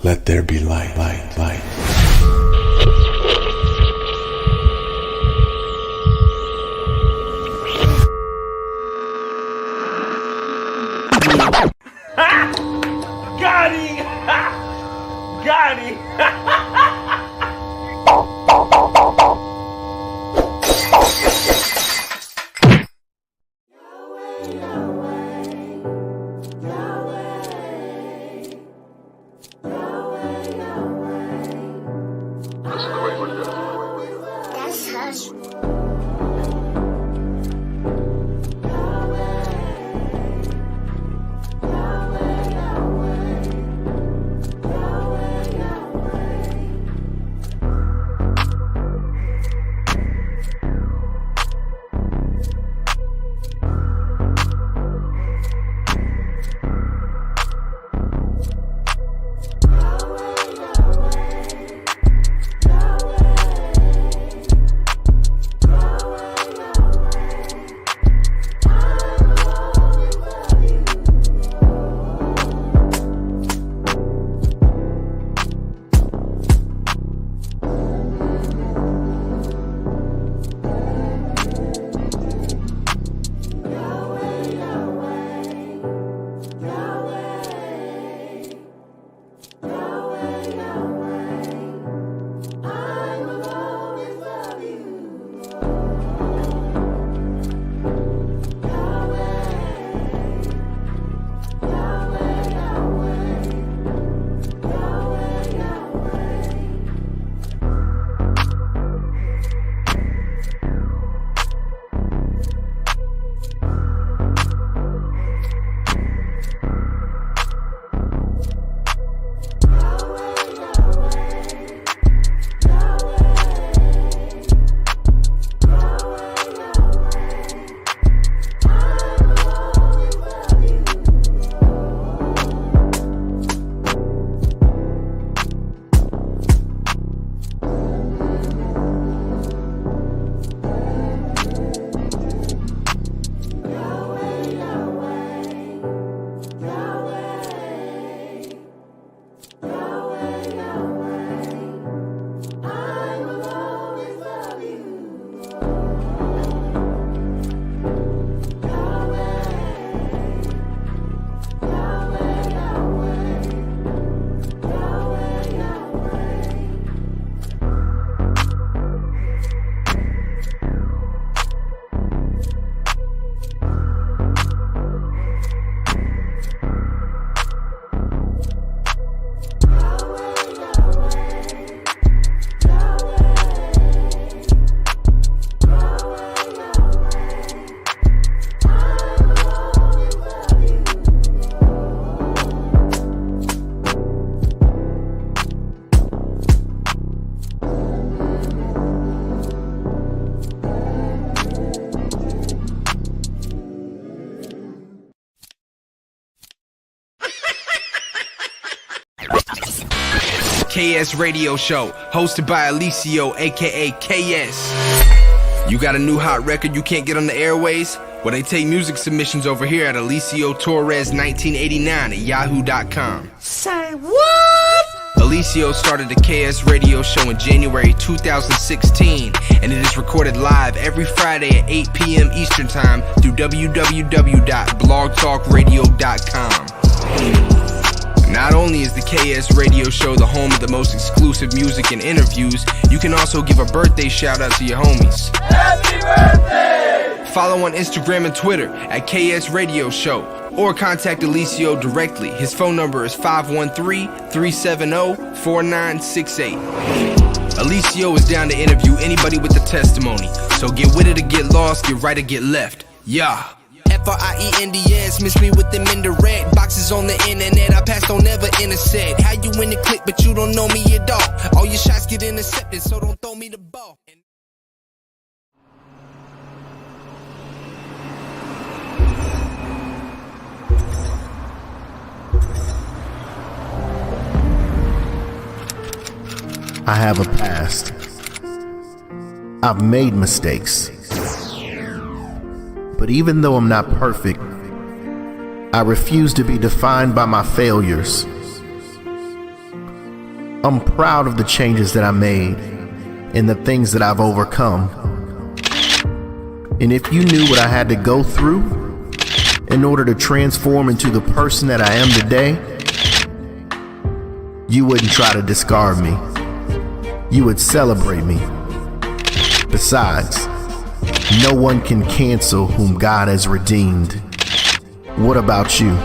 Let there be light, light, light. Got him! Got him! That's hush. KS Radio Show, hosted by Alicio, aka KS. You got a new hot record you can't get on the airways? Well, they take music submissions over here at Alicio Torres 1989 at yahoo.com. Say what? Alicio started the KS Radio Show in January 2016, and it is recorded live every Friday at 8 p.m. Eastern Time through www.blogtalkradio.com. Not only is the KS Radio Show the home of the most exclusive music and interviews, you can also give a birthday shout out to your homies. Happy birthday! Follow on Instagram and Twitter at KS Radio Show, or contact Alicio directly. His phone number is 513-370-4968. Alicio is down to interview anybody with a testimony, so get with it or get lost, get right or get left. Yeah. FRIENDS, miss me with them indirect boxes on the internet. I pass, don't never intersect. How you in the click, but you don't know me at all. All your shots get intercepted, so don't throw me the ball. I have a past. I've made mistakes. But even though I'm not perfect, I refuse to be defined by my failures. I'm proud of the changes that I made and the things that I've overcome. And if you knew what I had to go through in order to transform into the person that I am today, you wouldn't try to discard me. You would celebrate me. Besides, no one can cancel whom God has redeemed. What about you?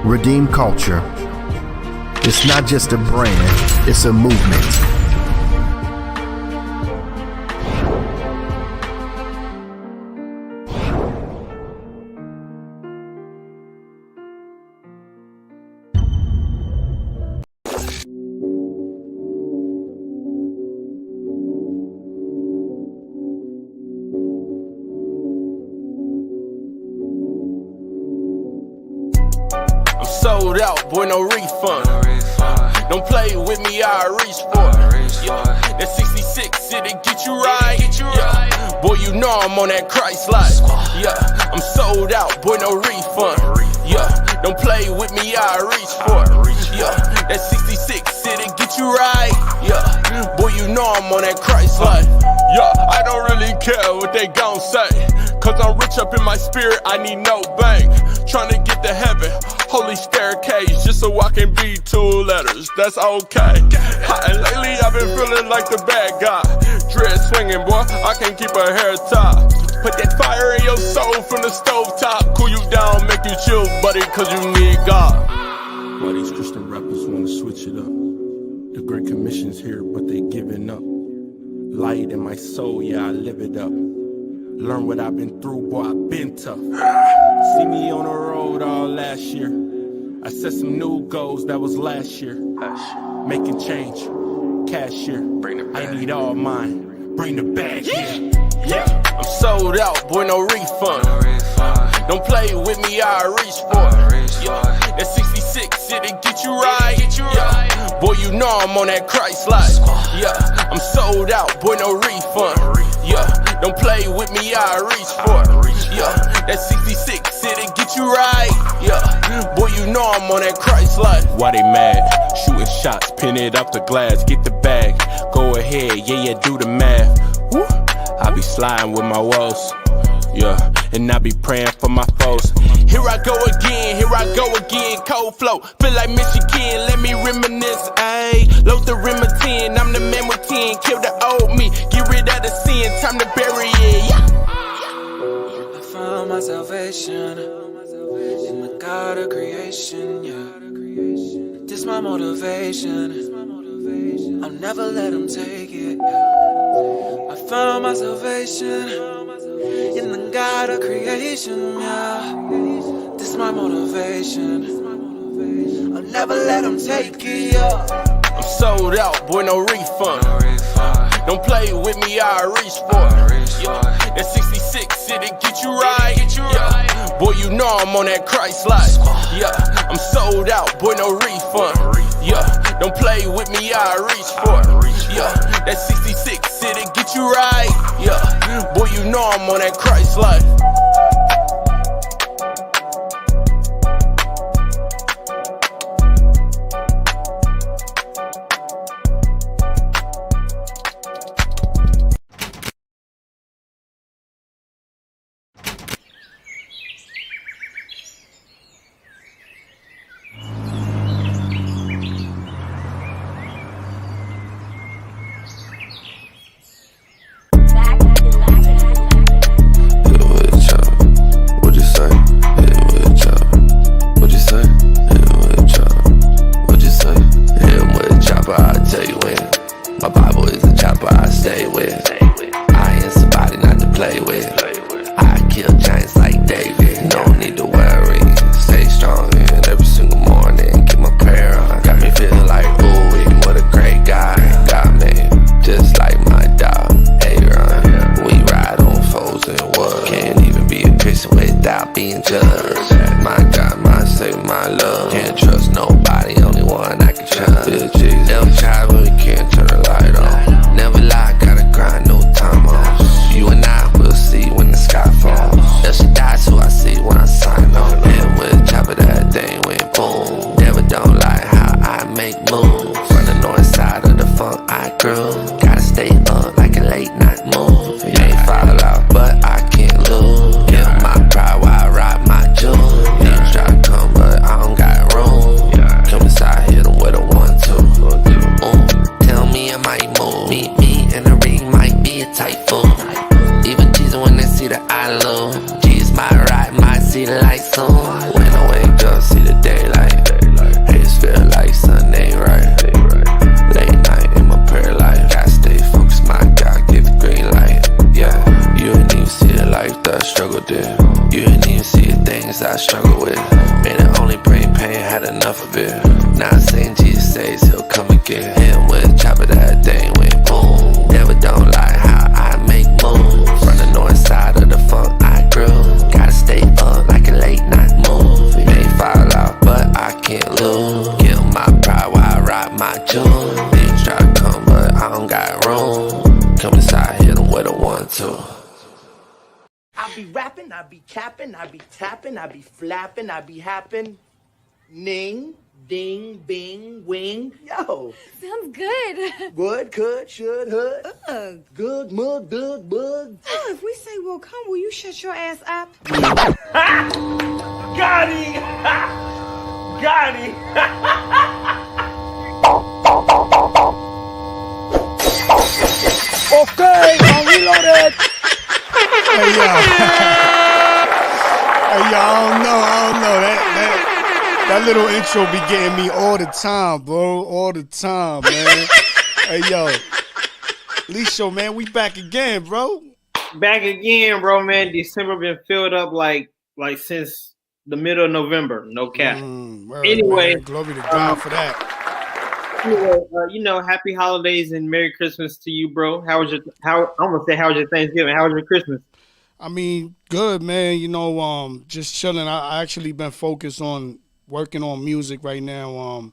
Redeem culture. It's not just a brand, it's a movement. Sold out, boy, no refund. Don't play with me, I reach for it. Yeah. That 66, it'll get you right. Yeah. Boy, you know I'm on that Christ life. Yeah, I'm sold out, boy, no refund. Yeah, don't play with me, I reach for it. Yeah, that 66, it'll get you right. Yeah, boy, you know I'm on that Christ life. Yeah, I don't really care what they gon' say, cause I'm rich up in my spirit, I need no bank. Tryna get to heaven, holy staircase, just so I can be 2 letters, that's okay. And lately I've been feeling like the bad guy. Dread swinging, boy, I can't keep a hair tie. Put that fire in your soul from the stovetop. Cool you down, make you chill, buddy, cause you need God. Why these Christian rappers wanna switch it up? The Great Commission's here, but they giving up. Light in my soul, yeah, I live it up. Learn what I've been through, boy, I've been tough. See me on the road all last year. I set some new goals, that was last year. Making change, cashier. I need all mine, bring the bag here. Yeah, I'm sold out, boy, no refund. Don't play with me, I reach for it. Yeah, that 66, it'll get you right. Yeah, boy, you know I'm on that Christ life. Yeah, I'm sold out, boy, no refund. Yeah, don't play with me, I reach for it. Yeah, that 66, it'll get you right. Yeah, boy, you know I'm on that Christ life. Why they mad? Shooting shots, pin it up the glass, get the bag. Go ahead, yeah, do the math. Woo. I be sliding with my woes, yeah, and I be praying for my foes. Here I go again, cold flow. Feel like Michigan, let me reminisce, ayy. Load the rim of 10, I'm the man with 10. Kill the old me, get rid of the sin, time to bury it, yeah. I found my salvation in the God of creation, yeah. This my motivation, I'll never let him take it, yeah. I found my salvation in the God of creation, yeah. This my motivation, I'll never let him take it, yeah. I'm sold out, boy, no refund. Don't play with me, I reach for it. Yeah, that 66, it'll get you right. Yeah, boy, you know I'm on that Christ life. Yeah, I'm sold out, boy, no refund. Yeah, don't play with me, I reach for it. Yeah, that 66, it'll get you right. Yeah, boy, you know I'm on that Christ life. Yo, make moves. From the north side of the funk I grew. Gotta stay up like a late night move. Ain't fall out, but I can't lose. Give my pride while I rock my jewels. Niggas try to come, but I don't got room. Come inside, hit 'em with a 1-2. Tell me I might move. Meet me in the ring, might be a typhoon. Even Jesus when they see the I love. Jesus might ride, might see the light soon. When I wake up, see the daylight. Haters feel like Sunday, right? Late night in my prayer life. Gotta stay focused, my God, give the green light. Yeah, you ain't even see the life that I struggled with. You ain't even see the things I struggle with. Man, it only bring pain, had enough of it. Now I'm saying Jesus says he'll come again. Him with a chopper, that thing went boom. Never don't like how I make moves. From the north side of the funk I grew. Gotta stay up like a late night move. May fall out, but I can't lose. Give my pride while I rock my jewels. Niggas try to come, but I don't got room. Come inside, hit 'em with a 1-2. I be rapping, I be capping, I be tapping, I be flapping, I be happen. Ning, ding, bing, wing. Yo. Sounds good. Would, could, should, hood. Good, mug, good, bug. If we say we'll come, will you shut your ass up? Got him! Got him! Okay, I'm reloaded. Hey yo, I don't know. That little intro be getting me all the time, bro. All the time, man. Hey yo, Lisho, man, we back again, bro. Back again, bro, man. December been filled up like since the middle of November. No cap. Anyway, man, glory to God for that. Happy holidays and Merry Christmas to you, bro. How was your Thanksgiving? How was your Christmas? I mean, good, man. Just chilling. I actually been focused on working on music right now.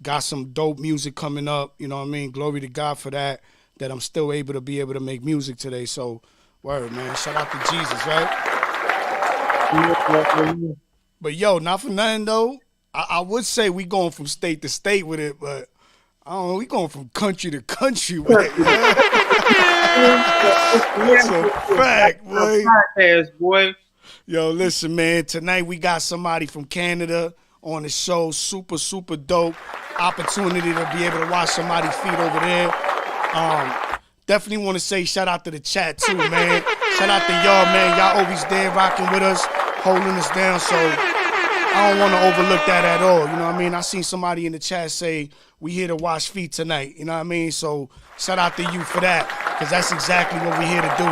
Got some dope music coming up. You know what I mean? Glory to God for that I'm still able to make music today. So, word, man. Shout out to Jesus, right? But yo, not for nothing though. I would say we going from state to state with it, but I don't know. We going from country to country with it. That's a fact, boy. Podcast, boy. Yo, listen, man. Tonight we got somebody from Canada on the show. Super, super dope. Opportunity to be able to watch somebody's feet over there. Definitely want to say shout out to the chat too, man. Shout out to y'all, man. Y'all always there rocking with us, holding us down. So I don't want to overlook that at all. You know what I mean? I seen somebody in the chat say, we here to wash feet tonight. You know what I mean? So shout out to you for that, because that's exactly what we're here to do.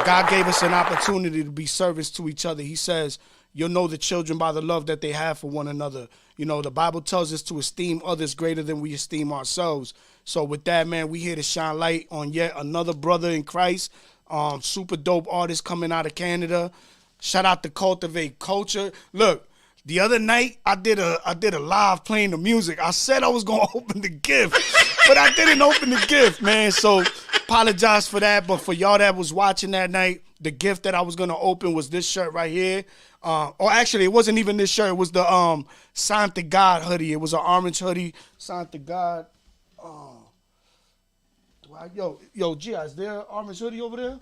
God gave us an opportunity to be service to each other. He says, you'll know the children by the love that they have for one another. You know, the Bible tells us to esteem others greater than we esteem ourselves. So with that, man, we here to shine light on yet another brother in Christ. Super dope artist coming out of Canada. Shout out to Cultivate Culture. Look, the other night, I did a live playing the music. I said I was going to open the gift, but I didn't open the gift, man. So apologize for that. But for y'all that was watching that night, the gift that I was going to open was this shirt right here. Or actually, it wasn't even this shirt. It was the Sign to God hoodie. It was an orange hoodie. Sign to God. Yo, Gia, is there an orange hoodie over there?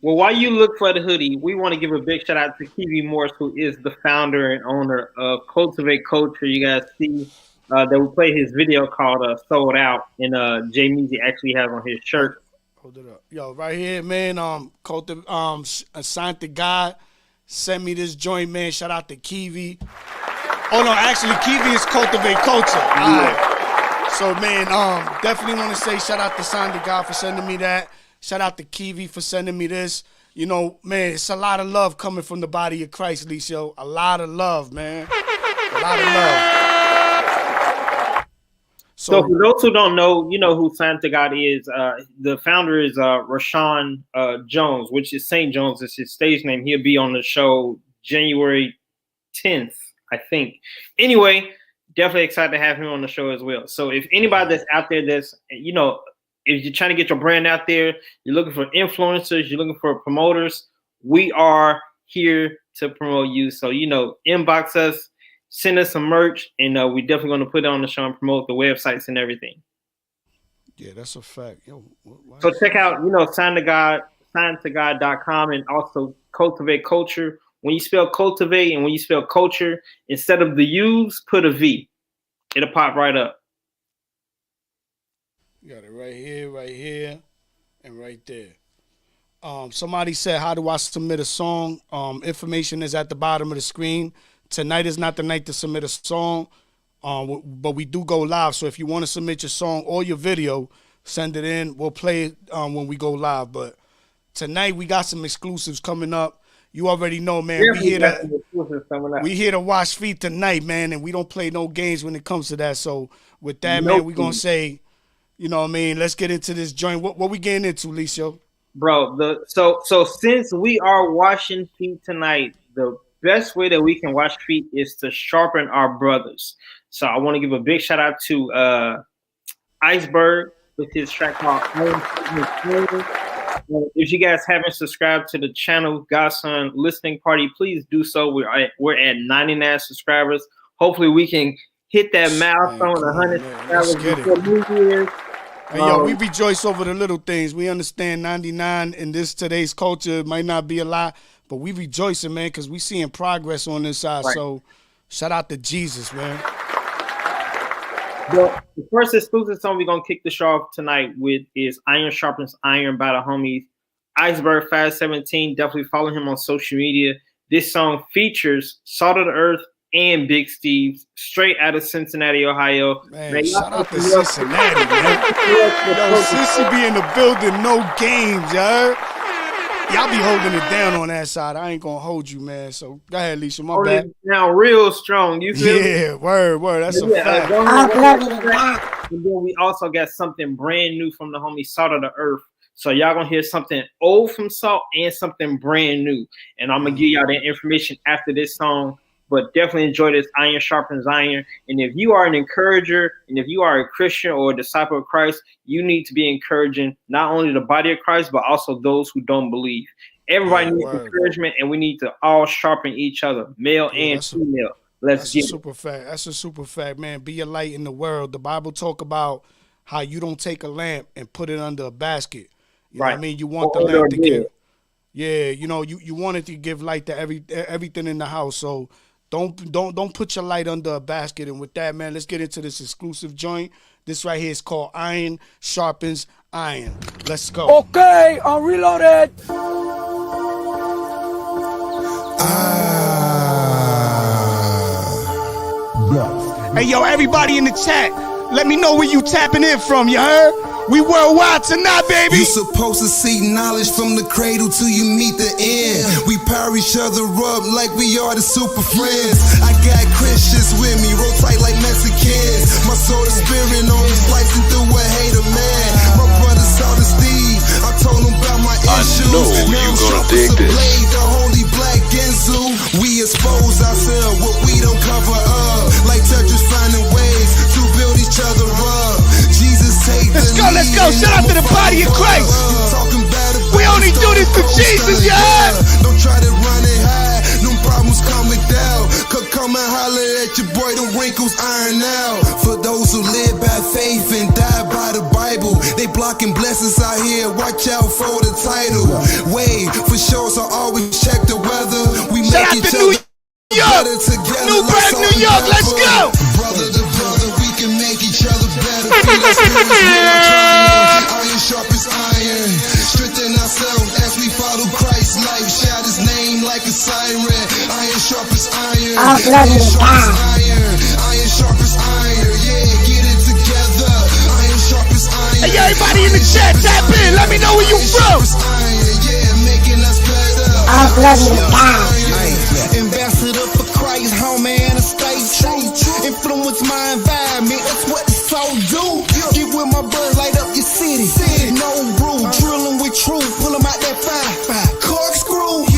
Well, while you look for the hoodie, we want to give a big shout out to Kiwi Morse, who is the founder and owner of Cultivate Culture. You guys see that we played his video called Sold Out, and Jay Muzic actually has on his shirt. Hold it up. Yo, right here, man, Sign to God sent me this joint, man. Shout out to Kiwi. Oh, no, actually, Kiwi is Cultivate Culture. All right. So, man, definitely want to say shout out to Sign to God for sending me that. Shout out to Kiwi for sending me this. You know, man, it's a lot of love coming from the body of Christ, Licio. A lot of love, man. A lot of love. So for those who don't know, you know who Sign to God is. The founder is Rashawn Jones, which is St. Jones. It's his stage name. He'll be on the show January 10th, I think. Anyway, definitely excited to have him on the show as well. So if anybody that's out there that's, you know, if you're trying to get your brand out there, you're looking for influencers, you're looking for promoters, we are here to promote you. So, you know, inbox us, send us some merch, and we definitely going to put it on the show and promote the websites and everything. Yeah, that's a fact. Yo, so check out, signtoGod.com, and also Cultivate Culture. When you spell cultivate and when you spell culture, instead of the U's, put a V. It'll pop right up. You got it right here, and right there. Somebody said, how do I submit a song? Information is at the bottom of the screen. Tonight is not the night to submit a song, but we do go live. So if you want to submit your song or your video, send it in. We'll play it when we go live. But tonight we got some exclusives coming up. You already know, man. We here to wash feet tonight, man, and we don't play no games when it comes to that. So with that, man, we're gonna say, you know what I mean, let's get into this joint. What we getting into, Licio? Bro, so since we are washing feet tonight, the best way that we can wash feet is to sharpen our brothers. So I want to give a big shout out to Iceberg with his track called Iron. If you guys haven't subscribed to the channel GodSon Listening Party, please do so. We're at 99 subscribers. Hopefully we can hit that milestone 100 subscribers before New Year's. Hey, yo, we rejoice over the little things. We understand 99 in today's culture might not be a lot, but we rejoicing, man, because we seeing progress on this side. Right. So shout out to Jesus, man. Well, the first exclusive song we're going to kick the show off tonight with is Iron Sharpens Iron by the homies Iceberg 517. Definitely follow him on social media. This song features Salt of the Earth and Big Steve, straight out of Cincinnati, Ohio. Man, shout out to Cincinnati, man. Yo, Cincy be in the building, no games, y'all. Y'all be holding it down on that side. I ain't gonna hold you, man. So go ahead, Lisa. My bad. Now real strong. You feel me? Yeah, word. That's a fact. And then we also got something brand new from the homie Salt of the Earth. So y'all gonna hear something old from Salt and something brand new. And I'm gonna give y'all that information after this song. But definitely enjoy this Iron Sharpens Iron. And if you are an encourager, and if you are a Christian or a disciple of Christ, you need to be encouraging not only the body of Christ, but also those who don't believe. Everybody needs encouragement, and we need to all sharpen each other, male and female. Let's get it. That's a super fact, man. Be a light in the world. The Bible talk about how you don't take a lamp and put it under a basket. You know what I mean? You want the lamp to give. Yeah, you know, you want it to give light to everything in the house. So Don't put your light under a basket. And with that, man, let's get into this exclusive joint. This right here is called Iron Sharpens Iron. Let's go. Okay, I'm reloaded. Hey, yo, everybody in the chat, let me know where you tapping in from, you heard? We worldwide tonight, baby. You supposed to seek knowledge from the cradle till you meet the end. We power each other up like we are the super friends. I got Christians with me, roll tight like Mexicans. My soul is spirit on me, slicing through a hater man. My brother saw the Steve, I told him about my issues. I know now you gonna dig this. Blade, the holy black Genzu. We expose ourselves, what we don't cover up. Like Tetris finding ways to build each other up. Jesus take the lead. Let's go. Shout out to the body of Christ. We only do this for Jesus, yeah. Don't try to run it high. No problems coming down. Come and holler at your boy. The wrinkles iron out. For those who live by faith and die by the Bible, they blocking blessings out here. Watch out for the title. Wait for sure, so always check the weather. We make each other better together. Newburgh, New York. Let's go. Brother to brother, we can make each other better. Iron sharpens iron. Strengthen ourselves as we follow Christ's life. Shout his name like a siren. Iron sharpens iron. Iron sharpens iron. Iron sharpens iron. Yeah, get it together. Iron sharpens iron. Hey, everybody in the chat, tap in. Let me know where you from. Yeah, making us better. Ambassador for Christ, homie, and a state true. Influence my environment. That's what the soul do. Get with my bird, light up your city. No brew, drilling with truth. Pull them out that fire. Corkscrew.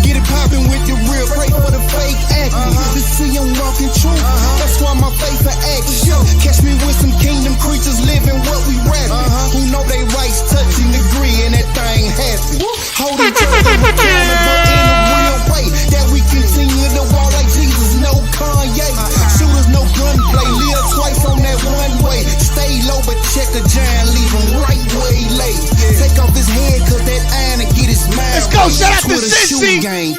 Get it popping with the real. Pray for the fake acting. To see them walking truth. That's why my face are action. Catch me with some kingdom creatures living what we rapping. Who know they rights touching degree and that thing happen. Hold each other accountable in a real way. That we continue to walk like Jesus. No Kanye.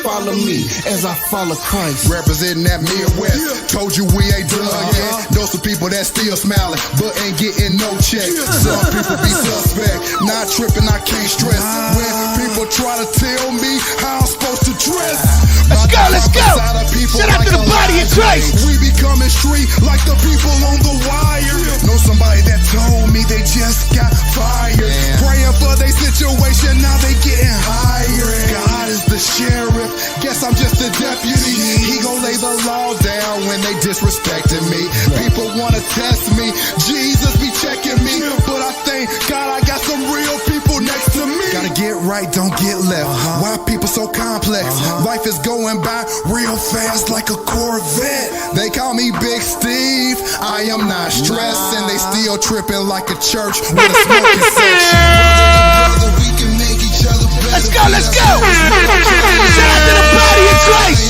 follow me as I follow Christ. Representing that Midwest. Told you we ain't done yet. Know some people that still smiling, but ain't getting no check. Some people be suspect. Not tripping, I can't stress. When people try to tell me how I'm supposed to dress. Let's go, let's go. Shout out to the body of Christ. We be coming street like the people on the wire. Know somebody that told me they just got fired. Praying for their situation, now they getting higher. God is the sheriff, guess I'm just a deputy. He gon' lay the law down when they disrespecting me. People wanna test me, Jesus be checking me, but I thank God I got some real people next to me. Gotta get right, don't get left. Why people so complex? Life is going by real fast like a Corvette. They call me Big Steve, I am not stressed, and they still tripping like a church with a smoking section. We can make each other better. Let's go, let's go. Shout out to the body of Christ.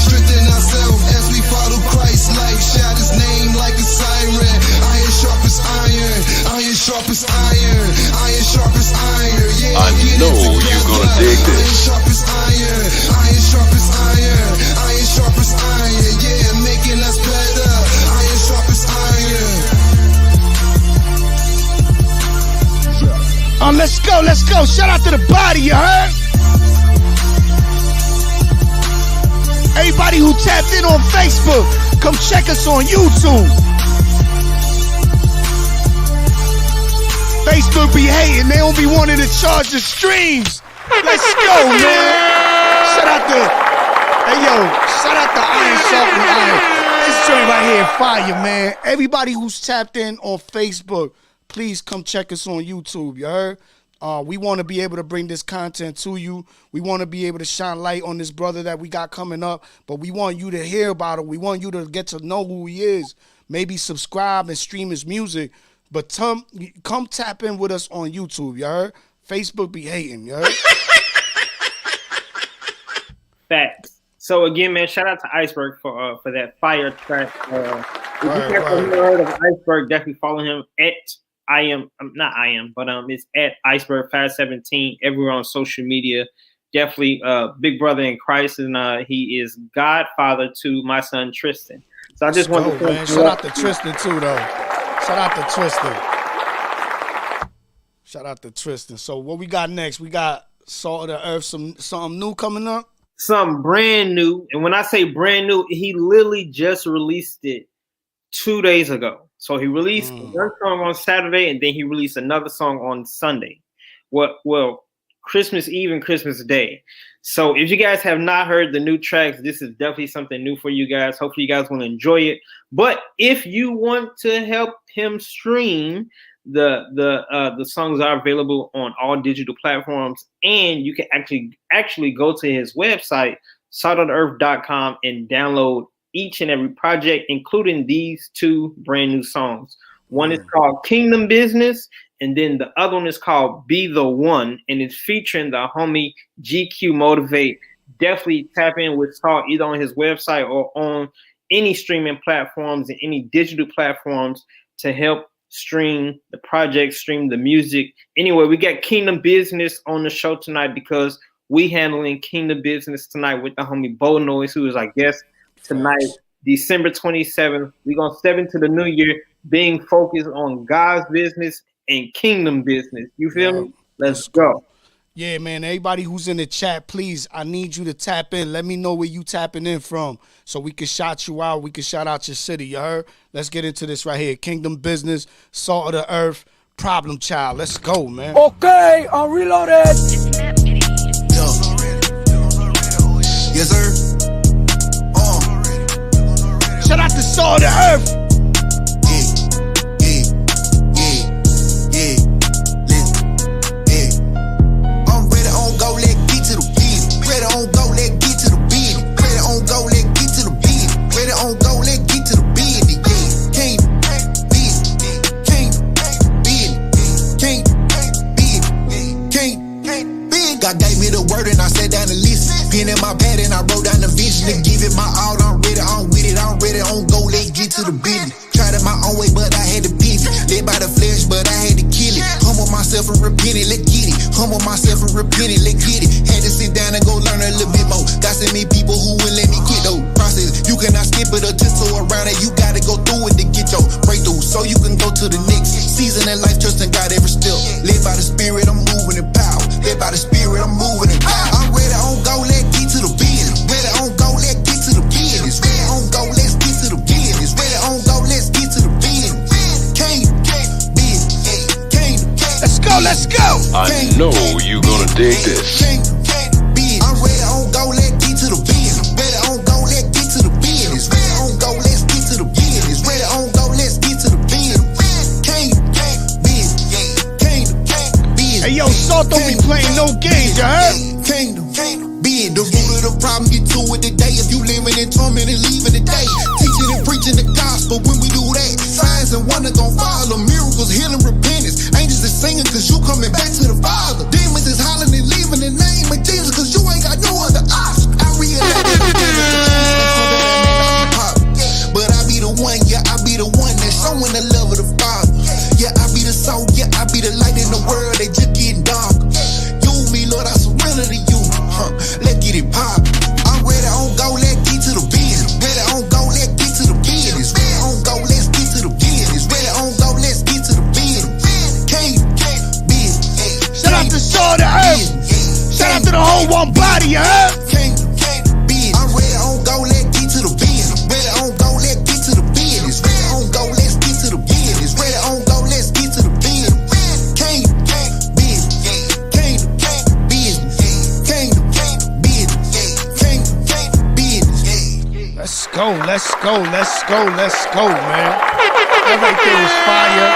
Strengthen ourselves as we follow Christ. Like shout his name like a siren. Iron sharp as iron. Iron sharp as iron. Iron sharp as iron. Yeah, I know you're gonna dig this. Iron sharp as iron. Iron sharp as iron. Iron sharp as iron. Yeah, making us better. Iron sharp as iron. Let's go, let's go. Shout out to the body, you heard? Everybody who tapped in on Facebook, come check us on YouTube. Facebook be hating, they don't be wanting to charge the streams. Let's go, man. Shout out to, hey yo, shout out to Iron Sharpening Iron. This joint right here, fire, man. Everybody who's tapped in on Facebook, please come check us on YouTube, you heard? We want to be able to bring this content to you. We want to be able to shine light on this brother that we got coming up, but we want you to hear about it. We want you to get to know who he is. Maybe subscribe and stream his music, but come tap in with us on YouTube, you heard? Facebook be hating, you heard? Facts. So again, man, shout out to Iceberg for that fire track. If you haven't heard of Iceberg, definitely follow him at it's at Iceberg 517 everywhere on social media. Definitely big brother in Christ, and he is godfather to my son Tristan. So I just want to shout out to Tristan too, though. Shout out to Tristan. Shout out to Tristan. So what we got next? We got Salt of the Earth, something new coming up. Something brand new, and when I say brand new, he literally just released it 2 days ago. So he released one song on Saturday, and then he released another song on Sunday. Well, Christmas Eve and Christmas Day. So if you guys have not heard the new tracks, this is definitely something new for you guys. Hopefully you guys want to enjoy it. But if you want to help him stream, the songs are available on all digital platforms, and you can actually go to his website, saltoftheearth.com, and download each and every project, including these two brand new songs. One is called Kingdom Business, and then the other one is called Be the One, and it's featuring the homie GQ Motivate. Definitely tap in with Salt either on his website or on any streaming platforms and any digital platforms to help stream the project, stream the music. Anyway, we got Kingdom Business on the show tonight because we handling Kingdom Business tonight with the homie Noize, who is our guest tonight, December 27th. We're going to step into the new year being focused on God's business and kingdom business. You feel me? Let's go. Yeah, man. Everybody who's in the chat, please, I need you to tap in. Let me know where you tapping in from so we can shout you out. We can shout out your city, you heard? Let's get into this right here. Kingdom Business, Salt of the Earth, Problem Child. Let's go, man. Okay, I'm reloaded. Yes, sir. Shout out to Salt of the Earth. I'm ready on go, let's get to the beat. Ready on go, let's get to the beat. Ready on go, let's get to the beat. Ready on go, let's get to the beat. Can't big. God gave me the word and I sat down and listened. Pen in my pad and I wrote down the vision to give it my all. I'm ready, I'm with it, I'm ready on go, let's get to the business. Tried it my own way, but I had to pivot. Led by the flesh, but I had to kill it. Humble myself and repent it, let's get it. Humble myself and repent it, let's get it. Had to sit down and go learn a little bit more. around it, you gotta go through it to get your breakthrough. So you can go to the next season in life, trusting God every step. Led by the Spirit, I'm moving in power. Led by the Spirit, I'm moving in power. I'm ready on go, let's get to the business. Ready on go, let's get to the business. Ready on go, let's get to the business. Ready on go, let's get to the business. Let's go, let's go. I know you gonna dig this. I'm ready on go, let's get to the business. Ready on go, let's get to the business. Ready on go, let's get to the business. Ready on go, let's get to the business. Hey yo, Salt don't be playing no games, you heard? Kingdom, big. The root of the problem, get to it today. If you living in torment and leaving today, teaching and preaching the gospel. When we do that, signs and wonder gon' follow. Miracles, healing, repentance. Angels is singing cause you coming back to the Father. Demons is hollering and leaving the name of Jesus cause you ain't got no other option. I realize but I be the one, yeah, I be the one that's showing the love of the Father. Yeah, I be the soul, yeah, I be the light in the world. They just getting darker. You, me, Lord, I surrender to you. Let's get it pop. I'm ready on go, let's get to the business. Ready on go, let's get to the business. Ready on go, let's get to the business. Ready on go, let's get to the business. Shout out to Shaw the Earth. Shout out to the whole one body, you heard? I'm ready on go, let's get to the business. Ready on go, let's get to the business. Ready on go, let's get to the business. Ready on go, let's get to the business. Let's go, let's go, let's go, let's go, man. That right there was fire.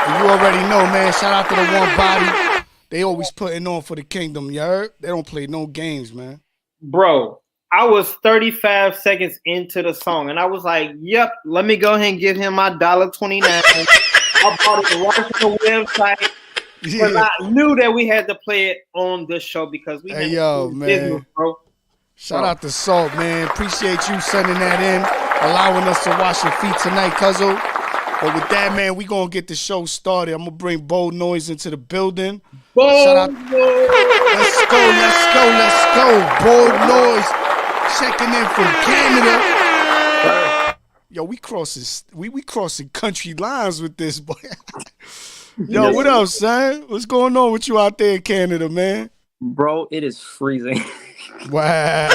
And you already know, man. Shout out to the one body. They always putting on for the kingdom, you heard? They don't play no games, man. Bro, I was 35 seconds into the song, and I was like, yep, let me go ahead and give him my $1.29. I bought it right from the website. Because I knew that we had to play it on the show because we had yo, to man. business, bro. Shout out to Salt, man. Appreciate you sending that in, allowing us to wash your feet tonight, Cuzzo. But with that, man, we going to get the show started. I'm going to bring Bold Noize into the building. Shout out. Let's go, let's go, let's go. Bold Noize checking in from Canada. Yo, we crossing country lines with this, boy. Yo, what up, son? What's going on with you out there in Canada, man? Bro, it is freezing. Wow.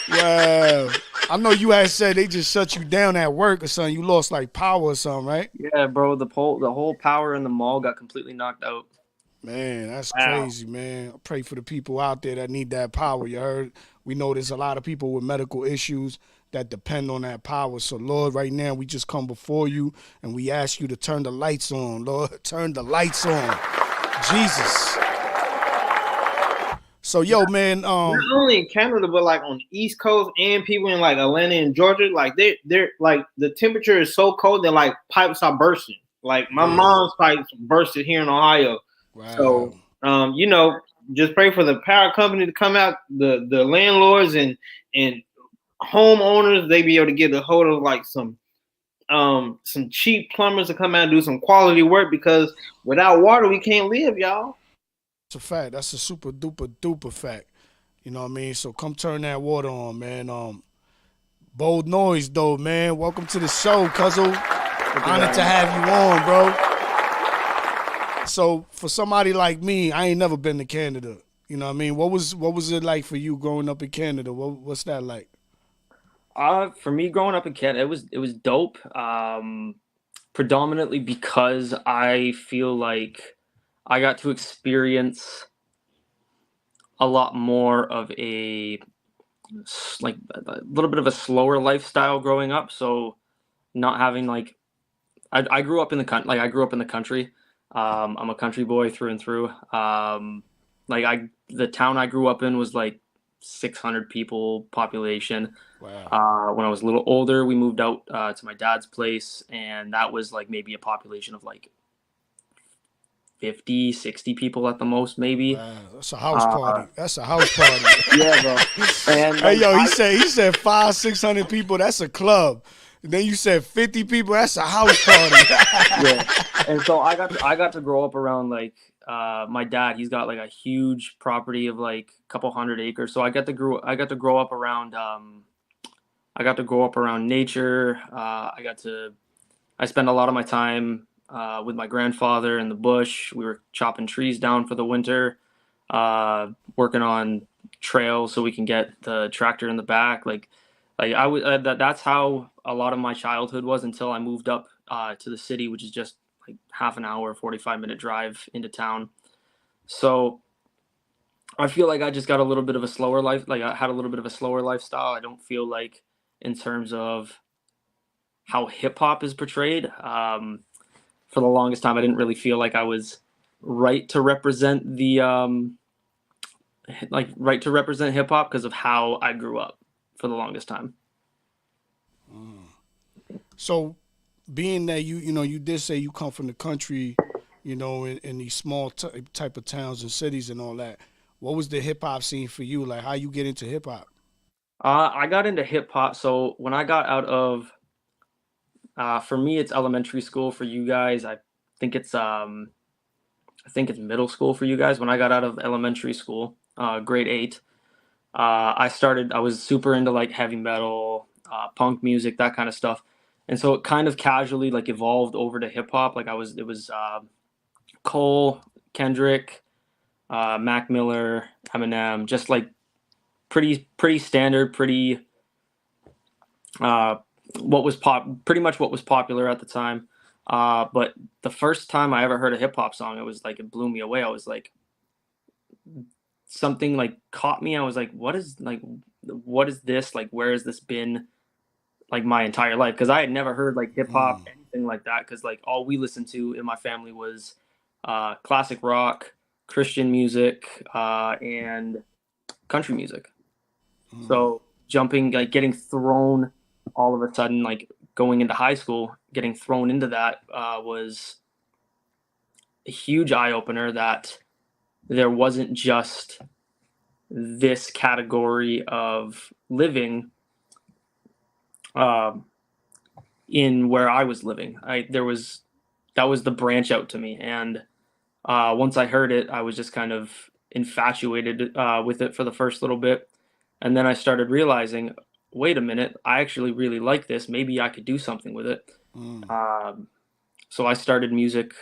Wow. I know you had said they just shut you down at work or something. You lost like power or something, right? Yeah, bro. The whole power in the mall got completely knocked out. Man, that's crazy, man. I pray for the people out there that need that power. You heard? We know there's a lot of people with medical issues that depend on that power. So, Lord, right now we just come before you and we ask you to turn the lights on, Lord. Turn the lights on. Jesus. So, yo, man. Not only in Canada, but like on the East Coast and people in like Atlanta and Georgia, like they're like the temperature is so cold that like pipes are bursting. Like my mom's pipes bursted here in Ohio. Wow. So, you know, just pray for the power company to come out, the landlords and homeowners, they be able to get a hold of like some cheap plumbers to come out and do some quality work because without water we can't live, y'all. It's a fact. That's a super duper duper fact. You know what I mean? So come turn that water on, man. Bold Noize though, man. Welcome to the show, Cuzzo. Honored to have you on, bro. So for somebody like me, I ain't never been to Canada. You know what I mean? What was it like for you growing up in Canada? What's that like? For me growing up in Canada, it was dope. Predominantly because I feel like I got to experience a lot more of a little bit of a slower lifestyle growing up. So not having like, I grew up in the country. Like I grew up in the country. I'm a country boy through and through. The town I grew up in was like 600 people population. Wow. When I was a little older, we moved out to my dad's place, and that was like maybe a population of like 50, 60 people at the most, maybe. Wow, that's a house party. That's a house party. Yeah, bro. And hey, yo, he said 500-600 people. That's a club. And then you said 50 people. That's a house party. Yeah. And so I got to grow up around like my dad. He's got like a huge property of like a couple hundred acres. So I got to grow up around I got to grow up around nature. I spent a lot of my time with my grandfather in the bush. We were chopping trees down for the winter, working on trails so we can get the tractor in the back. That's how a lot of my childhood was until I moved up to the city, which is just like half an hour, 45-minute drive into town. So I feel like I just got a little bit of a slower life. Like I had a little bit of a slower lifestyle. I don't feel like in terms of how hip hop is portrayed. For the longest time, I didn't really feel like I was right to represent the right to represent hip hop because of how I grew up for the longest time. So, being that you did say you come from the country, in these small type of towns and cities and all that. What was the hip hop scene for you? Like, how you get into hip hop? I got into hip hop. So when I got out of, for me, it's elementary school. For you guys, I think it's middle school for you guys. When I got out of elementary school, grade 8, I was super into like heavy metal, punk music, that kind of stuff. And so it kind of casually like evolved over to hip hop. It was Cole, Kendrick, Mac Miller, Eminem, just like pretty standard, pretty pretty much what was popular at the time. But the first time I ever heard a hip hop song, it blew me away. I was like, something like caught me. I was like, what is this? Like, where has this been like my entire life? Because I had never heard like hip hop, anything like that. Because like all we listened to in my family was classic rock, Christian music, and country music. So getting thrown all of a sudden, like going into high school, getting thrown into that was a huge eye opener that there wasn't just this category of living in where I was living. That was the branch out to me. And once I heard it, I was just kind of infatuated with it for the first little bit. And then I started realizing, wait a minute, I actually really like this. Maybe I could do something with it. So I started music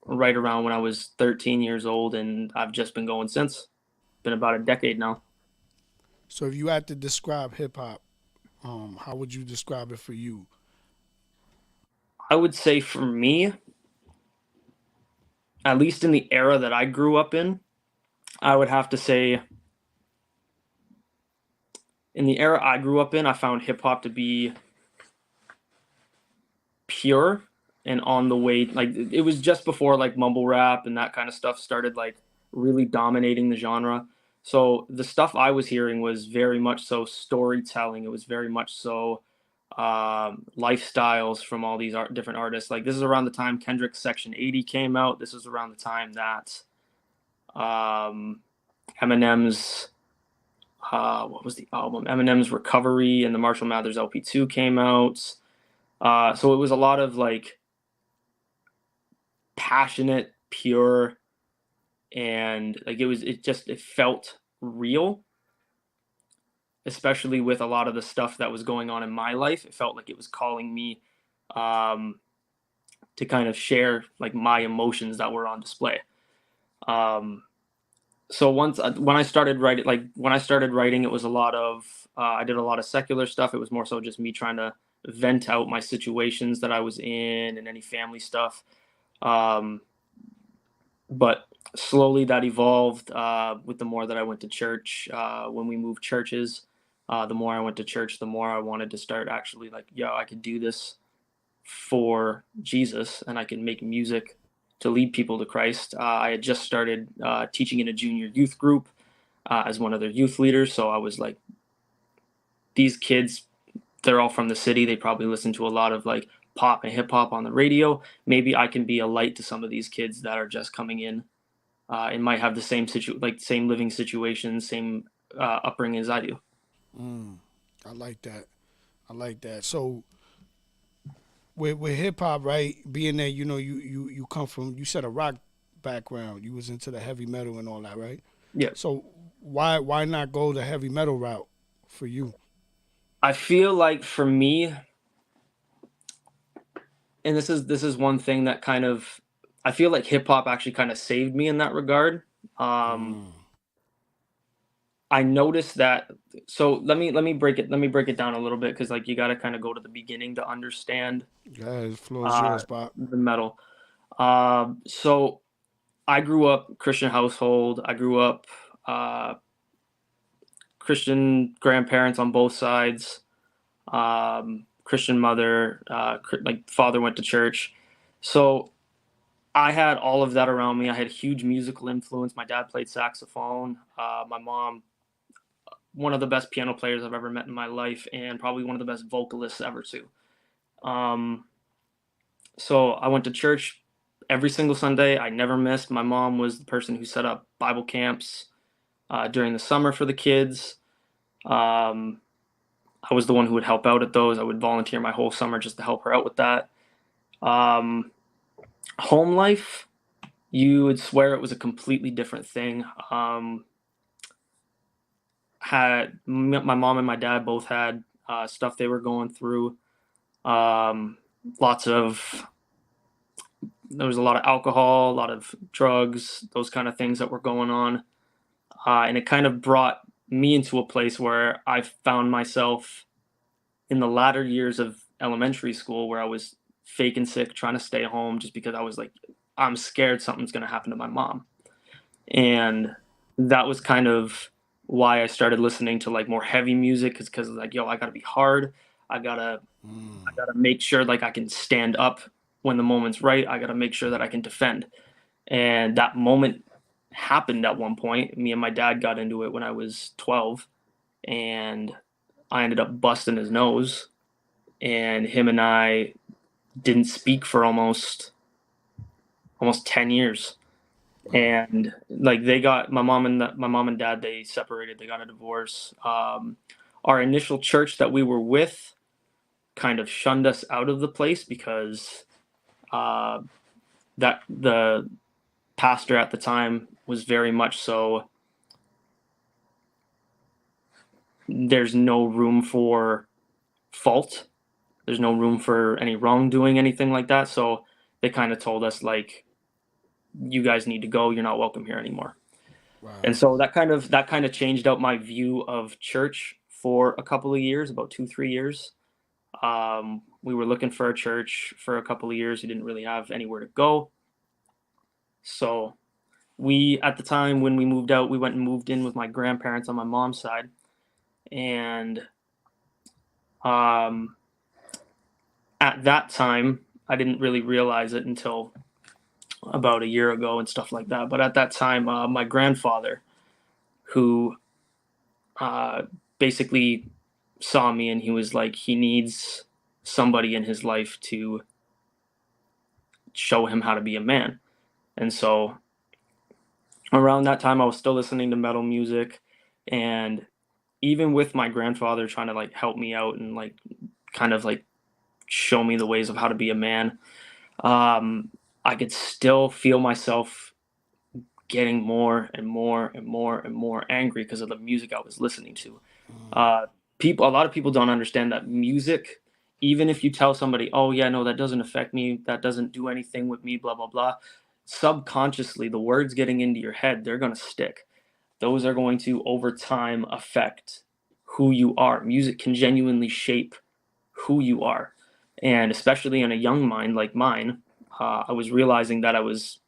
right around when I was 13 years old, and I've just been going since. Been about a decade now. So if you had to describe hip hop, how would you describe it for you? I would say for me, at least in the era that I grew up in, I would have to say in the era I grew up in, I found hip hop to be pure and on the way. Like it was just before like mumble rap and that kind of stuff started like really dominating the genre. So the stuff I was hearing was very much so storytelling. It was very much so lifestyles from all these different artists. Like this is around the time Kendrick's Section 80 came out. This is around the time that Eminem's what was the album? Eminem's Recovery and the Marshall Mathers LP2 came out. So it was a lot of like passionate, pure, and like it felt real, especially with a lot of the stuff that was going on in my life. It felt like it was calling me to kind of share like my emotions that were on display. So when I started writing, it was a lot of I did a lot of secular stuff. It was more so just me trying to vent out my situations that I was in and any family stuff. But slowly that evolved with the more that I went to church. When we moved churches, the more I went to church, the more I wanted to start actually like, I could do this for Jesus and I can make music to lead people to Christ. I had just started teaching in a junior youth group as one of their youth leaders. So I was like, these kids, they're all from the city. They probably listen to a lot of like pop and hip hop on the radio. Maybe I can be a light to some of these kids that are just coming in and might have the same same living situations, same upbringing as I do. I like that. So with hip hop, right? Being that you come from, you said a rock background. You was into the heavy metal and all that, right? Yeah. So why not go the heavy metal route for you? I feel like for me, and this is one thing that kind of, I feel like hip hop actually kind of saved me in that regard. I noticed that. So let me break it down a little bit, because like you got to kind of go to the beginning to understand Guys, floor is yours, Pop. the metal. So I grew up Christian household. I grew up Christian grandparents on both sides. Christian mother, like father went to church. So I had all of that around me. I had huge musical influence. My dad played saxophone. My mom, one of the best piano players I've ever met in my life, and probably one of the best vocalists ever too. So I went to church every single Sunday. I never missed. My mom was the person who set up Bible camps during the summer for the kids. I was the one who would help out at those. I would volunteer my whole summer just to help her out with that. Home life, you would swear it was a completely different thing. My mom and my dad both had stuff they were going through. There was a lot of alcohol, a lot of drugs, those kind of things that were going on. And it kind of brought me into a place where I found myself in the latter years of elementary school, where I was faking sick, trying to stay home just because I was like, I'm scared something's going to happen to my mom. And that was kind of why I started listening to like more heavy music, because like, yo, I got to be hard. I gotta make sure like I can stand up when the moment's right. I got to make sure that I can defend. And that moment happened at one point. Me and my dad got into it when I was 12, and I ended up busting his nose, and him and I didn't speak for almost 10 years. And like my mom and dad, they separated, they got a divorce. Our initial church that we were with kind of shunned us out of the place because that the pastor at the time was very much so, there's no room for fault. There's no room for any wrongdoing, anything like that. So they kind of told us like, you guys need to go. You're not welcome here anymore. Wow. And so that kind of changed out my view of church for a couple of years, about 2-3 years. We were looking for a church for a couple of years. We didn't really have anywhere to go. So at the time when we moved out, we went and moved in with my grandparents on my mom's side. And at that time, I didn't really realize it until about a year ago and stuff like that. But at that time, my grandfather, who basically saw me, and he was like, he needs somebody in his life to show him how to be a man. And so around that time, I was still listening to metal music, and even with my grandfather trying to like help me out and like kind of like show me the ways of how to be a man, I could still feel myself getting more and more and more and more angry because of the music I was listening to. A lot of people don't understand that music, even if you tell somebody, oh yeah, no, that doesn't affect me, that doesn't do anything with me, blah, blah, blah, subconsciously, the words getting into your head, they're going to stick. Those are going to, over time, affect who you are. Music can genuinely shape who you are. And especially in a young mind like mine, I was realizing that I was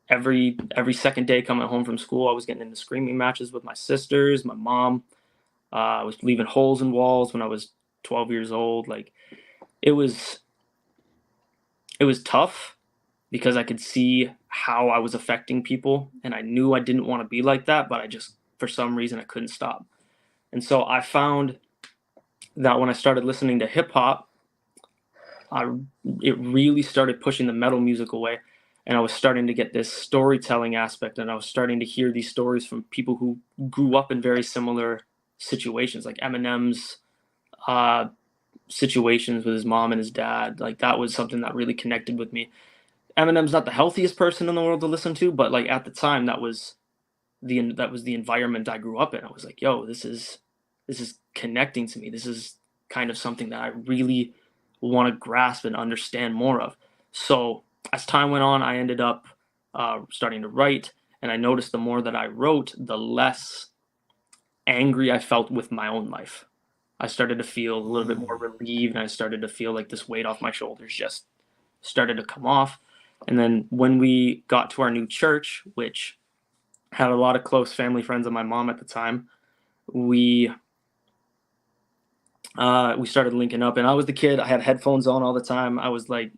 every second day coming home from school, I was getting into screaming matches with my sisters, my mom. I was leaving holes in walls when I was 12 years old. Like it was tough because I could see how I was affecting people, and I knew I didn't want to be like that, but I just, for some reason, I couldn't stop. And so I found that when I started listening to hip hop, it really started pushing the metal music away, and I was starting to get this storytelling aspect, and I was starting to hear these stories from people who grew up in very similar situations, like Eminem's situations with his mom and his dad. Like that was something that really connected with me. Eminem's not the healthiest person in the world to listen to, but like at the time, that was the environment I grew up in. I was like, yo, this is this is connecting to me. This is kind of something that I really want to grasp and understand more of. So as time went on, I ended up starting to write, and I noticed the more that I wrote, the less angry I felt with my own life. I started to feel a little bit more relieved, and I started to feel like this weight off my shoulders just started to come off. And then when we got to our new church, which had a lot of close family friends of my mom at the time, we started linking up, and I was the kid. I had headphones on all the time. I was like,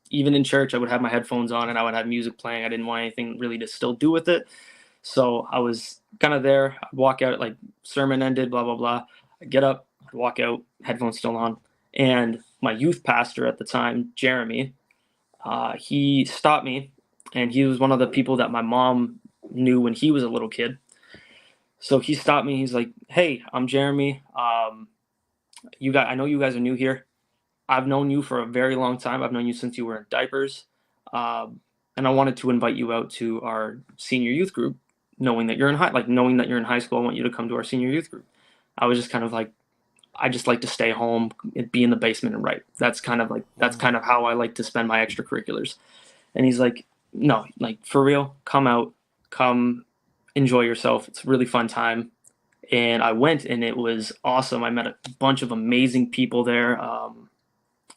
even in church, I would have my headphones on and I would have music playing. I didn't want anything really to still do with it. So I was kind of there. I'd walk out, like sermon ended, blah, blah, blah. I'd get up, I'd walk out, headphones still on. And my youth pastor at the time, Jeremy, he stopped me, and he was one of the people that my mom knew when he was a little kid. So he stopped me. He's like, "Hey, I'm Jeremy. I know you guys are new here. I've known you for a very long time. I've known you since you were in diapers. And I wanted to invite you out to our senior youth group, knowing that you're in high school. I want you to come to our senior youth group." I was just kind of like, I just like to stay home, be in the basement and write. That's kind of how I like to spend my extracurriculars. And he's like, "No, like for real, come out, come enjoy yourself. It's a really fun time." And I went, and it was awesome. I met a bunch of amazing people there.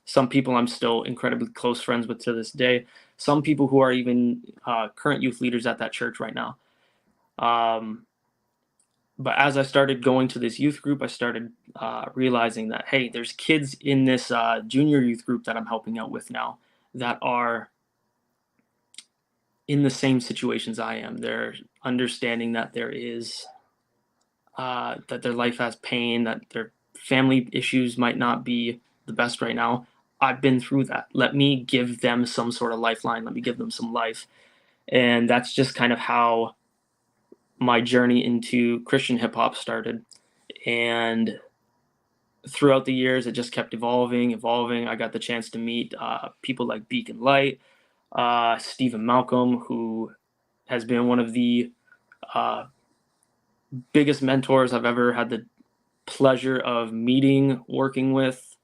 Some people I'm still incredibly close friends with to this day. Some people who are even current youth leaders at that church right now. But as I started going to this youth group, I started realizing that, hey, there's kids in this junior youth group that I'm helping out with now that are in the same situations I am. They're understanding that there is, that their life has pain, that their family issues might not be the best right now. I've been through that. Let me give them some sort of lifeline. Let me give them some life. And that's just kind of how my journey into Christian hip hop started. And throughout the years, it just kept evolving. I got the chance to meet people like Beacon Light, Stephen Malcolm, who has been one of the biggest mentors I've ever had the pleasure of meeting, working with,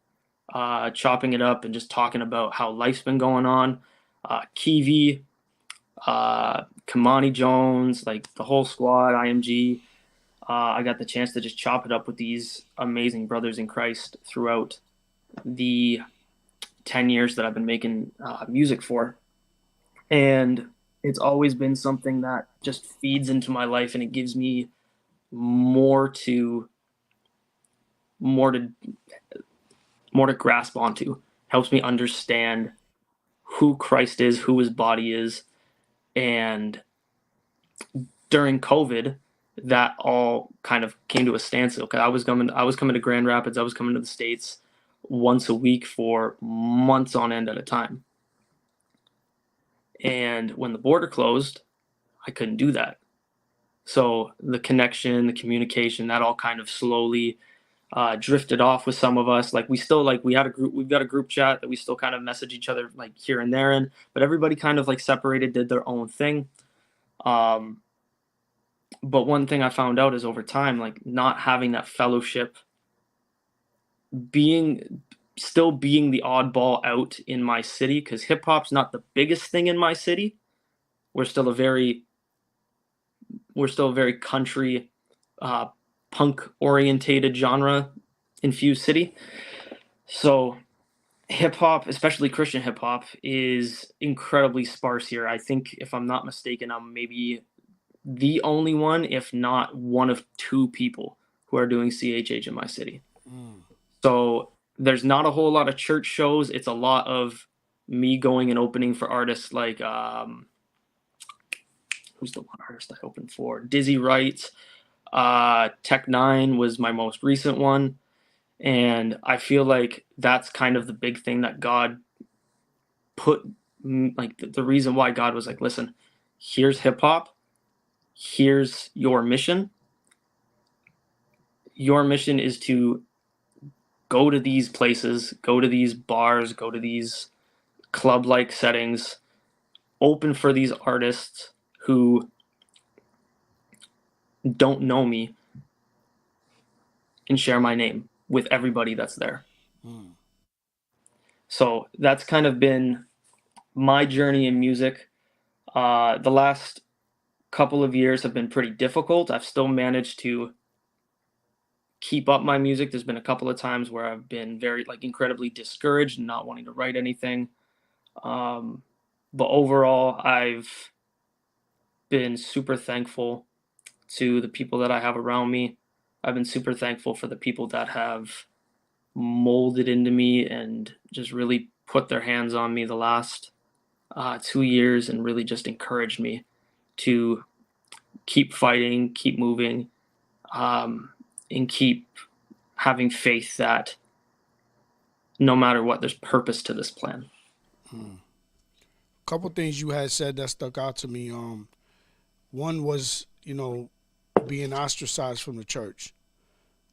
chopping it up and just talking about how life's been going on. Kiwi, Kamani Jones, like the whole squad, IMG. I got the chance to just chop it up with these amazing brothers in Christ throughout the 10 years that I've been making music for. And it's always been something that just feeds into my life, and it gives me more to grasp onto. Helps me understand who Christ is, who his body is. And during COVID, that all kind of came to a standstill. Cause I was coming to Grand Rapids. I was coming to the States once a week for months on end at a time. And when the border closed, I couldn't do that. So the connection, the communication, that all kind of slowly drifted off with some of us. Like we've got a group chat that we still kind of message each other like here and there in, but everybody kind of like separated, did their own thing. But one thing I found out is over time, like not having that fellowship, still being the oddball out in my city, because hip hop's not the biggest thing in my city. We're still a very country, punk orientated genre infused city. So hip hop, especially Christian hip hop, is incredibly sparse here. I think, if I'm not mistaken, I'm maybe the only one, if not one of two people who are doing CHH in my city. So there's not a whole lot of church shows. It's a lot of me going and opening for artists like, who's the one artist I opened for? Dizzy Wright. Tech Nine was my most recent one. And I feel like that's kind of the big thing that God put, like the reason why God was like, listen, here's hip hop. Here's your mission. Your mission is to go to these places, go to these bars, go to these club-like settings, open for these artists who don't know me, and share my name with everybody that's there. So that's kind of been my journey in music. The last couple of years have been pretty difficult. I've still managed to keep up my music. There's been a couple of times where I've been very incredibly discouraged and not wanting to write anything. But overall, I've been super thankful to the people that I have around me. I've been super thankful for the people that have molded into me and just really put their hands on me the last 2 years and really just encouraged me to keep fighting, keep moving, and keep having faith that no matter what, there's purpose to this plan. Couple things you had said that stuck out to me. One was, being ostracized from the church.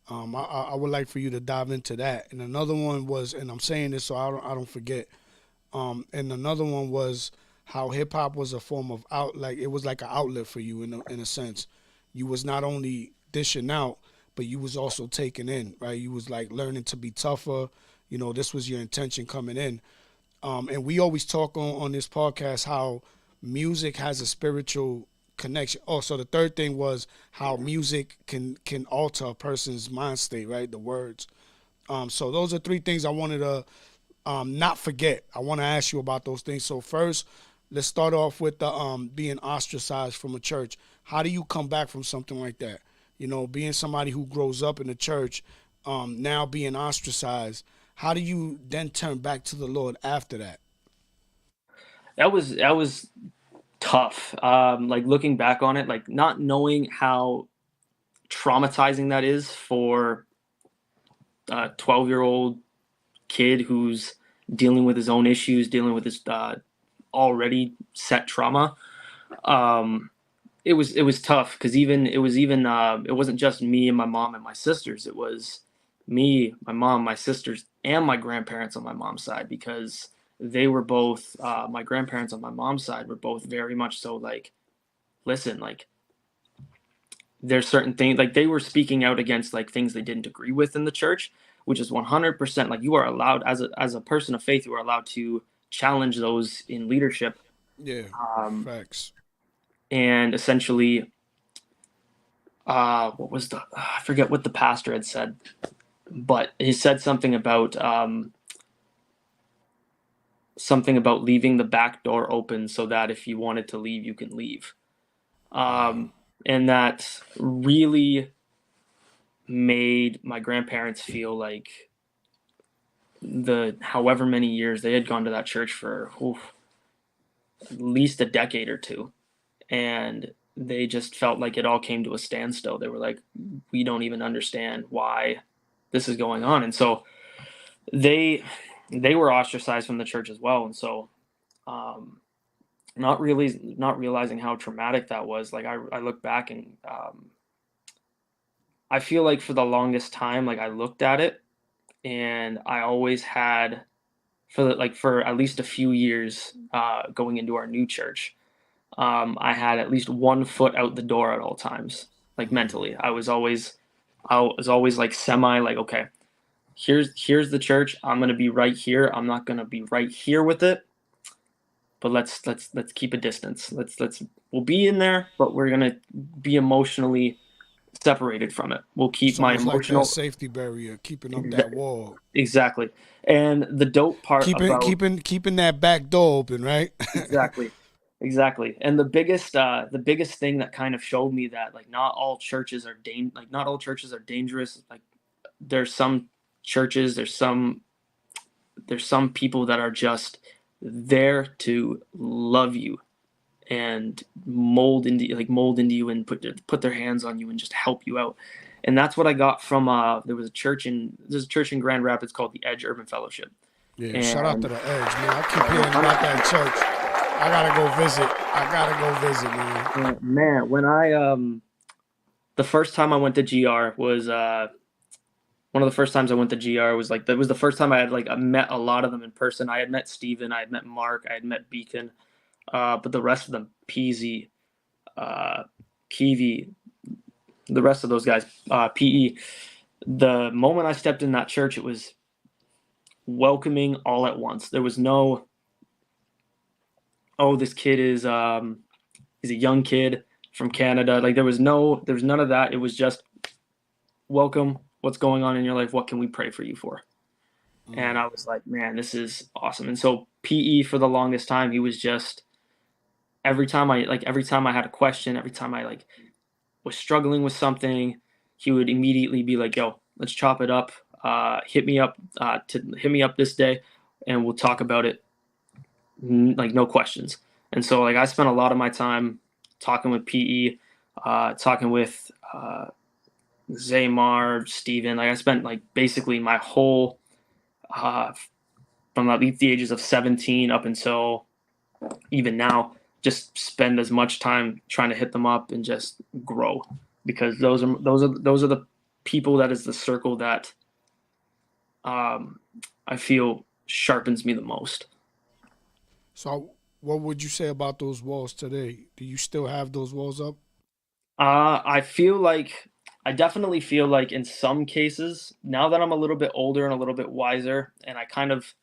I would like for you to dive into that. And another one was, and I'm saying this so I don't forget. And another one was how hip hop was a form of it was like an outlet for you in a sense. You was not only dishing out, but you was also taking in, right? You was learning to be tougher. This was your intention coming in. And we always talk on this podcast how music has a spiritual connection. Oh, so the third thing was how music can alter a person's mind state, right? The words. So those are three things I wanted to not forget. I want to ask you about those things. So first, let's start off with the being ostracized from a church. How do you come back from something like that? Being somebody who grows up in the church, now being ostracized. How do you then turn back to the Lord after that? That was tough. Looking back on it, not knowing how traumatizing that is for a 12-year-old kid who's dealing with his own issues, dealing with his already set trauma. It was tough because it wasn't just me and my mom and my sisters. It was me, my mom, my sisters, and my grandparents on my mom's side, because they were both my grandparents on my mom's side were both very much so listen, there's certain things they were speaking out against things they didn't agree with in the church, which is 100% you are allowed as a person of faith, you are allowed to challenge those in leadership. Yeah, facts. And essentially, what was I forget what the pastor had said, but he said something about leaving the back door open so that if you wanted to leave, you can leave. And that really made my grandparents feel like the however many years they had gone to that church for at least a decade or two. And they just felt like it all came to a standstill. They were like, we don't even understand why this is going on. And so they were ostracized from the church as well. And so not realizing how traumatic that was, I look back and I feel like for the longest time, I looked at it and I always had for at least a few years going into our new church, I had at least 1 foot out the door at all times, mentally. I was always semi okay, here's the church. I'm going to be right here. I'm not going to be right here with it, but let's keep a distance. We'll be in there, but we're going to be emotionally separated from it. We'll keep my emotional safety barrier, keeping up that wall. Exactly. And the dope part keeping that back door open, right? Exactly. And the biggest thing that kind of showed me that not all churches are dangerous. There's some churches, there's some people that are just there to love you and mold into you and put their hands on you and just help you out. And that's what I got from there's a church in Grand Rapids called the Edge Urban Fellowship. Yeah, and shout out to the Edge, man. I keep hearing about that church. I gotta go visit, man. Man, when I the first time I went to GR was one of the first times I went to GR was that was the first time I had met a lot of them in person. I had met Steven, I had met Mark, I had met Beacon, but the rest of them, Peasy, Kiwi, the rest of those guys, PE, the moment I stepped in that church, it was welcoming all at once. There was no, oh, this kid is he's a young kid from Canada. Like there was none of that. It was just welcome. What's going on in your life? What can we pray for you for? And I was like, man, this is awesome. And so PE for the longest time, he was just every time I had a question, every time I like was struggling with something, he would immediately be like, yo, let's chop it up. Hit me up this day and we'll talk about it. Like no questions. And so like I spent a lot of my time talking with PE, talking with Zaymar, Steven. Like I spent like basically my whole from at least the ages of 17 up until even now, just spend as much time trying to hit them up and just grow, because those are the people, that is the circle that I feel sharpens me the most. So what would you say about those walls today? Do you still have those walls up? I definitely feel like in some cases, now that I'm a little bit older and a little bit wiser, and I kind of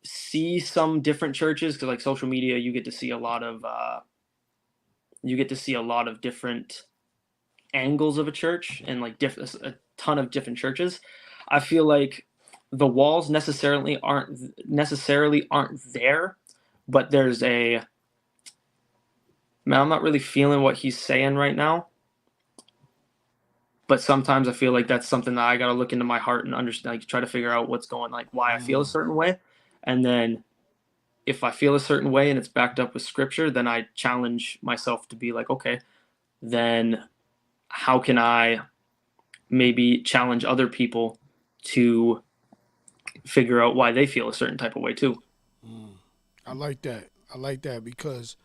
see some different churches, because like social media, you get to see a lot of different angles of a church, and like a ton of different churches. I feel like the walls necessarily aren't there, but there's man, I'm not really feeling what he's saying right now. But sometimes I feel like that's something that I got to look into my heart and understand, like try to figure out what's going, like why I feel a certain way. And then if I feel a certain way and it's backed up with scripture, then I challenge myself to be like, okay, then how can I maybe challenge other people to figure out why they feel a certain type of way too. I like that because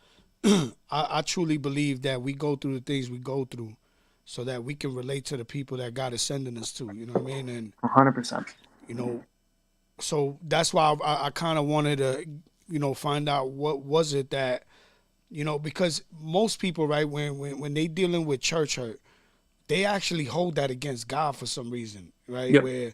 I truly believe that we go through the things we go through so that we can relate to the people that God is sending us to, you know what I mean? And 100%. You know, so that's why I kind of wanted to, find out what was it that, because most people, right, when they dealing with church hurt, they actually hold that against God for some reason, right? Yep. Where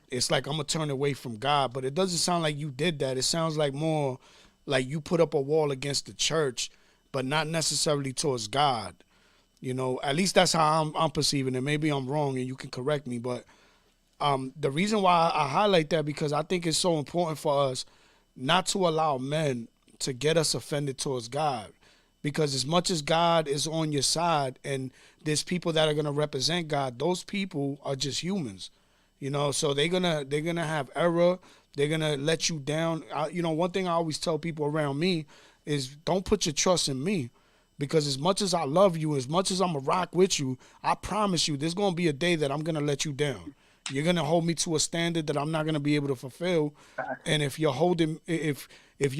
it's like, I'm going to turn away from God, but it doesn't sound like you did that. It sounds like more like you put up a wall against the church, but not necessarily towards God. At least that's how I'm perceiving it. Maybe I'm wrong and you can correct me, but the reason why I highlight that, because I think it's so important for us not to allow men to get us offended towards God. Because as much as God is on your side and there's people that are going to represent God, those people are just humans, so they're gonna have error. They're going to let you down. One thing I always tell people around me is don't put your trust in me. Because as much as I love you, as much as I'm going to rock with you, I promise you there's going to be a day that I'm going to let you down. You're going to hold me to a standard that I'm not going to be able to fulfill. And if you're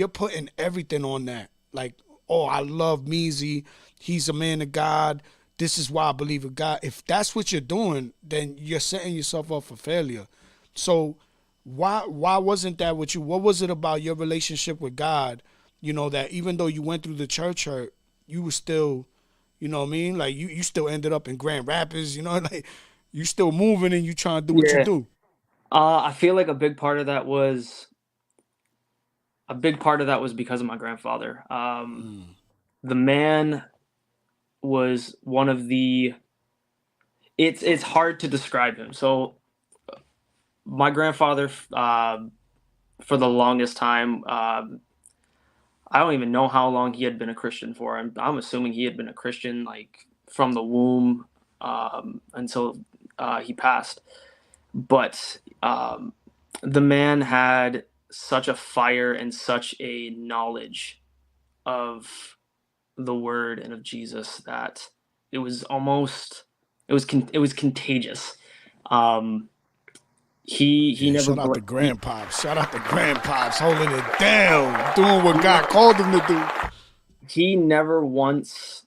putting everything on that, like, oh, I love Meezy, he's a man of God, this is why I believe in God. If that's what you're doing, then you're setting yourself up for failure. So why wasn't that with you? What was it about your relationship with God, that even though you went through the church hurt, you were still, you know what I mean? Like you still ended up in Grand Rapids, like you still moving and you trying to do what you do. I feel like a big part of that was because of my grandfather. The man was one of the, it's hard to describe him. So my grandfather, for the longest time, I don't even know how long he had been a Christian for. I'm assuming he had been a Christian like from the womb until he passed. But the man had such a fire and such a knowledge of the word and of Jesus that it was contagious. He never shout out to grandpops. Shout out to grandpops holding it down, doing what God called him to do. He never once,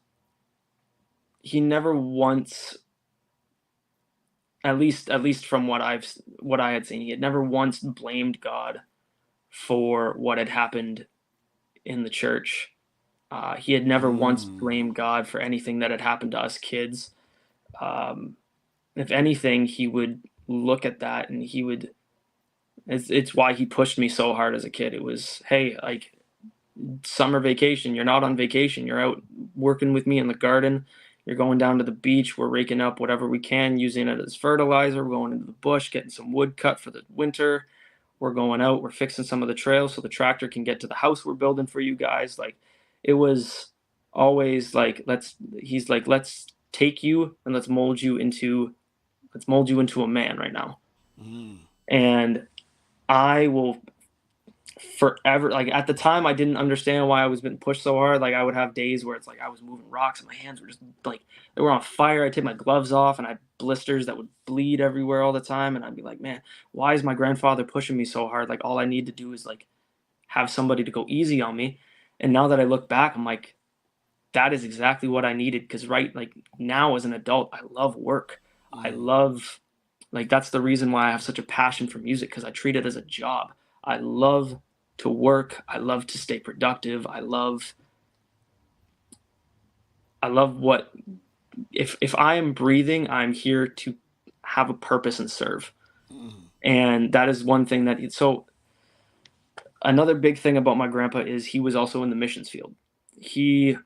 at least from what I had seen, he had never once blamed God for what had happened in the church. He had never once blamed God for anything that had happened to us kids. if anything, he would look at that and he would, it's why he pushed me so hard as a kid. It was, hey, like, summer vacation, you're not on vacation, you're out working with me in the garden, you're going down to the beach, we're raking up whatever we can, using it as fertilizer, we're going into the bush, getting some wood cut for the winter, we're going out, we're fixing some of the trails so the tractor can get to the house we're building for you guys. Like, it was always like, he's like, let's take you and let's mold you into a man right now. And I will forever, like, at the time I didn't understand why I was being pushed so hard. Like, I would have days where it's like I was moving rocks and my hands were just like they were on fire. I'd take my gloves off and I had blisters that would bleed everywhere all the time, and I'd be like, man, why is my grandfather pushing me so hard? Like, all I need to do is like have somebody to go easy on me. And now that I look back, I'm like, that is exactly what I needed, because like now as an adult, I love work. I love, like, that's the reason why I have such a passion for music, because I treat it as a job. I love to work. I love to stay productive. I love what, if I am breathing, I'm here to have a purpose and serve. And that is one thing that, so another big thing about my grandpa is he was also in the missions field. He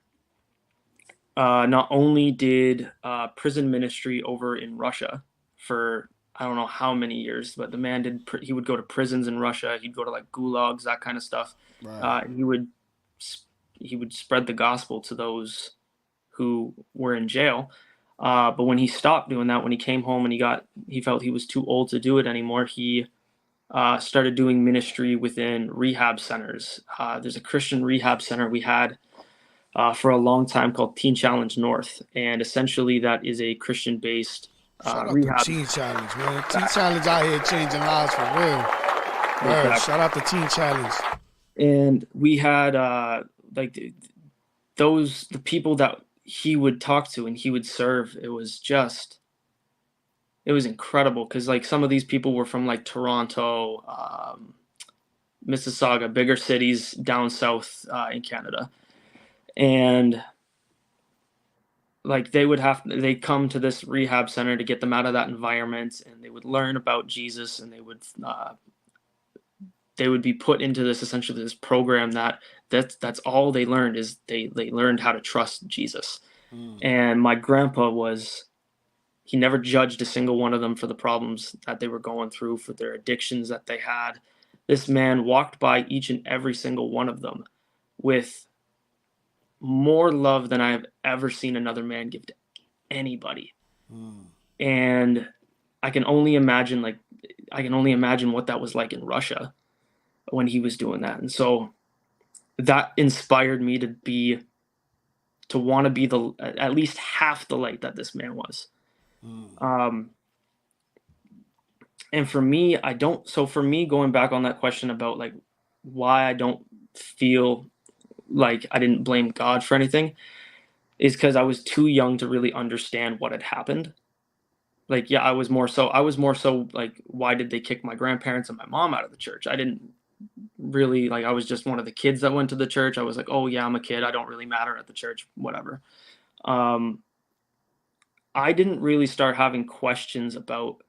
not only did prison ministry over in Russia for I don't know how many years, but the man did. He would go to prisons in Russia. He'd go to like gulags, that kind of stuff. Right. And he would spread the gospel to those who were in jail. But when he stopped doing that, when he came home and he felt he was too old to do it anymore, he started doing ministry within rehab centers. There's a Christian rehab center we had for a long time called Teen Challenge North, and essentially that is a Christian-based Shout out rehab. to Teen Challenge, man. Teen Challenge out here changing lives for real. Word. Shout out to Teen Challenge. And we had like the people that he would talk to and he would serve. It was incredible, because like some of these people were from like Toronto, Mississauga, bigger cities down south in Canada. And like they come to this rehab center to get them out of that environment, and they would learn about Jesus, and they would be put into this program that's all they learned, is they learned how to trust Jesus. And my grandpa he never judged a single one of them for the problems that they were going through, for their addictions that they had. This man walked by each and every single one of them with more love than I have ever seen another man give to anybody. And I can only imagine what that was like in Russia when he was doing that. And so that inspired me to want to be at least half the light that this man was. And for me, going back on that question about like why I don't feel like I didn't blame God for anything, is because I was too young to really understand what had happened. Like, yeah, I was more so like, why did they kick my grandparents and my mom out of the church? I didn't really, like, I was just one of the kids that went to the church. I was like, oh yeah, I'm a kid, I don't really matter at the church, whatever. I didn't really start having questions about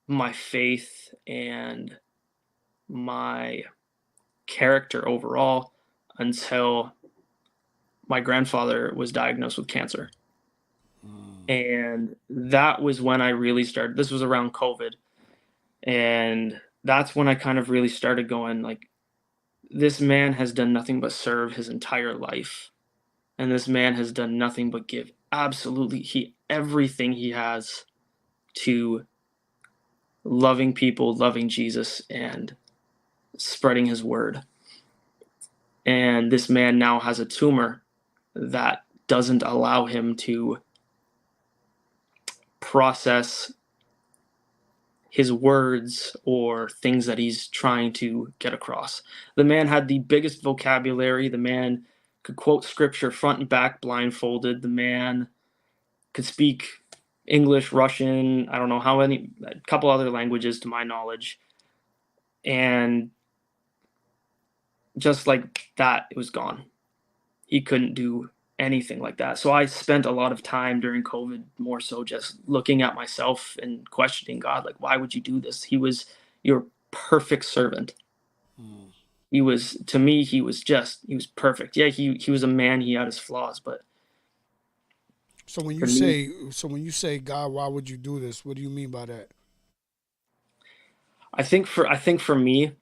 my faith and my character overall until my grandfather was diagnosed with cancer. And that was when I really started. This was around COVID. And that's when I kind of really started going, like, this man has done nothing but serve his entire life. And this man has done nothing but give absolutely everything he has to loving people, loving Jesus, and spreading his word. And this man now has a tumor that doesn't allow him to process his words or things that he's trying to get across. The man had the biggest vocabulary. The man could quote scripture front and back blindfolded. The man could speak English, Russian, I don't know how many, a couple other languages to my knowledge. And just like that, it was gone. He couldn't do anything like that. So I spent a lot of time during COVID more so just looking at myself and questioning God, like, why would you do this? He was your perfect servant. He was, to me, he was perfect. Yeah, he was a man, he had his flaws, but So when for you me, say, God, why would you do this? What do you mean by that? I think for me,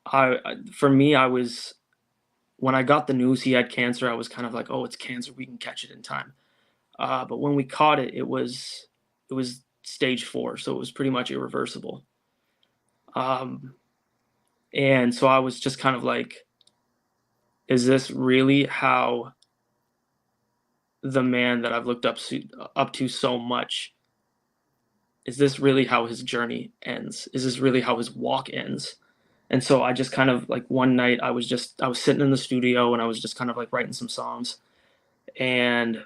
I was, when I got the news he had cancer, I was kind of like, oh, it's cancer, we can catch it in time. But when we caught it, it was stage 4, so it was pretty much irreversible. And so I was just kind of like, is this really how the man that I've looked up to so much, is this really how his journey ends? Is this really how his walk ends? And so I just kind of like, one night I was sitting in the studio and I was just kind of like writing some songs, and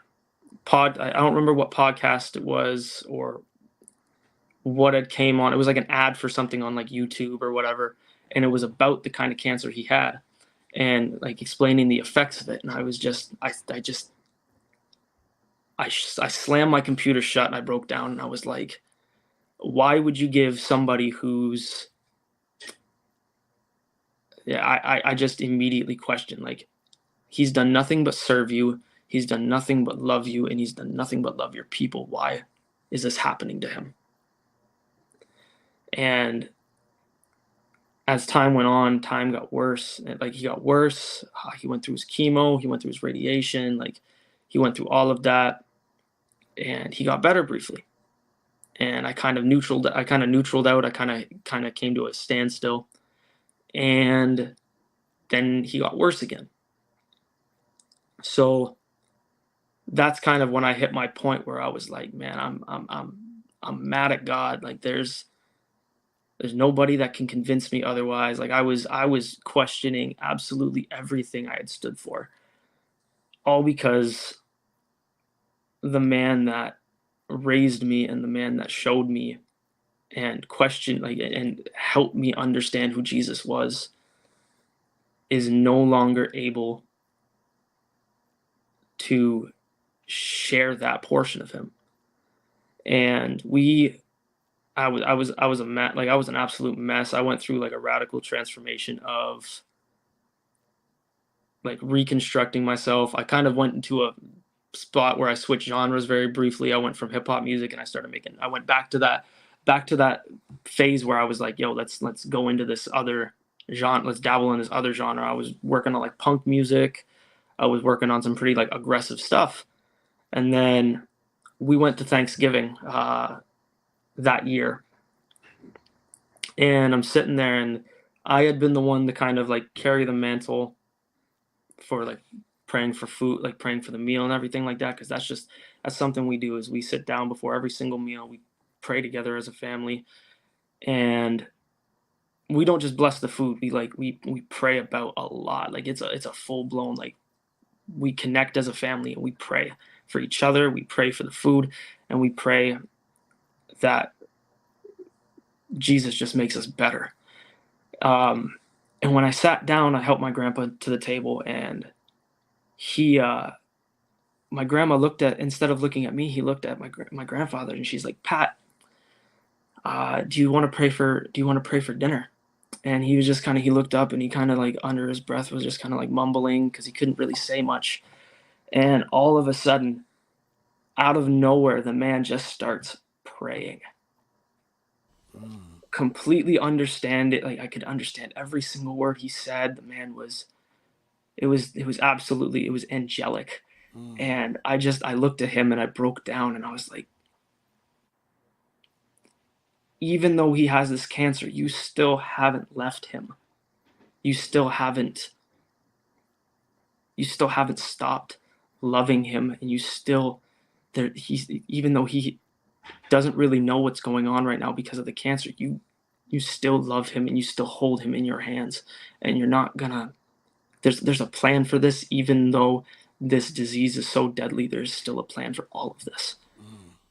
I don't remember what podcast it was or what it came on. It was like an ad for something on like YouTube or whatever, and it was about the kind of cancer he had and like explaining the effects of it. And I was just I slammed my computer shut and I broke down and I was like, why would you give somebody who's, I just immediately questioned, like, he's done nothing but serve you, he's done nothing but love you, and he's done nothing but love your people. Why is this happening to him? And as time went on, time got worse. Like, he got worse. He went through his chemo, he went through his radiation, like he went through all of that, and he got better briefly. And I kind of neutraled out. I kind of came to a standstill. And then he got worse again. So that's kind of when I hit my point where I was like, man, I'm mad at God. Like, there's nobody that can convince me otherwise. Like, I was questioning absolutely everything I had stood for, all because the man that raised me and the man that showed me and questioned, like, and helped me understand who Jesus was, is no longer able to share that portion of him. And I was a mess. Like, I was an absolute mess. I went through like a radical transformation of like reconstructing myself. I kind of went into a spot where I switched genres very briefly. I went from hip hop music and I went back to that phase where I was like, yo, let's go into this other genre. Let's dabble in this other genre. I was working on like punk music. I was working on some pretty like aggressive stuff. And then we went to Thanksgiving that year. And I'm sitting there, and I had been the one to kind of like carry the mantle for like praying for food, like praying for the meal and everything like that. Cause that's something we do, is we sit down before every single meal. We pray together as a family, and we don't just bless the food. We pray about a lot. Like, it's a full blown, like, we connect as a family and we pray for each other. We pray for the food, and we pray that Jesus just makes us better. And when I sat down, I helped my grandpa to the table, and my grandma instead of looking at me, he looked at my grandfather, and she's like, Pat, do you want to pray for dinner? And he was just he looked up, and he kind of like under his breath was just kind of like mumbling because he couldn't really say much. And all of a sudden, out of nowhere, the man just starts praying. Completely understand it. Like, I could understand every single word he said. The man was angelic. And I looked at him and I broke down, and I was like, even though he has this cancer, you still haven't left him. You still haven't stopped loving him, and even though he doesn't really know what's going on right now because of the cancer, you still love him, and you still hold him in your hands, and you're not gonna, there's a plan for this. Even though this disease is so deadly, there's still a plan for all of this.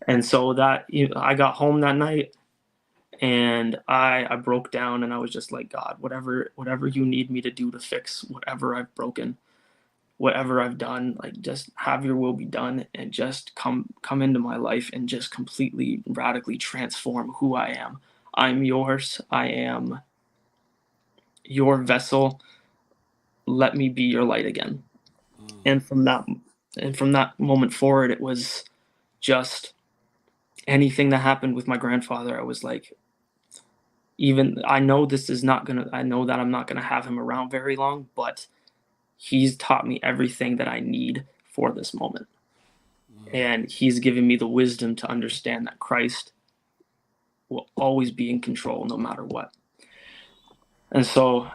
And so that, I got home that night, and I broke down, and I was just like, God, whatever you need me to do to fix whatever I've broken, whatever I've done, like just have your will be done and just come into my life and just completely radically transform who I am. I'm yours. I am your vessel. Let me be your light again. And from that moment forward, it was just anything that happened with my grandfather. I was like, I know that I'm not gonna have him around very long, but he's taught me everything that I need for this moment. And he's given me the wisdom to understand that Christ will always be in control no matter what. And so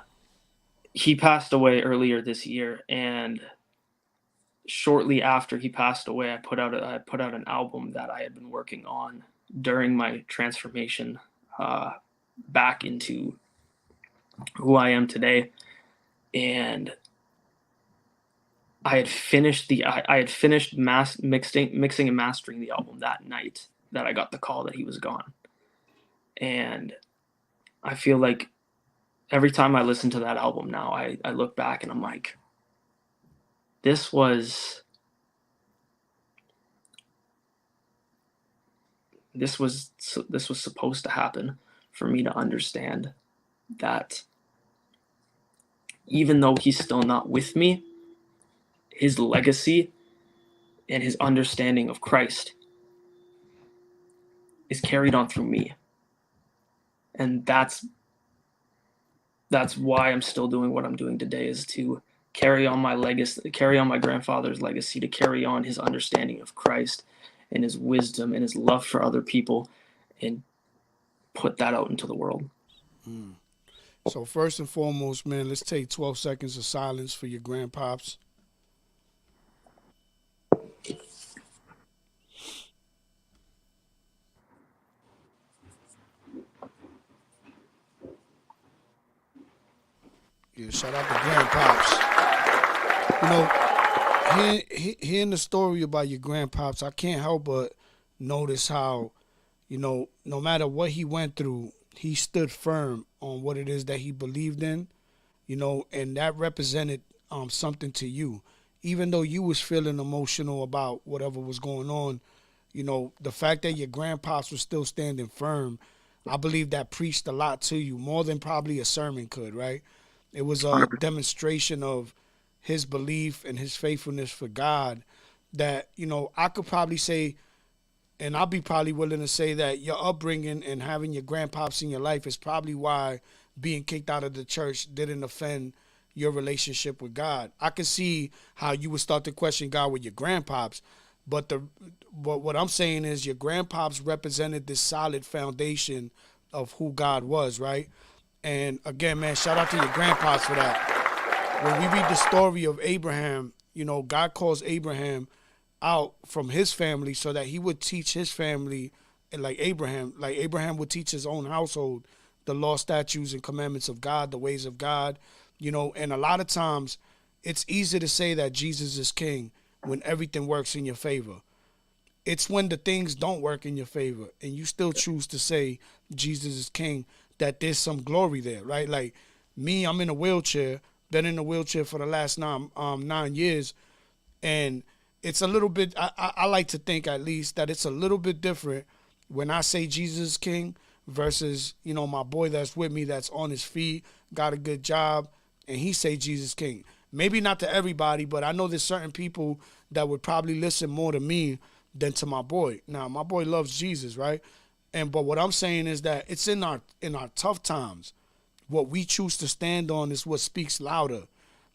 he passed away earlier this year, and shortly after he passed away, I put out an album that I had been working on during my transformation back into who I am today. And I had finished mixing and mastering the album that night that I got the call that he was gone. And I feel like every time I listen to that album now, I look back and I'm like, this was supposed to happen for me to understand that even though he's still not with me, his legacy and his understanding of Christ is carried on through me. And that's why I'm still doing what I'm doing today, is to carry on my legacy, carry on my grandfather's legacy, to carry on his understanding of Christ and his wisdom and his love for other people, and put that out into the world. So first and foremost, man, let's take 12 seconds of silence for your grandpops. Yeah, shout out to grandpops. You know, hearing the story about your grandpops, I can't help but notice how, you know, no matter what he went through, he stood firm on what it is that he believed in, you know, and that represented something to you. Even though you was feeling emotional about whatever was going on, you know, the fact that your grandpops was still standing firm, I believe that preached a lot to you, more than probably a sermon could, right? It was a demonstration of his belief and his faithfulness for God that, you know, I could probably say, and I'll be probably willing to say that your upbringing and having your grandpops in your life is probably why being kicked out of the church didn't offend your relationship with God. I could see how you would start to question God with your grandpops, but what I'm saying is your grandpops represented this solid foundation of who God was, right? And again, man, shout out to your grandpops for that. When we read the story of Abraham, you know, God calls Abraham out from his family so that he would teach his family, and like Abraham would teach his own household the law, statutes, and commandments of God, the ways of God, you know. And a lot of times it's easy to say that Jesus is king when everything works in your favor. It's when the things don't work in your favor and you still choose to say Jesus is king that there's some glory there, right? Like me, I'm in a wheelchair, been in a wheelchair for the last 9 years, and it's a little bit, I like to think at least that it's a little bit different when I say Jesus is king versus, you know, my boy that's with me that's on his feet, got a good job, and he say Jesus king. Maybe not to everybody, but I know there's certain people that would probably listen more to me than to my boy. Now, my boy loves Jesus, right? But what I'm saying is that it's in our tough times, what we choose to stand on is what speaks louder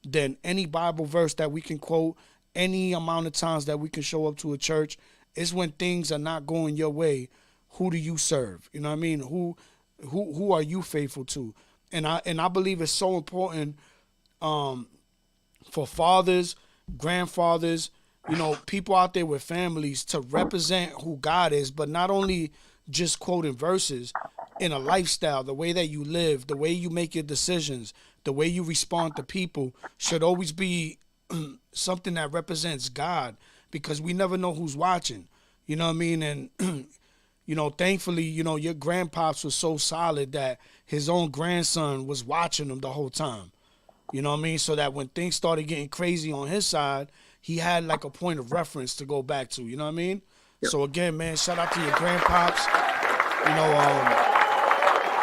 than any Bible verse that we can quote, any amount of times that we can show up to a church. It's when things are not going your way. Who do you serve? You know what I mean? Who are you faithful to? And I believe it's so important for fathers, grandfathers, you know, people out there with families to represent who God is, but not only just quoting verses, in a lifestyle, the way that you live, the way you make your decisions, the way you respond to people should always be something that represents God, because we never know who's watching. You know what I mean? And, you know, thankfully, you know, your grandpops was so solid that his own grandson was watching him the whole time. You know what I mean? So that when things started getting crazy on his side, he had like a point of reference to go back to. You know what I mean? Yep. So again, man, shout out to your grandpops. You know,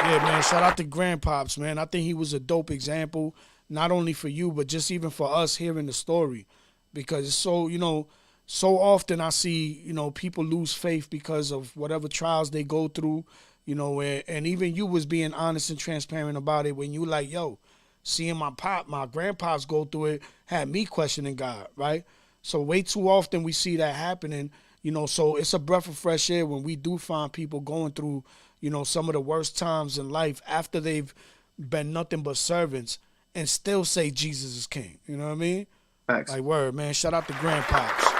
yeah, man, shout out to grandpops, man. I think he was a dope example, not only for you, but just even for us hearing the story. Because it's so, you know, so often I see, you know, people lose faith because of whatever trials they go through, you know, and even you was being honest and transparent about it when you like, yo, seeing my grandpops go through it had me questioning God, right? So way too often we see that happening, you know, so it's a breath of fresh air when we do find people going through, you know, some of the worst times in life after they've been nothing but servants and still say Jesus is king. You know what I mean? Thanks. Like, word, man. Shout out to grandpops.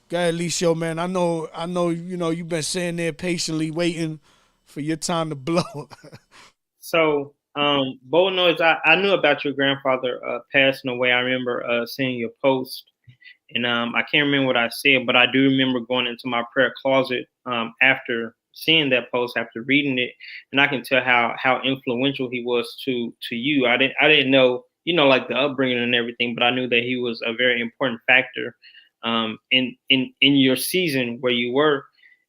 Go ahead, Licio, man. I know, you know, you've been sitting there patiently waiting for your time to blow. So, Bo Noize, I knew about your grandfather passing away. I remember seeing your post, and I can't remember what I said, but I do remember going into my prayer closet after seeing that post, after reading it, and I can tell how influential he was to you. I didn't know, you know, like the upbringing and everything, but I knew that he was a very important factor in your season where you were.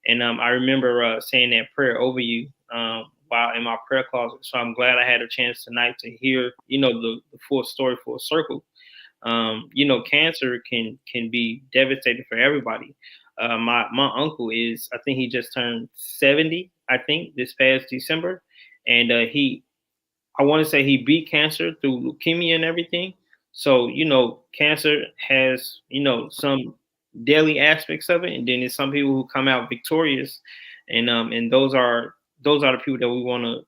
And I remember saying that prayer over you while in my prayer closet. So I'm glad I had a chance tonight to hear, you know, the full story, full circle. You know, cancer can be devastating for everybody. My uncle is, I think he just turned 70, I think, this past December. And I want to say he beat cancer through leukemia and everything. So, you know, cancer has, you know, some daily aspects of it, and then there's some people who come out victorious, and those are the people that we want to,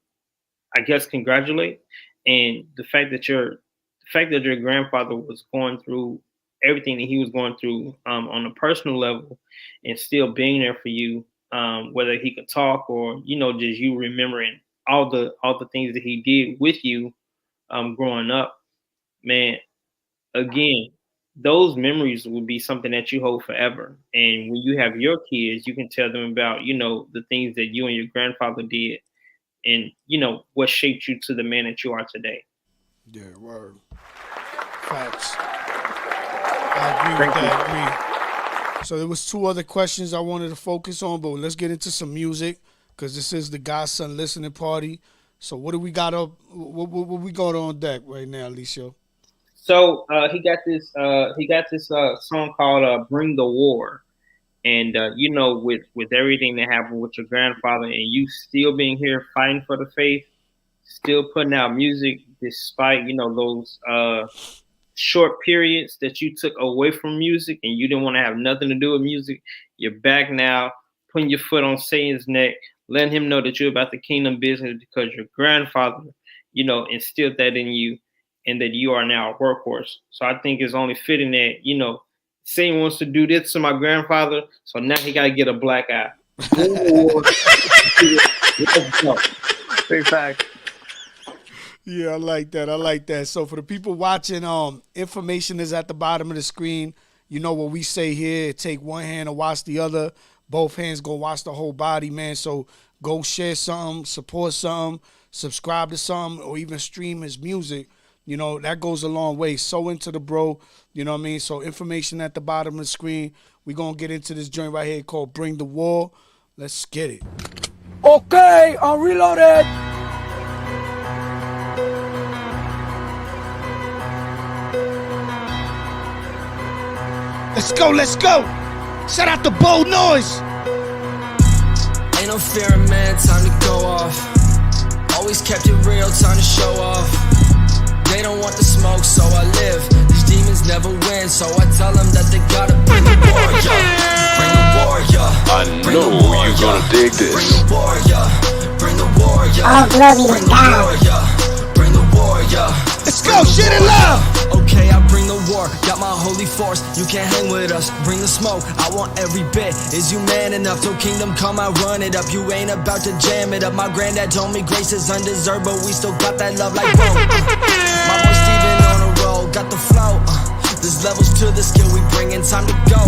I guess, congratulate. And the fact that your grandfather was going through everything that he was going through on a personal level, and still being there for you, whether he could talk or, you know, just you remembering all the things that he did with you growing up, man. Again, those memories will be something that you hold forever. And when you have your kids, you can tell them about, you know, the things that you and your grandfather did, and, you know, what shaped you to the man that you are today. Yeah, word. Facts. I agree with that. I agree. So there was two other questions I wanted to focus on, but let's get into some music, because this is the GodSon listening party. So what do we got up? What we got on deck right now, Alicia? So he got this song called "Bring the War," and you know, with everything that happened with your grandfather, and you still being here fighting for the faith, still putting out music despite, you know, those short periods that you took away from music and you didn't want to have nothing to do with music. You're back now, putting your foot on Satan's neck, letting him know that you're about the kingdom business because your grandfather, you know, instilled that in you, and that you are now a workhorse. So I think it's only fitting that, you know, Satan wants to do this to my grandfather, so now he got to get a black eye. Big fact. Yeah, I like that. So for the people watching, information is at the bottom of the screen. You know what we say here, take one hand and watch the other. Both hands go watch the whole body, man. So go share something, support something, subscribe to something, or even stream his music. You know, that goes a long way. So into the bro, you know what I mean? So information at the bottom of the screen. We're going to get into this joint right here called Bring the War. Let's get it. Okay, I'm reloaded. Let's go. Shout out to Bo Noize. Ain't no fear, man, time to go off. Always kept it real, time to show off. They don't want the smoke, so I live. These demons never win, so I tell them that they gotta bring the warrior. Bring the warrior. I know you're gonna dig this. Bring the warrior. Bring the warrior. All glory Bring to the God. warrior. Bring the warrior. Let's go, shit it love. Okay, I bring the war, got my holy force. You can't hang with us, bring the smoke. I want every bit. Is you man enough? Till kingdom come, I run it up. You ain't about to jam it up. My granddad told me grace is undeserved, but we still got that love like boom. My boy Steven on a roll, got the flow. There's levels to the skill we bringin', time to go.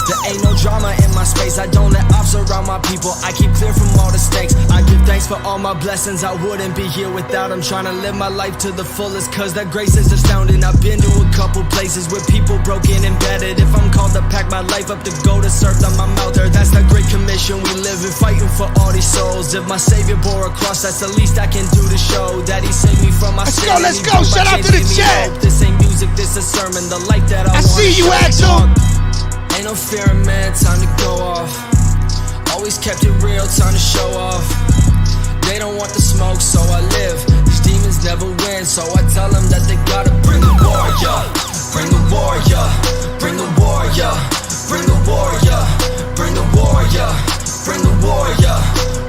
There ain't no drama in my space. I don't let ops around my people. I keep clear from all the stakes. I give thanks for all my blessings. I wouldn't be here without them. Trying to live my life to the fullest, cause that grace is astounding. I've been to a couple places with people broken and battered. If I'm called to pack my life up to go to serve them, I'm out there. That's the great commission we live in, fighting for all these souls. If my savior bore a cross, that's the least I can do to show that he saved me from my sin. Let's go. Shout out to the chat. This ain't music, this a sermon. The life that I see you, Axel. Ain't no fear in man, time to go off. Always kept it real, time to show off. They don't want the smoke, so I live. These demons never win, so I tell them that they gotta bring the warrior. Bring the warrior. Bring the warrior. Bring the warrior. Bring the warrior. Bring the warrior.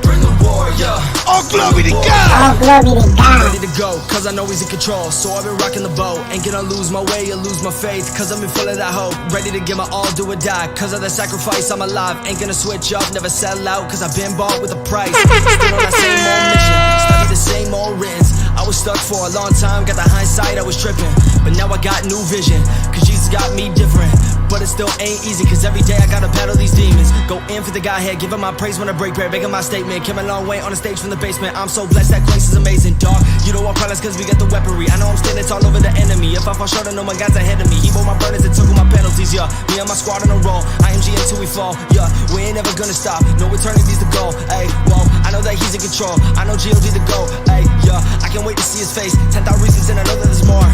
Bring the warrior. All glory to God. All glory to God. Ready to go, cause I know he's in control. So I've been rocking the boat. Ain't gonna lose my way or lose my faith, cause I'm in full of that hope. Ready to give my all, do or die. Cause of the sacrifice, I'm alive. Ain't gonna switch up, never sell out, cause I've been bought with a price. Still on that same old mission, study the same old writtens. I was stuck for a long time, got the hindsight, I was tripping. But now I got new vision, cause Jesus got me different. But it still ain't easy, cause every day I gotta battle these demons. Go in for the Godhead, give him my praise when I break bread, making my statement. Came a long way on the stage from the basement. I'm so blessed, that grace is amazing, dog. You know I'm proud, cause we got the weaponry. I know I'm standing tall over the enemy. If I fall short, I know my God's ahead of me. He bore my burdens and took all my penalties, yeah. Me and my squad on a roll, IMG until we fall, yeah. We ain't never gonna stop, no eternity's the goal, ayy, whoa. I know that he's in control, I know G.O.D. the goal, ayy, yeah. I can't wait to see his face, 10,000 reasons and I know that there's more.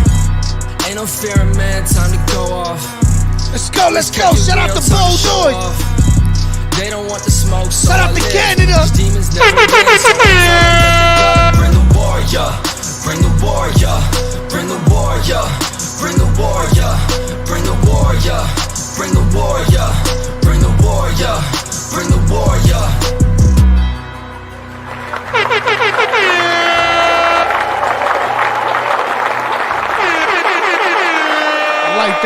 Ain't no fear in man, time to go off. Let's go, let's go. Shout out to Noize. They don't want the smoke, so shout out to Canada. These demons never win, so bring the warrior, bring the warrior, bring the warrior, bring the warrior, bring the warrior, bring the warrior, bring the warrior, bring the warrior.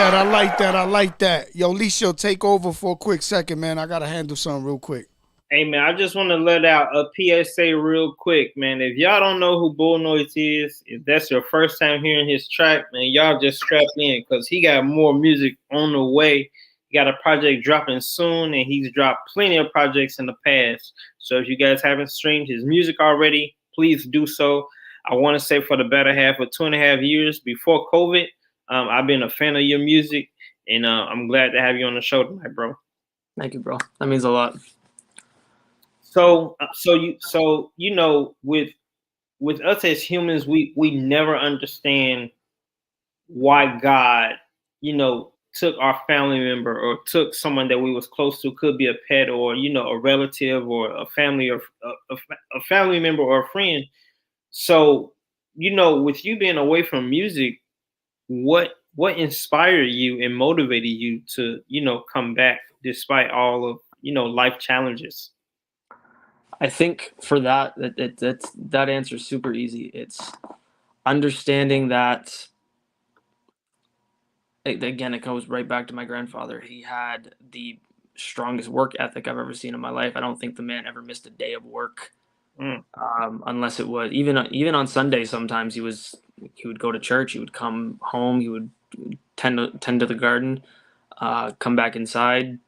I like that. Yo, Licio, take over for a quick second, man. I gotta handle something real quick. Hey, man, I just want to let out a PSA real quick, man. If y'all don't know who Bull Noize is, if that's your first time hearing his track, man, y'all just strap in, because he got more music on the way. He got a project dropping soon, and he's dropped plenty of projects in the past. So if you guys haven't streamed his music already, please do so. I want to say for the better half of 2.5 years before COVID, I've been a fan of your music, and I'm glad to have you on the show tonight, bro. Thank you, bro. That means a lot. So you know, with us as humans, we never understand why God, you know, took our family member or took someone that we was close to, could be a pet or, you know, a relative or a family or a family member or a friend. So, you know, with you being away from music, what inspired you and motivated you to, you know, come back despite all of, you know, life challenges? I think for that answer is super easy. It's understanding that, again, it goes right back to my grandfather. He had the strongest work ethic I've ever seen in my life. I don't think the man ever missed a day of work. Unless it was even on Sunday. Sometimes he would go to church. He would come home. He would tend to the garden, come back inside,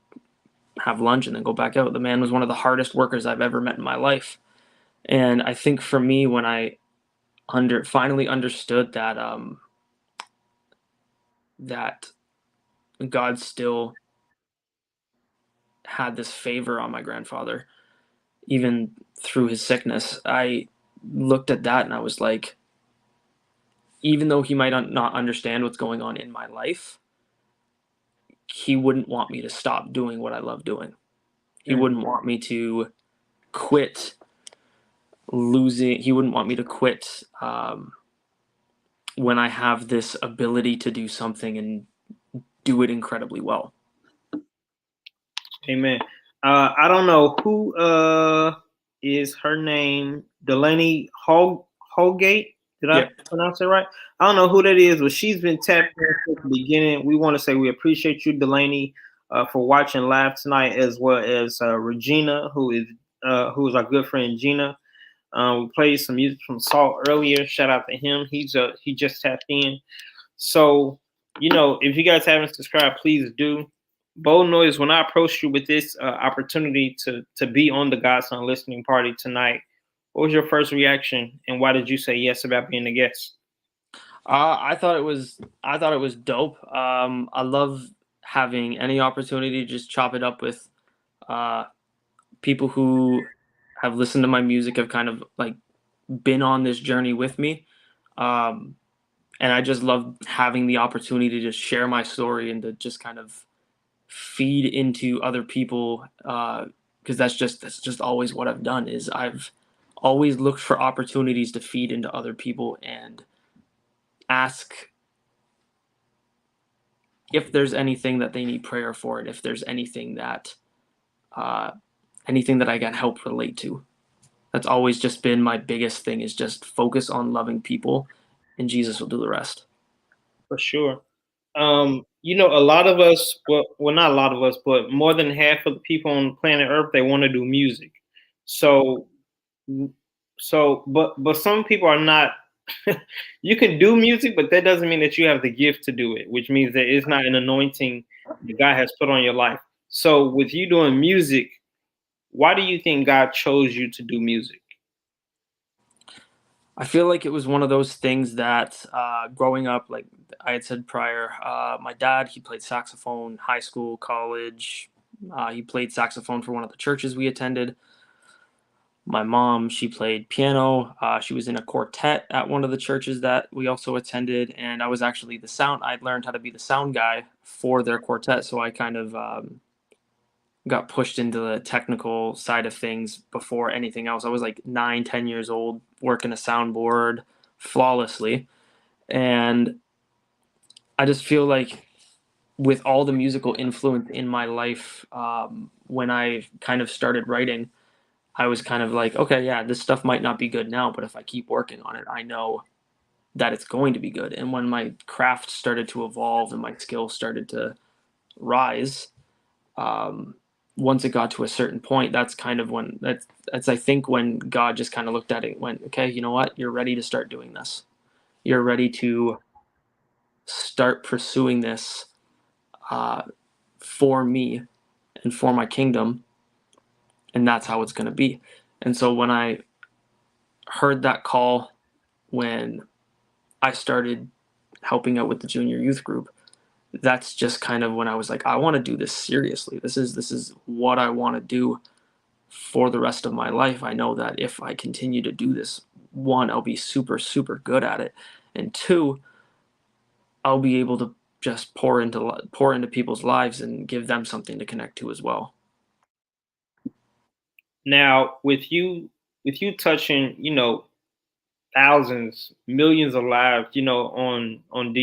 have lunch, and then go back out. The man was one of the hardest workers I've ever met in my life. And I think for me, when I finally understood that that God still had this favor on my grandfather, even through his sickness, I looked at that and I was like, even though he might not understand what's going on in my life, he wouldn't want me to stop doing what I love doing. He wouldn't want me to quit losing. He wouldn't want me to quit when I have this ability to do something and do it incredibly well. Amen. I don't know who is her name, Delaney Holgate. Did I pronounce it right? I don't know who that is, but she's been tapped in since the beginning. We want to say we appreciate you, Delaney, for watching live tonight, as well as Regina, who is our good friend Gina. We played some music from Salt earlier. Shout out to him. He just tapped in. So, you know, if you guys haven't subscribed, please do. Bold Noise, when I approached you with this opportunity to be on the GodSon listening party tonight, what was your first reaction, and why did you say yes about being a guest? I thought it was dope. I love having any opportunity to just chop it up with uh, people who have listened to my music, have kind of like been on this journey with me. Um, and I just love having the opportunity to just share my story and to just kind of feed into other people, because that's just always what I've done. Is I've always looked for opportunities to feed into other people and ask if there's anything that they need prayer for, and if there's anything that I can help relate to. That's always just been my biggest thing, is just focus on loving people, and Jesus will do the rest. For sure. A lot of us, well, not a lot of us, but more than half of the people on planet Earth, they want to do music. So, but some people are not. You can do music, but that doesn't mean that you have the gift to do it, which means that it's not an anointing that God has put on your life. So, with you doing music, why do you think God chose you to do music? I feel like it was one of those things that growing up, like I had said prior, my dad, he played saxophone, high school, college. He played saxophone for one of the churches we attended. My mom, she played piano. She was in a quartet at one of the churches that we also attended. And I was actually I'd learned how to be the sound guy for their quartet. So I kind of got pushed into the technical side of things before anything else. I was like 9, 10 years old, working a soundboard flawlessly. And I just feel like with all the musical influence in my life, when I kind of started writing, I was kind of like, okay, yeah, this stuff might not be good now, but if I keep working on it, I know that it's going to be good. And when my craft started to evolve and my skills started to rise, once it got to a certain point, that's kind of when that's I think when God just kind of looked at it and went, okay, you know what? You're ready to start doing this. You're ready to start pursuing this for me and for my kingdom, and that's how it's going to be. And so when I heard that call, when I started helping out with the junior youth group, that's just kind of when I was like, I want to do this seriously. This is what I want to do for the rest of my life. I know that if I continue to do this, one, I'll be super, super good at it. And two, I'll be able to just pour into people's lives and give them something to connect to as well. Now, with you touching, thousands, millions of lives, on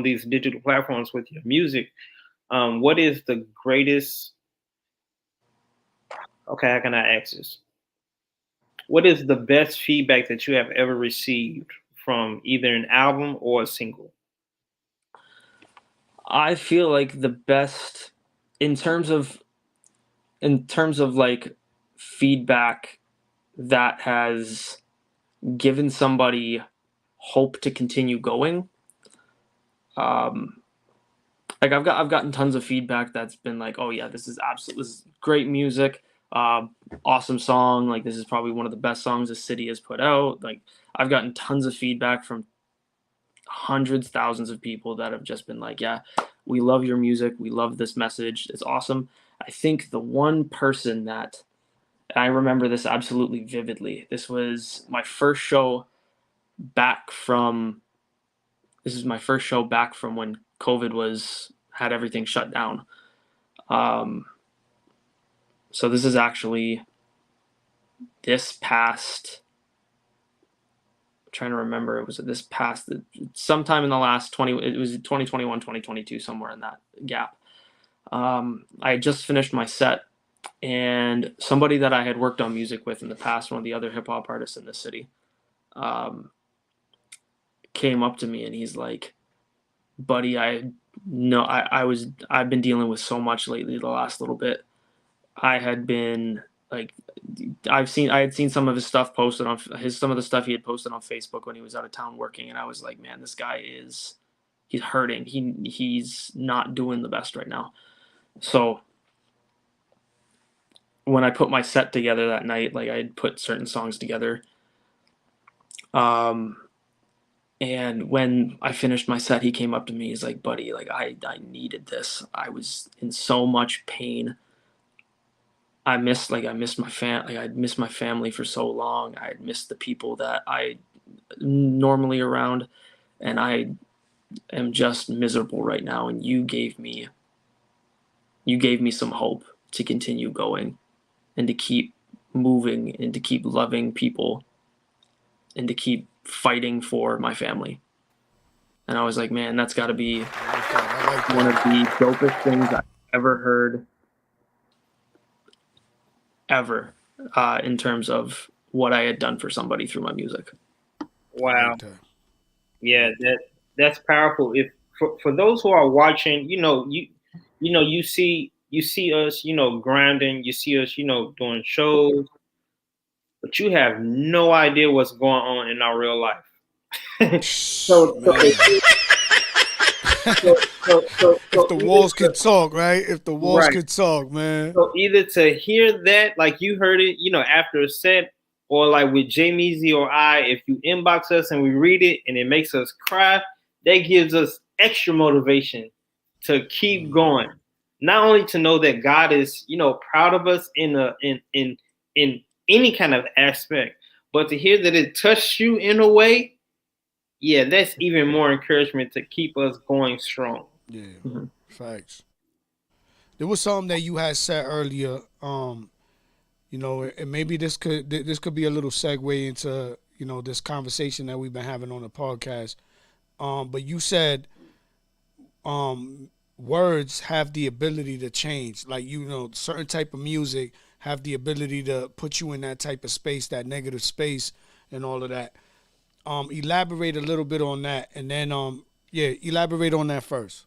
these digital platforms with your music, what is the greatest? Okay, how can I ask this? What is the best feedback that you have ever received from either an album or a single? I feel like the best in terms of like feedback that has given somebody hope to continue going. Like I've gotten tons of feedback that's been like, oh yeah, this is great music, awesome song. Like this is probably one of the best songs the city has put out. Like I've gotten tons of feedback from hundreds, thousands of people that have just been like, yeah, we love your music. We love this message. It's awesome. I think the one person that I remember this absolutely vividly. This was my first show back from when COVID had everything shut down. So this is actually this past, I'm trying to remember, sometime in the last it was 2021, 2022, somewhere in that gap. I had just finished my set, and somebody that I had worked on music with in the past, one of the other hip hop artists in the city, came up to me and he's like, buddy, I've been dealing with so much lately the last little bit. I had been like, I had seen some of his stuff posted on some of the stuff he had posted on Facebook when he was out of town working. And I was like, man, this guy he's hurting. He's not doing the best right now. So when I put my set together that night, like I had put certain songs together. And when I finished my set, he came up to me. He's like, buddy, like I needed this. I was in so much pain. I missed I'd missed my family for so long. I had missed the people that I normally around, and I am just miserable right now. And you gave me some hope to continue going and to keep moving and to keep loving people and to keep fighting for my family. And I was like, man, that's got to be one of the dopest things I've ever heard, ever, in terms of what I had done for somebody through my music. Wow. Yeah, that's powerful. If for those who are watching, you see us, grinding, you see us, doing shows, but you have no idea what's going on in our real life. so if the walls could talk, right? If the walls could talk, man. So either to hear that, like you heard it, after a set, or like with Jay Meezy or I, if you inbox us and we read it and it makes us cry, that gives us extra motivation to keep going. Not only to know that God is, proud of us in any kind of aspect, but to hear that it touched you in a way, yeah, that's even more encouragement to keep us going strong. Yeah, facts. There was something that you had said earlier, and maybe this could be a little segue into, this conversation that we've been having on the podcast. But you said, words have the ability to change. Like, certain type of music have the ability to put you in that type of space, that negative space and all of that. Elaborate a little bit on that, and then elaborate on that first.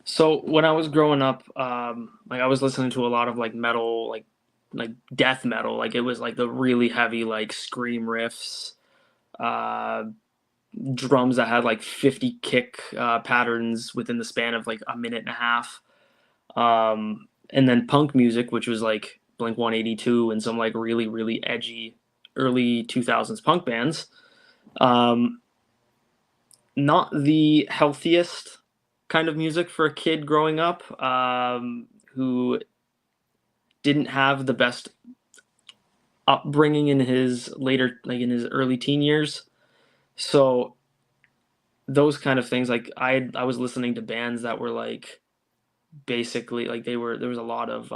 So when I was growing up, like I was listening to a lot of like metal, like death metal. Like it was like the really heavy like scream riffs, drums that had like 50 kick patterns within the span of like a minute and a half, and then punk music, which was like Blink-182 and some like really really edgy early 2000s punk bands. Not the healthiest kind of music for a kid growing up, who didn't have the best upbringing in his early teen years. So those kind of things, like I was listening to bands that were like basically like there was a lot of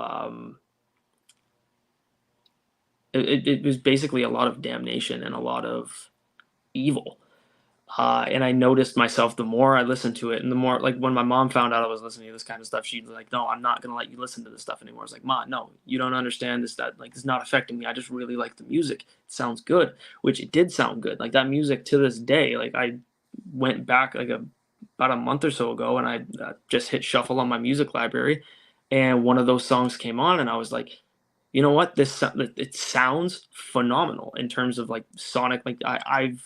it was basically a lot of damnation and a lot of evil. And I noticed myself, the more I listened to it, and the more, like, when my mom found out I was listening to this kind of stuff, she'd be like, no, I'm not going to let you listen to this stuff anymore. I was like, Ma, no, you don't understand this, that, like, it's not affecting me. I just really like the music. It sounds good, which it did sound good. Like, that music to this day, like, I went back, like, about a month or so ago, and I just hit shuffle on my music library, and one of those songs came on, and I was like, you know what? It sounds phenomenal in terms of, like, sonic. Like, I've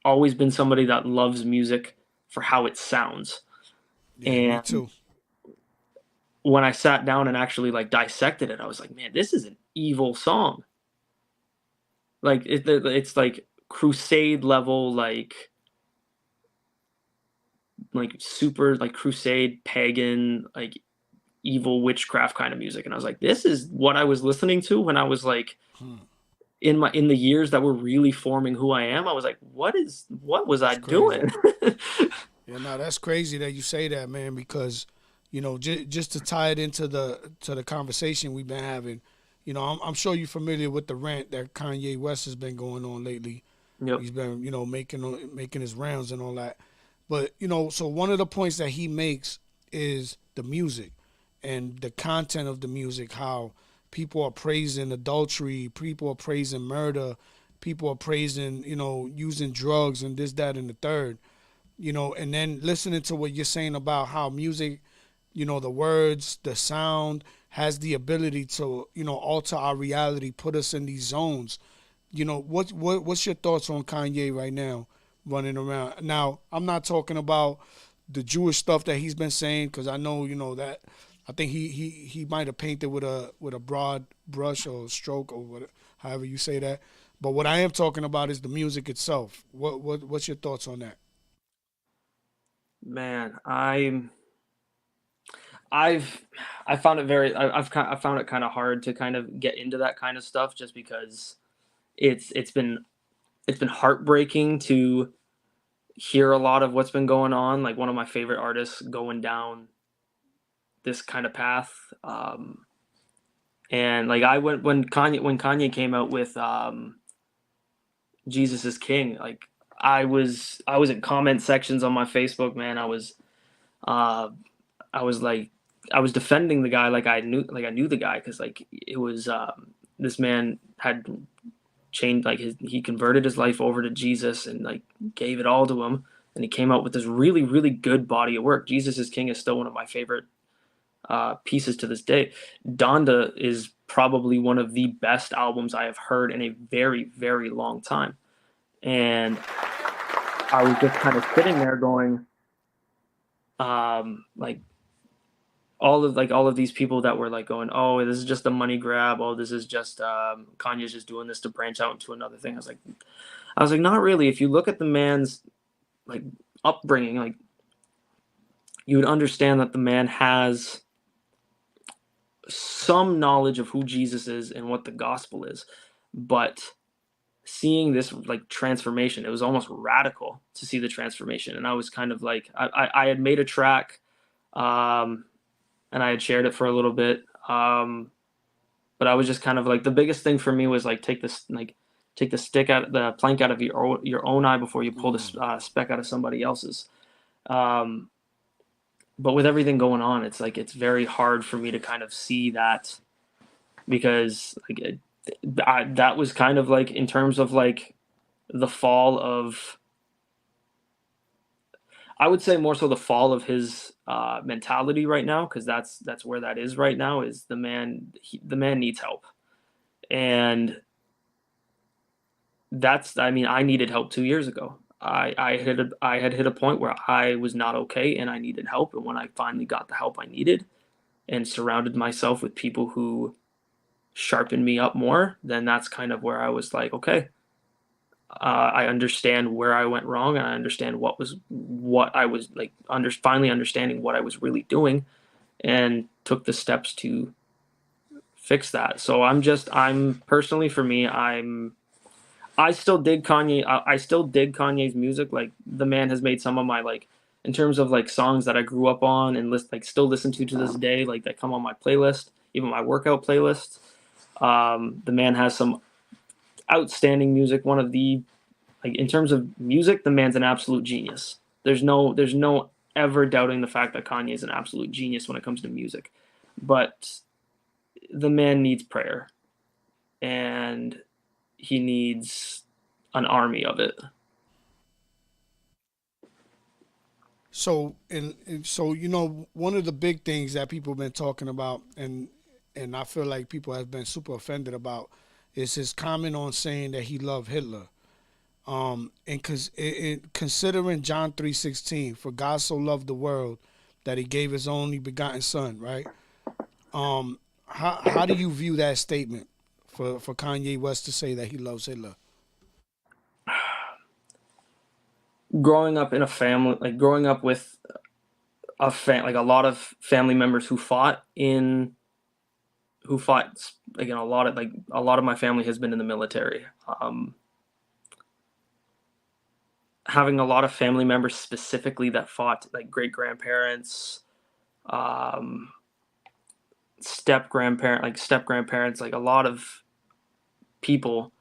always been somebody that loves music for how it sounds. Yeah, and me too. When I sat down and actually like dissected it, I was like, man, this is an evil song. Like it's like crusade level, like super like crusade pagan, like evil witchcraft kind of music. And I was like, this is what I was listening to when I was like in the years that were really forming who I am. I was like, what was I doing? Yeah, no, that's crazy that you say that, man, because, just to tie it into the conversation we've been having, I'm sure you're familiar with the rant that Kanye West has been going on lately. Yep. He's been, making his rounds and all that. But, so one of the points that he makes is the music and the content of the music, how people are praising adultery, people are praising murder, people are praising, using drugs and this, that, and the third, and then listening to what you're saying about how music, the words, the sound has the ability to, alter our reality, put us in these zones. What's your thoughts on Kanye right now running around? Now, I'm not talking about the Jewish stuff that he's been saying, because I know, that I think he might have painted with a broad brush or stroke or whatever, however you say that. But what I am talking about is the music itself. What's your thoughts on that? Man, I found it very I found it kind of hard to kind of get into that kind of stuff just because it's been heartbreaking to hear a lot of what's been going on. Like one of my favorite artists going down this kind of path. And like I went when Kanye came out with Jesus is King, like I was in comment sections on my Facebook, man. I was like I was defending the guy like I knew the guy, because like it was this man had changed, like he converted his life over to Jesus and like gave it all to him, and he came out with this really, really good body of work. Jesus is King is still one of my favorite pieces to this day. Donda is probably one of the best albums I have heard in a very, very long time. And I was just kind of sitting there going, like all of these people that were like going, oh, this is just a money grab. Oh, this is just Kanye's just doing this to branch out into another thing. I was like, not really. If you look at the man's like upbringing, like you would understand that the man has some knowledge of who Jesus is and what the gospel is. But seeing this like transformation, it was almost radical to see the transformation. And I was kind of like, I had made a track, and I had shared it for a little bit. But I was just kind of like, the biggest thing for me was like, take the plank out of your own eye before you pull the speck out of somebody else's. But with everything going on, it's like, it's very hard for me to kind of see that, because like that was kind of like, in terms of like the fall of, I would say more so the fall of his mentality right now, because that's where that is right now. Is the man needs help, and I needed help 2 years ago. I had hit a point where I was not okay and I needed help, and when I finally got the help I needed and surrounded myself with people who sharpened me up more, then that's kind of where I was like, okay, I understand where I went wrong, and I understand what I was like, finally understanding what I was really doing, and took the steps to fix that. So I'm personally, for me, I still dig Kanye. I still dig Kanye's music. Like, the man has made some of my, like, in terms of like songs that I grew up on and still listen to this day, like that come on my playlist, even my workout playlist. The man has some outstanding music. One of the, like, in terms of music, the man's an absolute genius. There's no ever doubting the fact that Kanye is an absolute genius when it comes to music. But the man needs prayer, and he needs an army of it. So, so you know, one of the big things that people have been talking about, and I feel like people have been super offended about, is his comment on saying that he loved Hitler. And considering John 3:16, for God so loved the world that he gave his only begotten son, right? How do you view that statement for Kanye West to say that he loves Hitler? Growing up in a family, like growing up with like a lot of family members who fought again, a lot of my family has been in the military. Having a lot of family members specifically that fought, like great grandparents, step grandparents, like a lot of people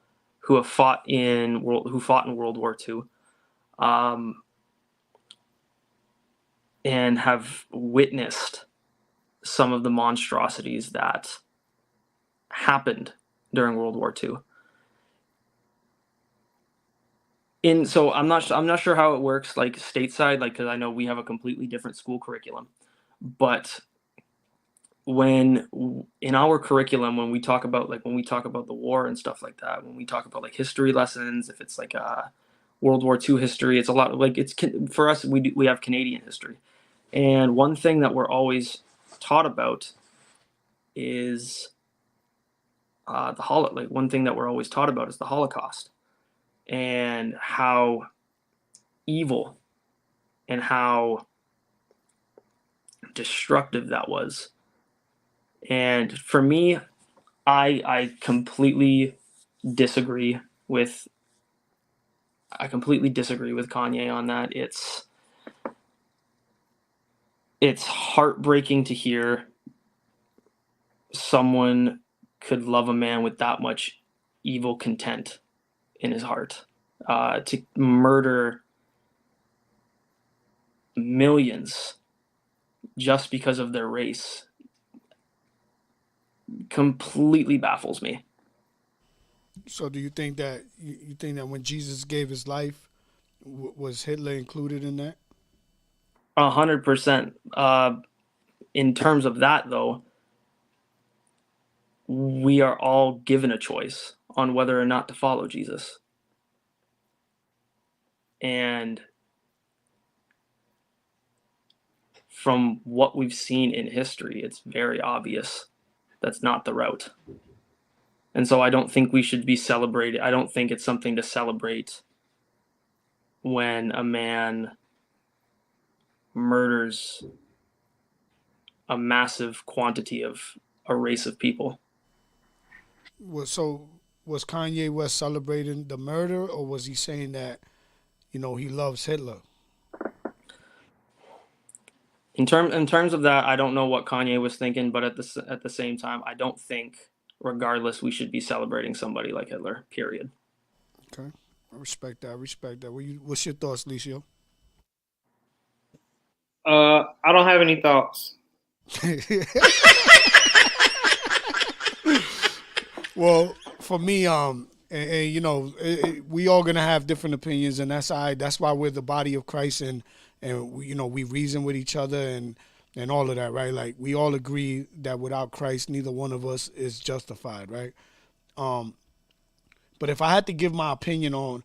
who have fought in World War II, and have witnessed some of the monstrosities that happened during World War II. So I'm not sure how it works, like stateside, like, because I know we have a completely different school curriculum, but when in our curriculum, when we talk about the war and stuff like that, when we talk about like history lessons, if it's like World War II history, it's a lot of like, for us, we have Canadian history. And one thing that we're always taught about is one thing that we're always taught about is the Holocaust, and how evil and how destructive that was. And for me, I completely disagree with Kanye on that. It's heartbreaking to hear someone could love a man with that much evil content in his heart, to murder millions just because of their race. Completely baffles me. So do you think that when Jesus gave his life, was Hitler included in that? 100%. In terms of that, though, we are all given a choice on whether or not to follow Jesus. And from what we've seen in history, it's very obvious that's not the route. And so I don't think we should be celebrated. I don't think it's something to celebrate when a man murders a massive quantity of a race of people. So was Kanye West celebrating the murder, or was he saying that, he loves Hitler? In terms of that, I don't know what Kanye was thinking, but at the same time, I don't think, regardless, we should be celebrating somebody like Hitler. Period. Okay, I respect that. What's your thoughts, Licio? I don't have any thoughts. Well, for me, we all gonna have different opinions, and that's why we're the body of Christ, and we reason with each other and all of that, right? Like, we all agree that without Christ, neither one of us is justified, right? But if I had to give my opinion on,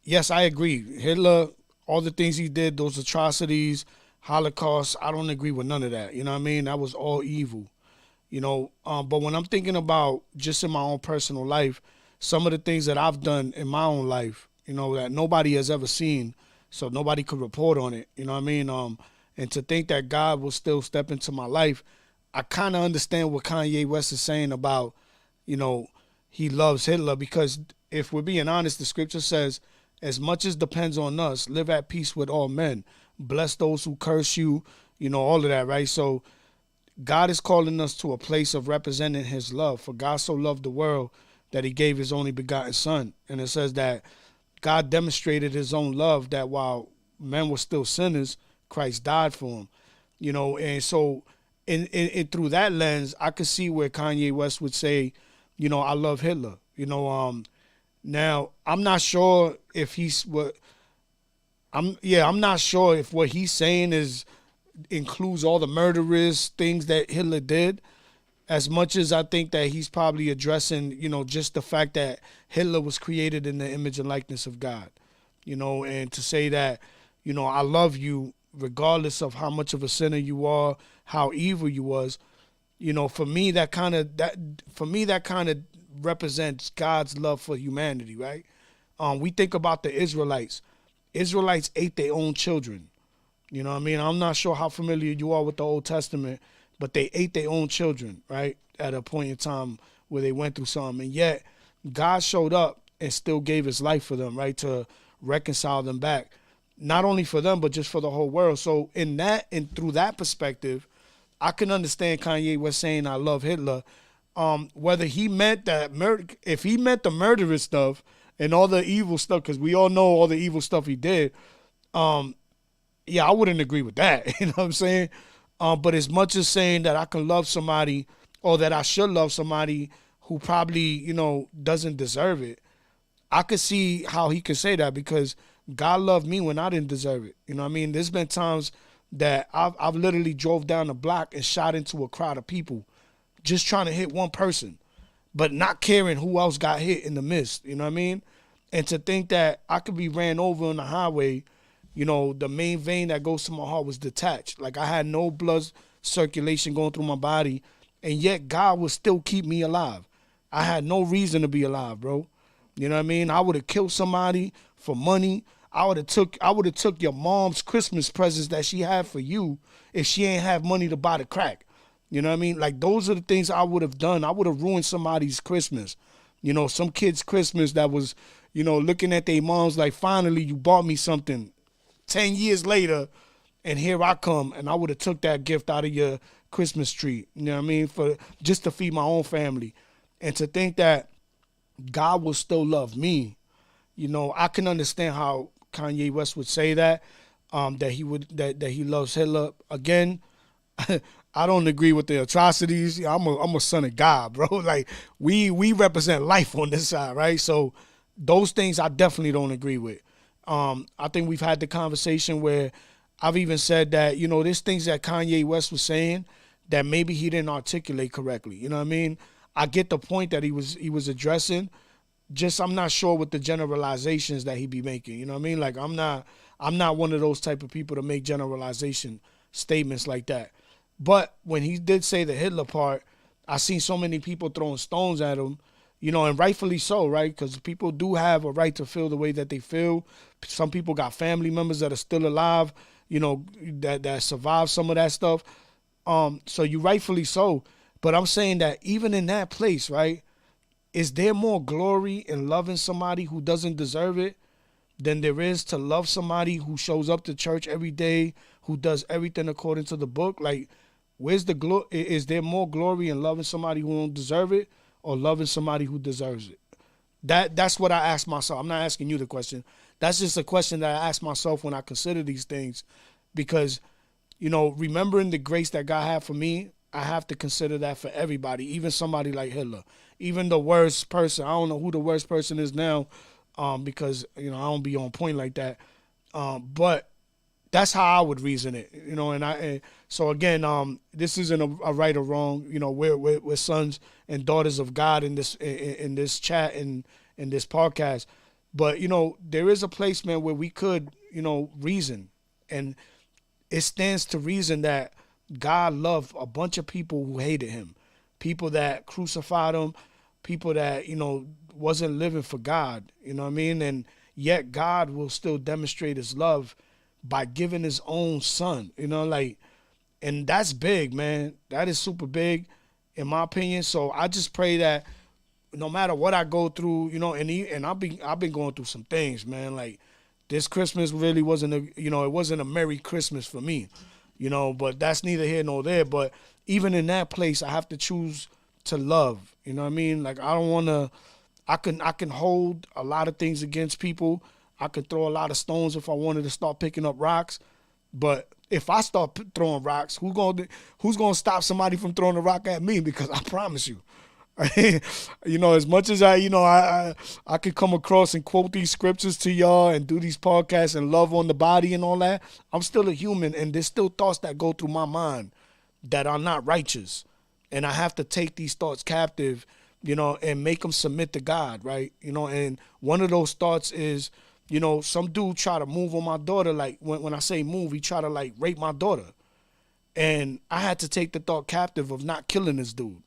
yes, I agree. Hitler, all the things he did, those atrocities, Holocaust, I don't agree with none of that. You know what I mean? That was all evil. But when I'm thinking about just in my own personal life, some of the things that I've done in my own life, that nobody has ever seen, so nobody could report on it. You know what I mean? And to think that God will still step into my life, I kind of understand what Kanye West is saying about, he loves Hitler, because if we're being honest, the scripture says, as much as depends on us, live at peace with all men. Bless those who curse you, all of that, right? So God is calling us to a place of representing his love. For God so loved the world that he gave his only begotten son. And it says that God demonstrated his own love, that while men were still sinners, Christ died for them. And so in through that lens, I could see where Kanye West would say, I love Hitler. Now I'm not sure if I'm not sure if what he's saying includes all the murderous things that Hitler did, as much as I think that he's probably addressing, just the fact that Hitler was created in the image and likeness of God, and to say that, I love you regardless of how much of a sinner you are, how evil you was, for me that kind of represents God's love for humanity, right? We think about the Israelites. Israelites ate their own children. You know what I mean? I'm not sure how familiar you are with the Old Testament, but they ate their own children, right? At a point in time where they went through something. And yet God showed up and still gave his life for them, right? To reconcile them back. Not only for them, but just for the whole world. So in that, and through that perspective, I can understand Kanye West saying, I love Hitler. Whether he meant that if he meant the murderous stuff and all the evil stuff, because we all know all the evil stuff he did, yeah, I wouldn't agree with that. You know what I'm saying? But as much as saying that I can love somebody, or that I should love somebody who probably, doesn't deserve it, I could see how he could say that, because God loved me when I didn't deserve it. You know what I mean? There's been times that I've literally drove down the block and shot into a crowd of people just trying to hit one person, but not caring who else got hit in the midst. You know what I mean? And to think that I could be ran over on the highway, the main vein that goes to my heart was detached. Like, I had no blood circulation going through my body, and yet God would still keep me alive. I had no reason to be alive, bro. You know what I mean? I would have killed somebody for money. I would have took your mom's Christmas presents that she had for you if she ain't have money to buy the crack. You know what I mean? Like, those are the things I would have done. I would have ruined somebody's Christmas. You know, some kid's Christmas that was, you know, looking at their moms like, finally you bought me something. 10 years later, and here I come, and I would have took that gift out of your Christmas tree. You know what I mean? For just to feed my own family. And to think that God will still love me, you know, I can understand how Kanye West would say that, that he loves Hitler. Again, I don't agree with the atrocities. I'm a son of God, bro. Like, we represent life on this side, right? So those things I definitely don't agree with. I think we've had the conversation where I've even said that, you know, there's things that Kanye West was saying that maybe he didn't articulate correctly. You know what I mean? I get the point that he was addressing. Just I'm not sure with the generalizations that he be making. You know what I mean? Like, I'm not one of those type of people to make generalization statements like that. But when he did say the Hitler part, I seen so many people throwing stones at him, you know, and rightfully so, right? Because people do have a right to feel the way that they feel. Some people got family members that are still alive, you know, that survived some of that stuff. So you rightfully so. But I'm saying that even in that place, right, is there more glory in loving somebody who doesn't deserve it than there is to love somebody who shows up to church every day, who does everything according to the book? Like, where's the glory? Is there more glory in loving somebody who don't deserve it or loving somebody who deserves it? That's what I ask myself. I'm not asking you the question. That's just a question that I ask myself when I consider these things, because, you know, remembering the grace that God had for me, I have to consider that for everybody, even somebody like Hitler, even the worst person. I don't know who the worst person is now, because, you know, I don't be on point like that. But that's how I would reason it, you know. And so again, this isn't a right or wrong. You know, we're sons and daughters of God in this chat and in this podcast. But, you know, there is a place, man, where we could, you know, reason, and it stands to reason that God loved a bunch of people who hated him, people that crucified him, people that, you know, wasn't living for God, you know what I mean? And yet God will still demonstrate his love by giving his own son, you know, like, and that's big, man. That is super big in my opinion. So I just pray that no matter what I go through, you know, and I've been going through some things, man. Like, this Christmas really wasn't it wasn't a Merry Christmas for me. You know, but that's neither here nor there. But even in that place, I have to choose to love. You know what I mean? Like, I don't want to. I can hold a lot of things against people. I could throw a lot of stones if I wanted to start picking up rocks. But if I start throwing rocks, who's gonna stop somebody from throwing a rock at me? Because I promise you, you know, as much as I could come across and quote these scriptures to y'all and do these podcasts and love on the body and all that, I'm still a human, and there's still thoughts that go through my mind that are not righteous, and I have to take these thoughts captive, you know, and make them submit to God, right? You know, and one of those thoughts is, you know, some dude try to move on my daughter. Like, when I say move, he try to, like, rape my daughter, and I had to take the thought captive of not killing this dude.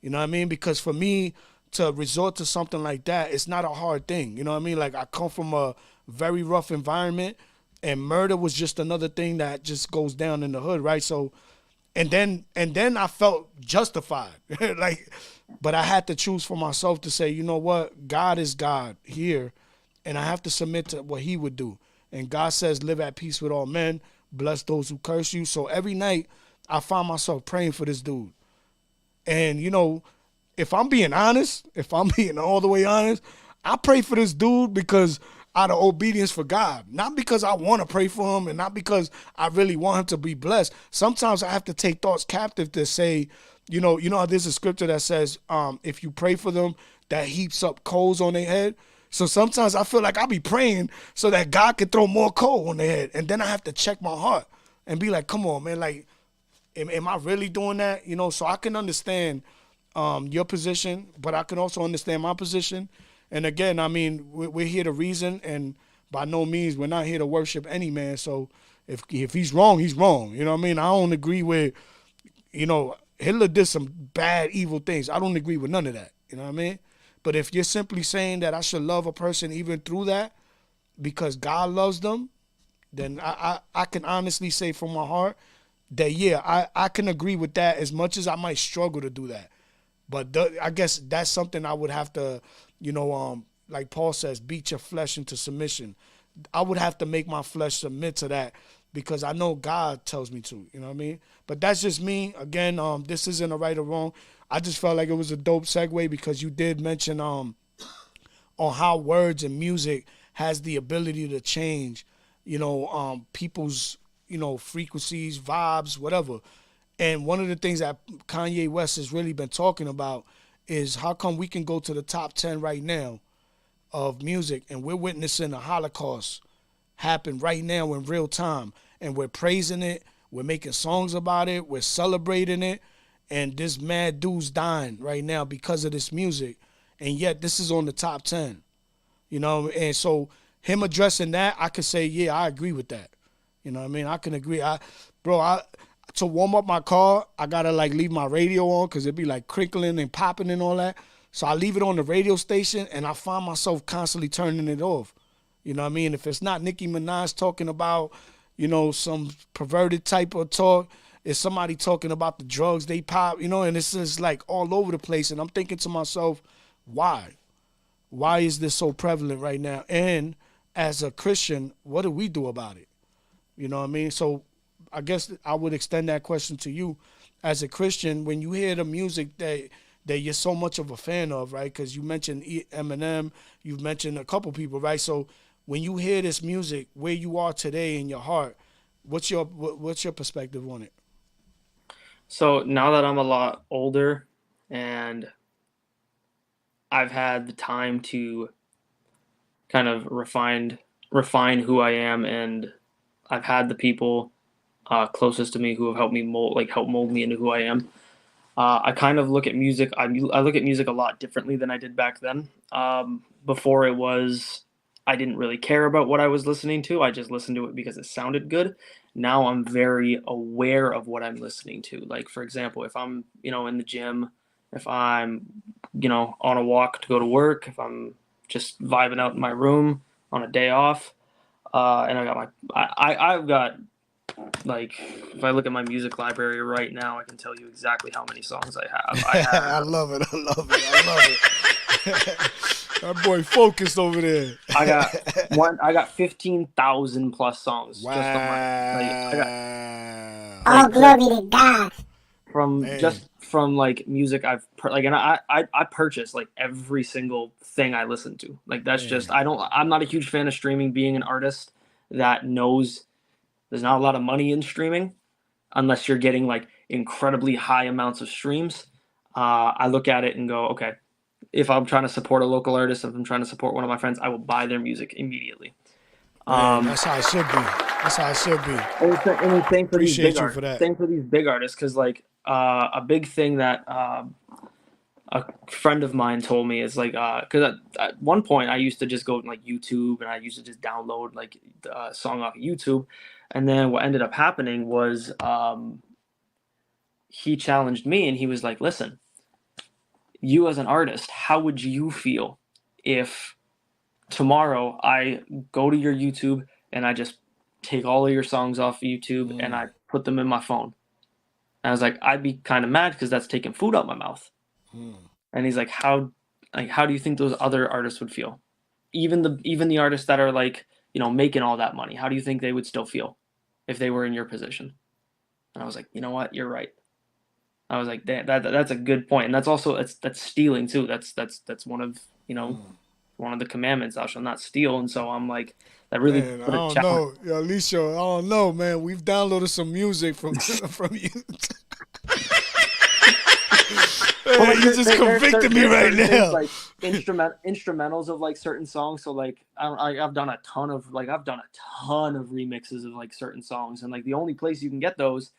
You know what I mean? Because for me to resort to something like that, it's not a hard thing. You know what I mean? Like, I come from a very rough environment, and murder was just another thing that just goes down in the hood, right? So, and then I felt justified, like, but I had to choose for myself to say, you know what? God is God here, and I have to submit to what he would do. And God says, live at peace with all men, bless those who curse you. So every night I find myself praying for this dude. And, you know, if I'm being honest, if I'm being all the way honest, I pray for this dude because out of obedience for God, not because I want to pray for him and not because I really want him to be blessed. Sometimes I have to take thoughts captive to say, you know how there's a scripture that says, if you pray for them, that heaps up coals on their head. So sometimes I feel like I'll be praying so that God can throw more coal on their head. And then I have to check my heart and be like, come on, man, like, am I really doing that? You know, so I can understand your position, but I can also understand my position. And again, I mean, we're here to reason, and by no means we're not here to worship any man. So if he's wrong, he's wrong. You know what I mean? I don't agree with, Hitler did some bad, evil things. I don't agree with none of that. You know what I mean? But if you're simply saying that I should love a person even through that because God loves them, then I can honestly say from my heart that, yeah, I can agree with that as much as I might struggle to do that. But I guess that's something I would have to, like Paul says, beat your flesh into submission. I would have to make my flesh submit to that because I know God tells me to, you know what I mean? But that's just me. Again, this isn't a right or wrong. I just felt like it was a dope segue because you did mention on how words and music has the ability to change, people's, frequencies, vibes, whatever. And one of the things that Kanye West has really been talking about is how come we can go to the top 10 right now of music and we're witnessing a Holocaust happen right now in real time. And we're praising it. We're making songs about it. We're celebrating it. And this mad dude's dying right now because of this music. And yet this is on the top 10. And so him addressing that, I could say, yeah, I agree with that. You know what I mean? I can agree. To warm up my car, I gotta leave my radio on because it'd be crinkling and popping and all that. So I leave it on the radio station and I find myself constantly turning it off. You know what I mean? If it's not Nicki Minaj talking about, some perverted type of talk, it's somebody talking about the drugs they pop, and it's just all over the place. And I'm thinking to myself, why? Why is this so prevalent right now? And as a Christian, what do we do about it? You know what I mean? So I guess I would extend that question to you. As a Christian, when you hear the music that you're so much of a fan of, right? Because you mentioned Eminem, you've mentioned a couple people, right? So when you hear this music, where you are today in your heart, what's your perspective on it? So now that I'm a lot older and I've had the time to kind of refine who I am, and I've had the people closest to me who have helped me mold me into who I am. I kind of look at music. I look at music a lot differently than I did back then. Before I didn't really care about what I was listening to. I just listened to it because it sounded good. Now I'm very aware of what I'm listening to. Like, for example, if I'm, in the gym, if I'm, on a walk to go to work, if I'm just vibing out in my room on a day off, and I've got if I look at my music library right now, I can tell you exactly how many songs I have. I love it. That boy focused over there. I got 15,000 plus songs. Wow. Just on my, all glory to God. From music and I purchase every single thing I listen to. That's just I'm not a huge fan of streaming. Being an artist that knows there's not a lot of money in streaming unless you're getting incredibly high amounts of streams. I look at it and go, okay, if I'm trying to support a local artist, if I'm trying to support one of my friends, I will buy their music immediately. That's how it should be. And same for Appreciate these big you for that. Same for these big artists, because a big thing that a friend of mine told me is because at one point I used to just go to YouTube and I used to just download a song off of YouTube, and then what ended up happening was he challenged me and he was like, listen, you as an artist, how would you feel if tomorrow I go to your YouTube and I just take all of your songs off of YouTube and I put them in my phone? And I was like, I'd be kind of mad because that's taking food out my mouth. And he's like, how do you think those other artists would feel? Even the artists that are making all that money, how do you think they would still feel if they were in your position? And I was like, you know what? You're right. I was like, that's a good point. And that's also, that's stealing too. That's one of, one of the commandments, thou shalt not steal. And so I'm like, that really Man, put a I don't challenge. know. Yo, Alicia, I don't know, man. We've downloaded some music from you. Man, you just convicted me right now. Instrumentals of certain songs. So I've done a ton of remixes of certain songs, and the only place you can get those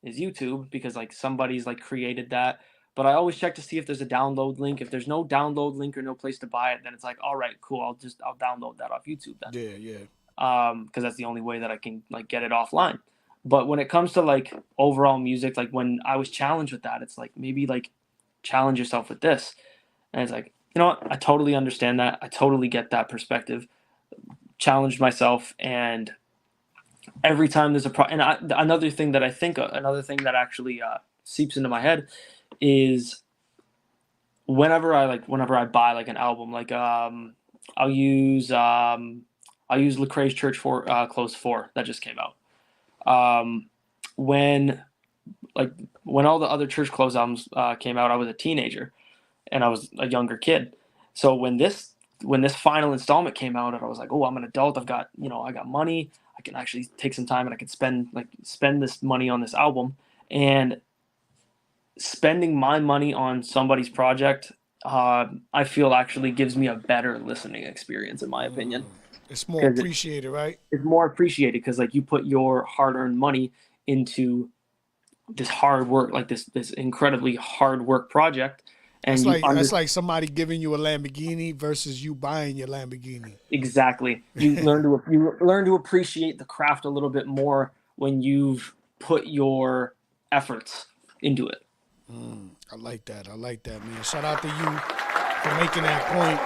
is YouTube, because somebody's created that. But I always check to see if there's a download link. If there's no download link or no place to buy it, then it's all right, cool. I'll download that off YouTube then. Yeah. Because that's the only way that I can get it offline. But when it comes to like overall music, like when I was challenged with that, it's like maybe like challenge yourself with this. And it's like, you know what? I totally understand that. I totally get that perspective. Challenged myself, and every time there's another thing that I think another thing that actually seeps into my head is whenever I buy like an album, like I'll use Lecrae's Church for Close 4 that just came out. When all the other Church Close albums came out, I was a teenager and I was a younger kid. So when this final installment came out, I was like, oh, I'm an adult. I got money. I can actually take some time and I can spend this money on this album. And spending my money on somebody's project, I feel actually gives me a better listening experience, in my opinion. It's more appreciated, right? It's more appreciated because like you put your hard-earned money into this hard work, like this incredibly hard work project. And that's like somebody giving you a Lamborghini versus you buying your Lamborghini. Exactly. You learn to appreciate the craft a little bit more when you've put your efforts into it. I like that, man. Shout out to you for making that point.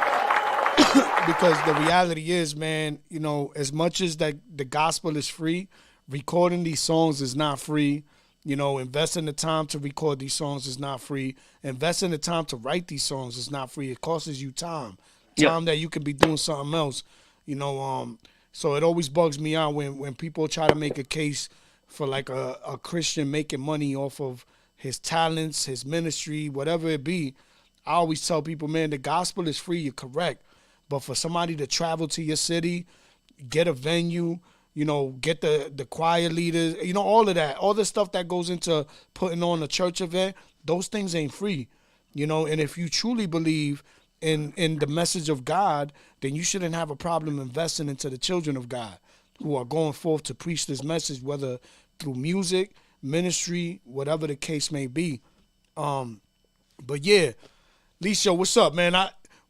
Because the reality is, man, you know, as much as that the gospel is free, recording these songs is not free. You know, investing the time to record these songs is not free. Investing the time to write these songs is not free. It costs you time. Time that you could be doing something else. You know, so it always bugs me out when people try to make a case for like a Christian making money off of his talents, his ministry, whatever it be. I always tell people, man, the gospel is free, you're correct. But for somebody to travel to your city, get a venue, you know, get the choir leaders, you know, all of that, all the stuff that goes into putting on a church event, those things ain't free, you know. And if you truly believe in the message of God, then you shouldn't have a problem investing into the children of God who are going forth to preach this message, whether through music, ministry, whatever the case may be. But yeah, Licio, what's up, man?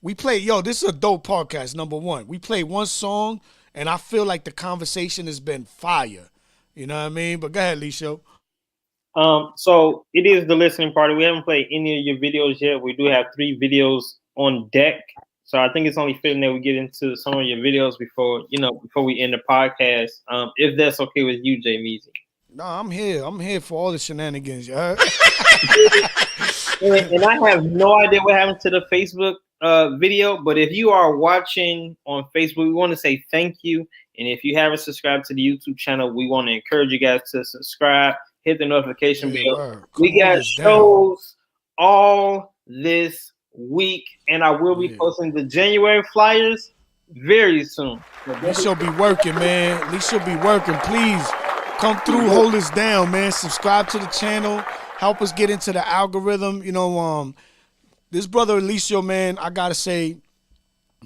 This is a dope podcast, number one. We played one song, and I feel like the conversation has been fire. You know what I mean? But go ahead, Licio. So it is the listening party. We haven't played any of your videos yet. We do have 3 videos on deck. So I think it's only fitting that we get into some of your videos before we end the podcast. If that's okay with you, Jay Meezy. No, I'm here. I'm here for all the shenanigans, you heard? And I have no idea what happened to the Facebook video, but if you are watching on Facebook, we want to say thank you. And if you haven't subscribed to the YouTube channel, we want to encourage you guys to subscribe, hit the notification bell. We got shows all this week, and I will be posting the January flyers very soon. We shall be working, man. We shall be working. Please come through, hold us down, man. Subscribe to the channel. Help us get into the algorithm. You know, this brother Alicio, man, I gotta say,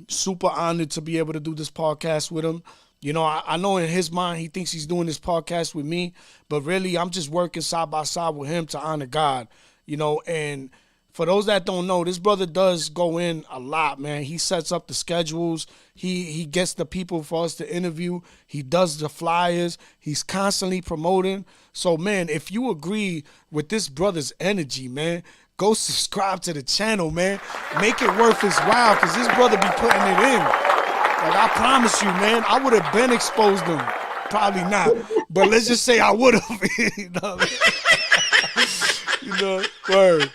super honored to be able to do this podcast with him. You know, I know in his mind he thinks he's doing this podcast with me, but really I'm just working side by side with him to honor God. You know, and for those that don't know, this brother does go in a lot, man. He sets up the schedules. He gets the people for us to interview. He does the flyers. He's constantly promoting. So, man, if you agree with this brother's energy, man, go subscribe to the channel, man. Make it worth his while, because this brother be putting it in. Like, I promise you, man, I would have been exposed him. Probably not. But let's just say I would have. You know, word.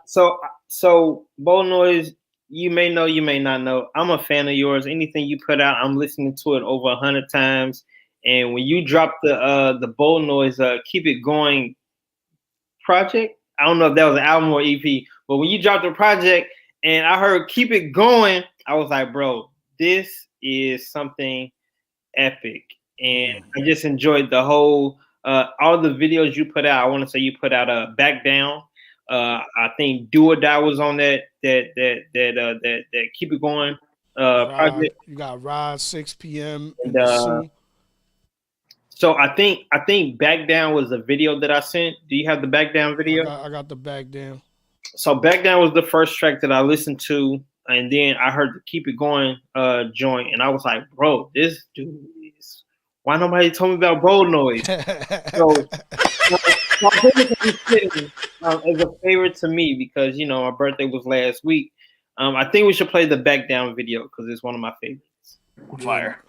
So, Bo Noize, you may know, you may not know, I'm a fan of yours. Anything you put out, I'm listening to it over 100 times. And when you dropped the Bo Noize Keep It Going project, I don't know if that was an album or EP, but when you dropped the project and I heard Keep It Going, I was like, bro, this is something epic. And I just enjoyed the whole, all the videos you put out. I want to say you put out a Back Down. I think Do or Die was on that Keep It Going project. You got Ride 6 p.m. And, so I think Back Down was the video that I sent. Do you have the Back Down video? I got the Back Down. So Back Down was the first track that I listened to, and then I heard the Keep It Going joint, and I was like, bro, this dude is Why nobody told me about Bold Noise? So as a favorite to me because my birthday was last week. I think we should play the Back Down video because it's one of my favorites. Fire.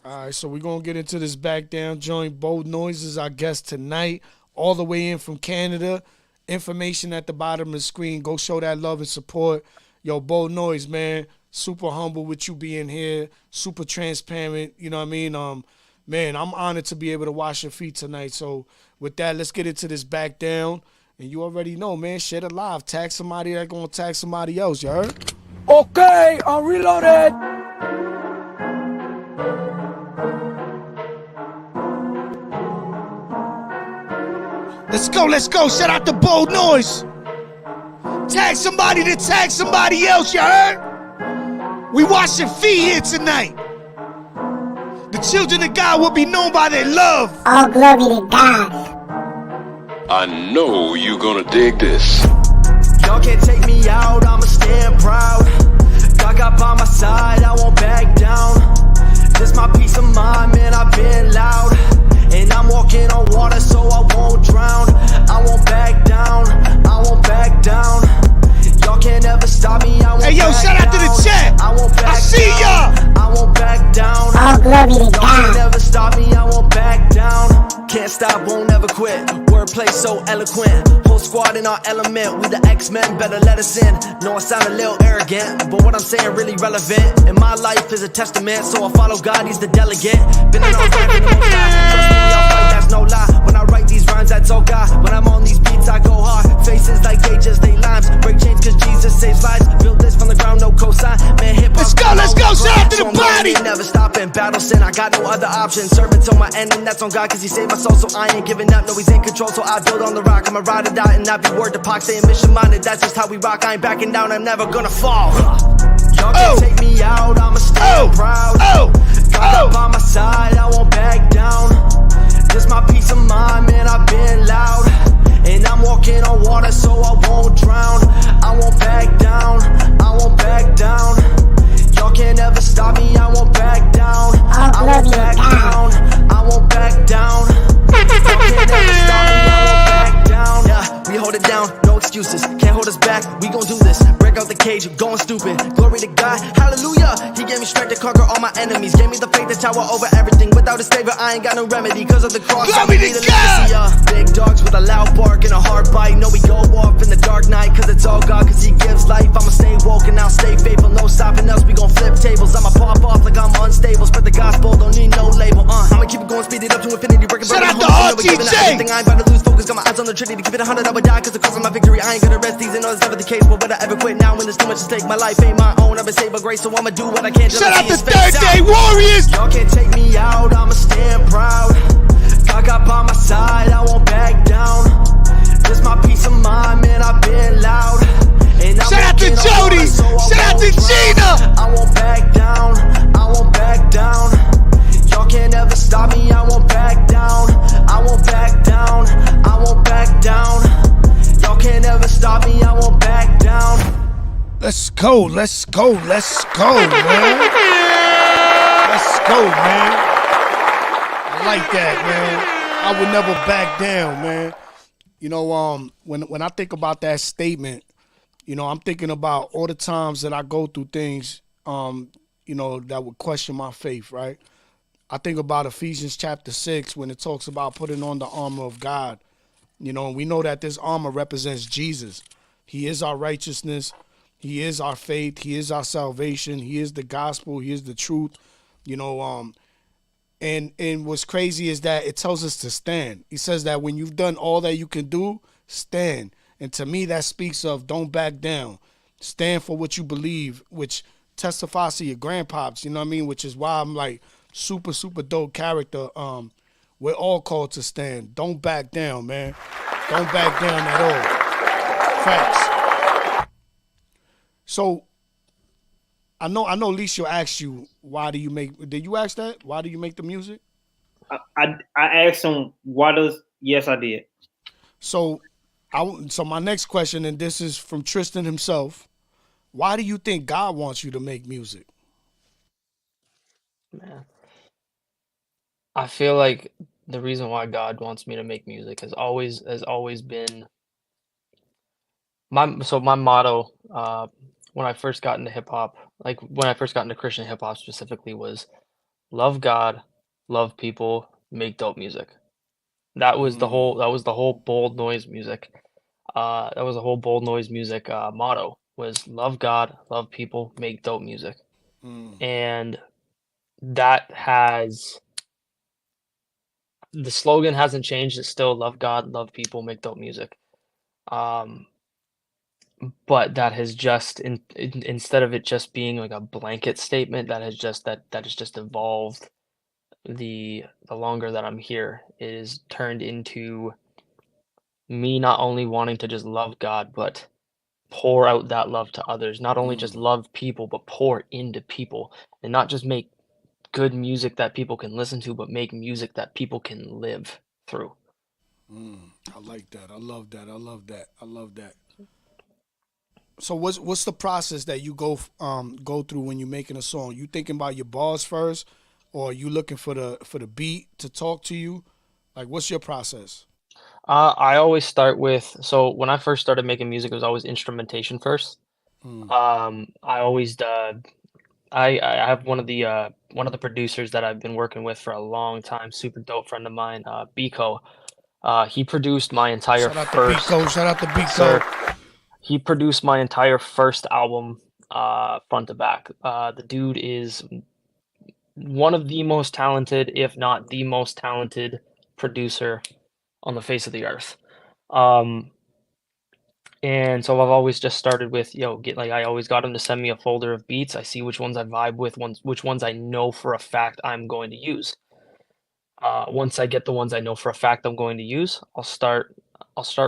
All right, so we're going to get into this Back Down joint. Bold Noize is our guest tonight, all the way in from Canada. Information at the bottom of the screen. Go show that love and support. Yo, Bold Noize, man, super humble with you being here, super transparent, you know what I mean? Man, I'm honored to be able to wash your feet tonight. So with that, let's get into this Back Down. And you already know, man, share it live. Tag somebody that's going to tag somebody else, you heard? Okay, I'm reloaded. Let's go. Shout out to Bold Noize. Tag somebody to tag somebody else, you heard? We washing feet here tonight. The children of God will be known by their love. All glory to God. I know you gonna dig this. Y'all can't take me out, I'ma stand proud. God got by my side, I won't back down. This my peace of mind, man, I've been loud. And I'm walking on water so I won't drown. I won't back down, I won't back down. Y'all can't ever stop me, I won't back down. Hey yo, shout out to the chat. I won't back down. I see y'all. I won't back down. All glory to Y'all God. can't ever stop me, I won't back down. Can't stop, won't ever quit. Wordplay so eloquent. Whole squad in our element. We the X-Men, better let us in. Know I sound a little arrogant, but what I'm saying really relevant. And my life is a testament, so I follow God, he's the delegate. Been in all time in the most high. Trust me, I'll fight, that's no lie. When I write these rhymes, that's all God. When I'm on these beats, I go hard. Faces like they just they limes. Break chains cause Jesus saves lives. Build this from the ground, no cosign. Man, hip-hop. Let's go, shout out to the body. Never stopping, battle sin, I got no other option. Servant till my end, and that's on God, cause he saved my soul, so I ain't giving up. No, he's in control, so I build on the rock. I'ma ride it out and not be word to Pac. Staying mission minded, that's just how we rock. I ain't backing down, I'm never gonna fall. Y'all can't take me out, I'ma stand proud. God up by my side, I won't back down. This my peace of mind, man, I've been loud. And I'm walking on water, so I won't drown. I won't back down, I won't back down. Y'all can't ever stop me, I won't back down. I won't back down, I won't back down. Y'all can't ever stop me, I won't back down. Yeah, we hold it down, no excuses. Can't hold us back, we gon' do this. Break out the cage, going stupid. Glory to God, hallelujah. He gave me strength to conquer all my enemies. Gave me the faith to tower over everything. Without his favor, I ain't got no remedy. Cause of the cross, Glory to God. Big dogs with a loud bark and a hard bite. No, we go off in the dark night, cause it's all God, cause he gives life. I'ma stay woke and I'll stay faithful. No stopping us, we gon' flip tables. I'ma pop off like I'm unstable. Spread the gospel, don't need no label. I'ma keep it going, speed it up to infinity. Shout out to RTJ. I ain't about to lose focus, got my eyes on the Trinity. Keep it 100, I would die cause the cross of my victory. I ain't gonna rest these, and know it's never the case. But would I ever quit now when there's too much at stake? My life ain't my own, I've been saved by grace, so I'ma do what I can. Shout out to Third Day Warriors. Y'all can't take me out, I'ma stand proud. God got by my side, I won't back down. This my peace of mind, man, I've been loud. And I'm shout out to Jody, shout out to Gina. I won't back down, I won't back down. Y'all can't ever stop me, I won't back down. I won't back down, I won't back down. Y'all can't ever stop me, I won't back down. Let's go, man. Let's go, man. I like that, man. I would never back down, man. You know, when I think about that statement, you know, I'm thinking about all the times that I go through things, you know, that would question my faith, right? I think about Ephesians chapter 6 when it talks about putting on the armor of God. You know, and we know that this armor represents Jesus. He is our righteousness. He is our faith. He is our salvation. He is the gospel. He is the truth. You know, and what's crazy is that it tells us to stand. He says that when you've done all that you can do, stand. And to me, that speaks of don't back down. Stand for what you believe, which testifies to your grandpops, you know what I mean? Which is why I'm like, super dope character. We're all called to stand. Don't back down, man. Don't back down at all. Facts. So I know Alicia asked you, why do you make, did you ask that? Why do you make the music? I asked him yes, I did. So my next question, and this is from Tristan himself, why do you think God wants you to make music? Man. I feel like the reason why God wants me to make music has always been my motto, when I first got into hip hop, like when I first got into Christian hip hop specifically, was love God, love people, make dope music. That was the whole bold noise music. That was the whole bold noise music motto, was love God, love people, make dope music. And that has the slogan hasn't changed. It's still love God, love people, make dope music. Um, but that has just instead of it just being like a blanket statement, that has just evolved the longer that I'm here. It is turned into me not only wanting to just love God, but pour out that love to others. Not only just love people, but pour into people, and not just make good music that people can listen to, but make music that people can live through. I like that. I love that. I love that. I love that. So what's the process that you go through when you're making a song? You thinking about your bars first, or you looking for the beat to talk to you? Like, what's your process? I always start with, so when I first started making music, it was always instrumentation first. I always I have one of the producers that I've been working with for a long time, super dope friend of mine, Biko. He produced my entire Shout out to first, Biko. Shout out to yes, sir. Biko. He produced my entire first album, front to back. The dude is one of the most talented, if not the most talented producer on the face of the earth. Um, and so I've always just started with, I always got him to send me a folder of beats. I see which ones I vibe with, which ones I know for a fact I'm going to use. Once I get the ones I know for a fact I'm going to use, I'll start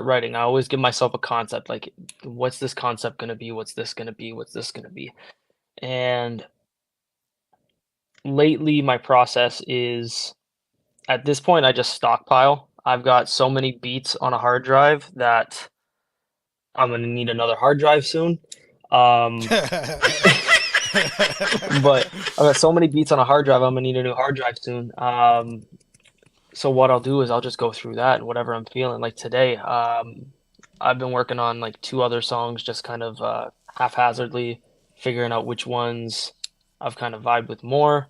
writing. I always give myself a concept, like, what's this concept gonna be? What's this gonna be? What's this gonna be? And lately, my process is, at this point, I just stockpile. I've got so many beats on a hard drive that I'm gonna need another hard drive soon. But I've got so many beats on a hard drive, I'm gonna need a new hard drive soon. So what I'll do is I'll just go through that and whatever I'm feeling. Like today, I've been working on like 2 other songs, just kind of haphazardly figuring out which ones I've kind of vibed with more.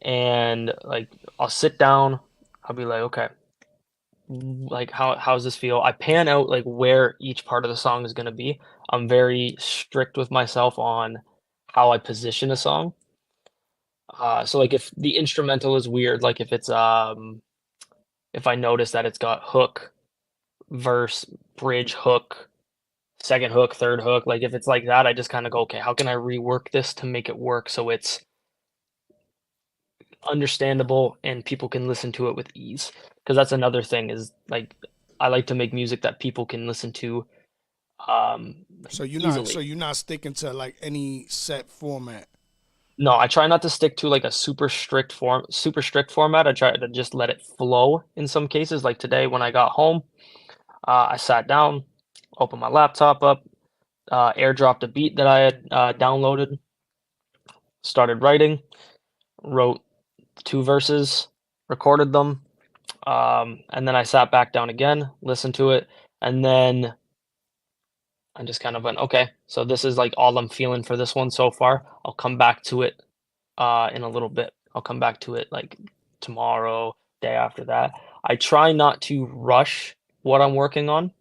And like I'll sit down, I'll be like, okay, like how's this feel? I pan out like where each part of the song is gonna be. I'm very strict with myself on how I position a song. So like if the instrumental is weird, like if I notice that it's got hook, verse, bridge, hook, second hook, third hook, like if it's like that, I just kind of go, okay, how can I rework this to make it work so it's understandable and people can listen to it with ease? Because that's another thing, is like I like to make music that people can listen to So you're easily. not sticking to like any set format. No, I try not to stick to like a super strict format. I try to just let it flow in some cases. Like today when I got home, I sat down, opened my laptop up, airdropped a beat that I had downloaded, started writing, wrote 2 verses, recorded them, and then I sat back down again, listened to it, and then I just kind of went, okay, so this is like all I'm feeling for this one so far. I'll come back to it in a little bit. I'll come back to it like tomorrow, day after that. I try not to rush what I'm working on.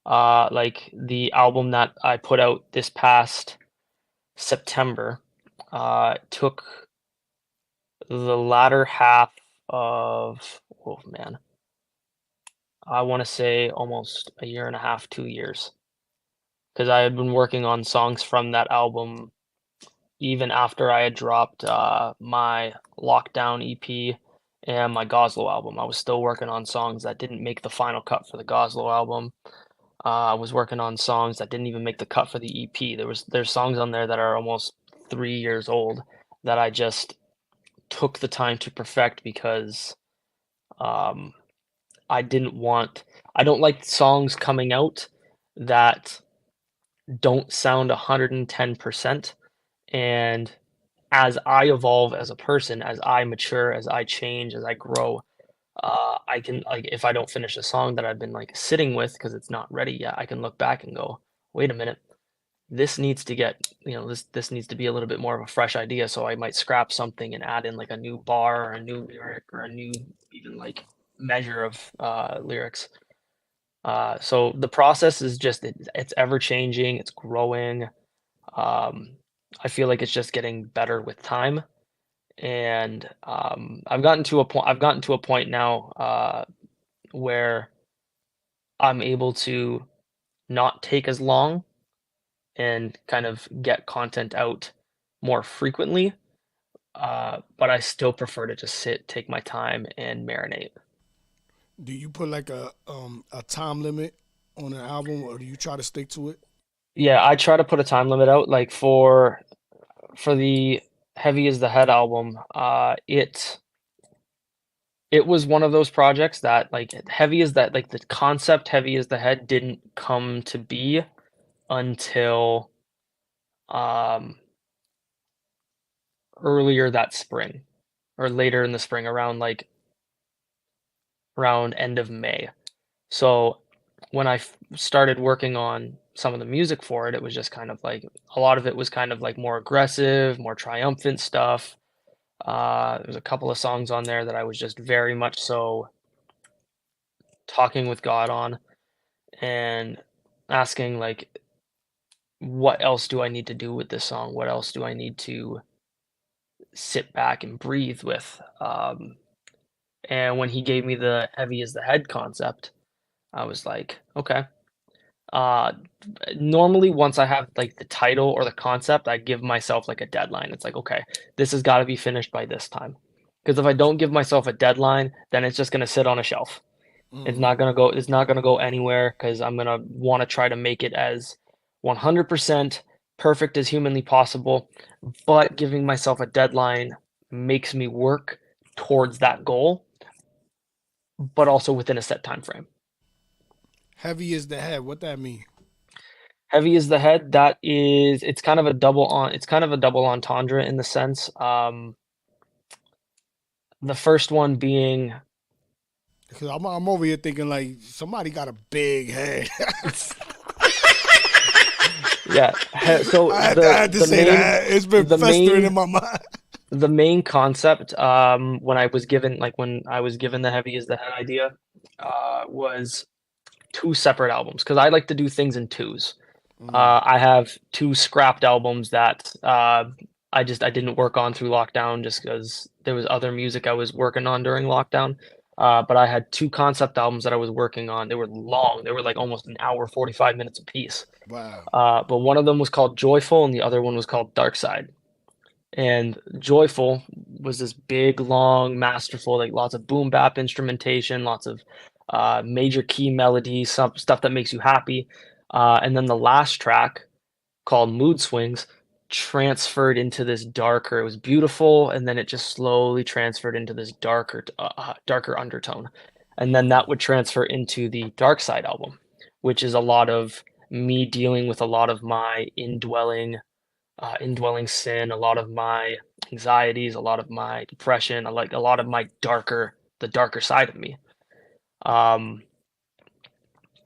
Like the album that I put out this past September, took the latter half of, oh man, I want to say almost a year and a half, 2 years, because I had been working on songs from that album even after I had dropped my Lockdown EP and my Goslow album. I was still working on songs that didn't make the final cut for the Goslow album. I was working on songs that didn't even make the cut for the EP. There's songs on there that are almost 3 years old that I just took the time to perfect because I don't like songs coming out that don't sound 110%. And as I evolve as a person, as I mature, as I change, as I grow, I can like if I don't finish a song that I've been like sitting with because it's not ready yet, I can look back and go, wait a minute, this needs to get, this needs to be a little bit more of a fresh idea. So I might scrap something and add in like a new bar or a new lyric or a new even like measure of lyrics. So the process is just it's ever changing, it's growing. I feel like it's just getting better with time, and I've gotten to a point now where I'm able to not take as long and kind of get content out more frequently. But I still prefer to just sit, take my time, and marinate. Do you put like a time limit on an album, or do you try to stick to it? Yeah, I try to put a time limit out. Like for the Heavy Is the Head album, it was one of those projects that like heavy as that like the concept Heavy Is the Head didn't come to be until um earlier that spring or later in the spring around end of May. So when I started working on some of the music for it, it was just kind of like a lot of it was kind of like more aggressive, more triumphant stuff. There's a couple of songs on there that I was just very much so talking with God on and asking like, what else do I need to do with this song? What else do I need to sit back and breathe with? And when he gave me the Heavy Is the Head concept, I was like, okay. Uh, Normally, once I have like the title or the concept, I give myself like a deadline. It's like, okay, this has got to be finished by this time. Because if I don't give myself a deadline, then it's just gonna sit on a shelf. It's not gonna go. It's not gonna go anywhere because I'm gonna want to try to make it as 100% perfect as humanly possible. But giving myself a deadline makes me work towards that goal, but also within a set time frame. Heavy is the head. What that mean? Heavy is the head. That is, it's kind of a double entendre in the sense. The first one being, Because I'm over here thinking like somebody got a big head. yeah. So I had to say that. It's been festering in my mind. The main concept, when I was given the Heavy is the Head idea, was two separate albums because I like to do things in twos. I have two scrapped albums that I didn't work on through lockdown just because there was other music I was working on during lockdown. But I had two concept albums that I was working on. They were long. They were like almost an hour, 45 minutes apiece. Wow. But one of them was called Joyful and the other one was called Dark Side. And Joyful was this big, long, masterful, like lots of boom bap instrumentation, lots of major key melodies, some stuff that makes you happy. And then the last track called Mood Swings transferred into this darker. It was beautiful, and then it just slowly transferred into this darker undertone. And then that would transfer into the Dark Side album, which is a lot of me dealing with a lot of my indwelling sin, a lot of my anxieties, a lot of my depression, like a lot of my the darker side of me.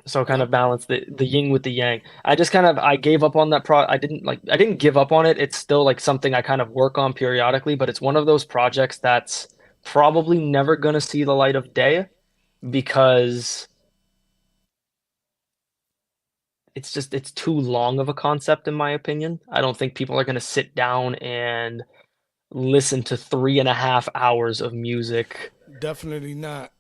So kind of balance the yin with the yang. I gave up on that I didn't give up on it. It's still like something I kind of work on periodically, but it's one of those projects that's probably never gonna see the light of day because it's too long of a concept in my opinion. I don't think people are gonna sit down and listen to 3.5 hours of music. Definitely not.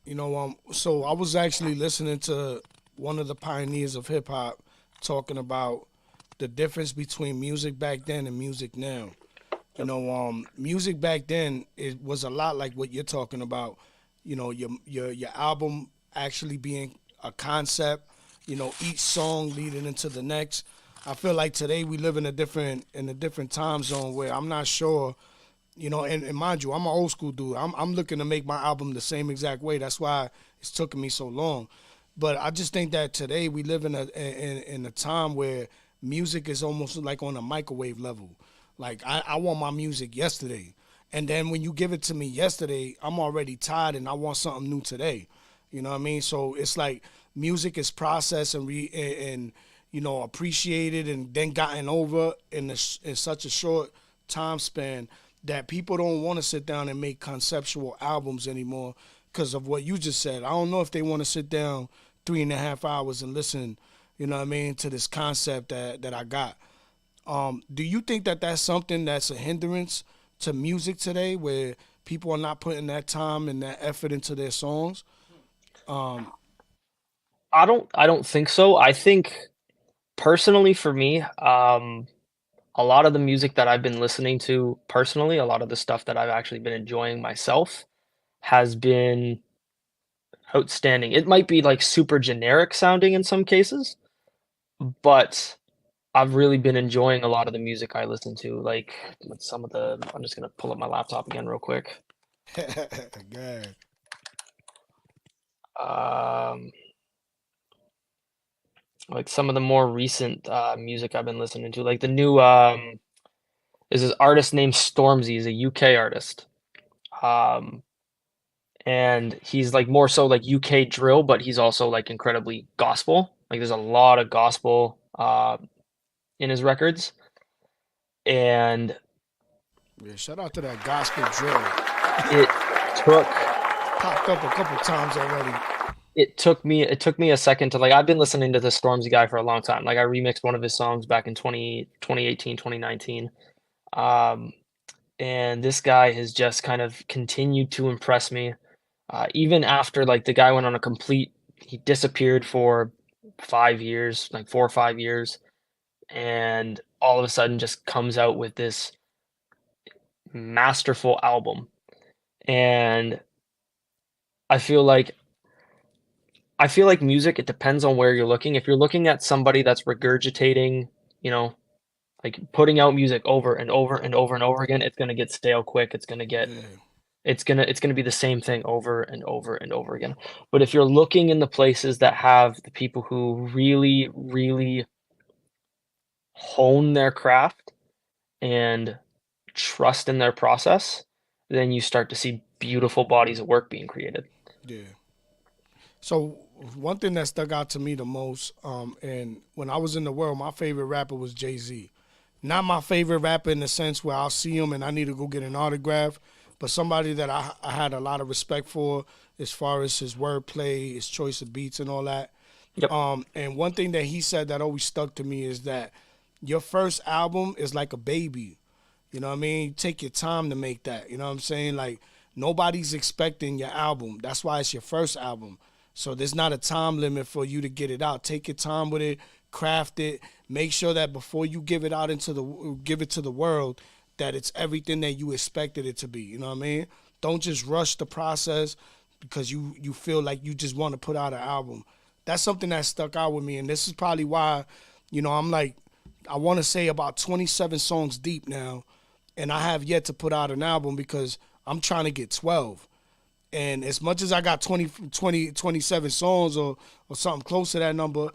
So I was actually listening to one of the pioneers of hip hop talking about the difference between music back then and music now. Music back then, it was a lot like what you're talking about. Your album actually being a concept. Each song leading into the next. I feel like today we live in a different time zone where I'm not sure. And mind you, I'm an old school dude. I'm looking to make my album the same exact way. That's why it's taken me so long. But I just think that today we live in a time where music is almost like on a microwave level. Like I want my music yesterday. And then when you give it to me yesterday, I'm already tired and I want something new today. You know what I mean? So it's like music is processed and you know, appreciated and then gotten over in such a short time span that people don't want to sit down and make conceptual albums anymore because of what you just said. I don't know if they want to sit down 3.5 hours and listen, you know what I mean, to this concept that I got. Do you think that that's something that's a hindrance to music today, where people are not putting that time and that effort into their songs? I don't think so. I think personally for me, a lot of the music that I've been listening to personally, a lot of the stuff that I've actually been enjoying myself has been outstanding. It might be like super generic sounding in some cases, but I've really been enjoying a lot of the music I listen to. Like with some of the, I'm just gonna pull up my laptop again real quick. Good. Like some of the more recent music I've been listening to, like the new is this artist named Stormzy. He's a UK artist. And he's like more so like UK drill, but he's also like incredibly gospel. Like there's a lot of gospel in his records. And yeah, shout out to that gospel drill. It took popped up a couple times already. It took me a second to, like, I've been listening to this Stormzy guy for a long time. Like I remixed one of his songs back in 2018, 2019. And this guy has just kind of continued to impress me. Even after like the guy went on he disappeared for 5 years, like 4 or 5 years, and all of a sudden just comes out with this masterful album. And I feel like music, it depends on where you're looking. If you're looking at somebody that's regurgitating, you know, like putting out music over and over and over and over again, it's gonna get stale quick. It's gonna get it's gonna be the same thing over and over and over again. But if you're looking in the places that have the people who really, really hone their craft and trust in their process, then you start to see beautiful bodies of work being created. Yeah. So one thing that stuck out to me the most, and when I was in the world, my favorite rapper was Jay-Z. Not my favorite rapper in the sense where I'll see him and I need to go get an autograph, but somebody that I had a lot of respect for as far as his wordplay, his choice of beats and all that. Yep. And one thing that he said that always stuck to me is that your first album is like a baby. You know what I mean? You take your time to make that. You know what I'm saying? Like, nobody's expecting your album. That's why it's your first album. So there's not a time limit for you to get it out. Take your time with it, craft it, make sure that before you give it out give it to the world, that it's everything that you expected it to be. You know what I mean? Don't just rush the process because you feel like you just want to put out an album. That's something that stuck out with me, and this is probably why, you know, I'm like, I want to say about 27 songs deep now, and I have yet to put out an album because I'm trying to get 12. And as much as I got 27 songs or something close to that number,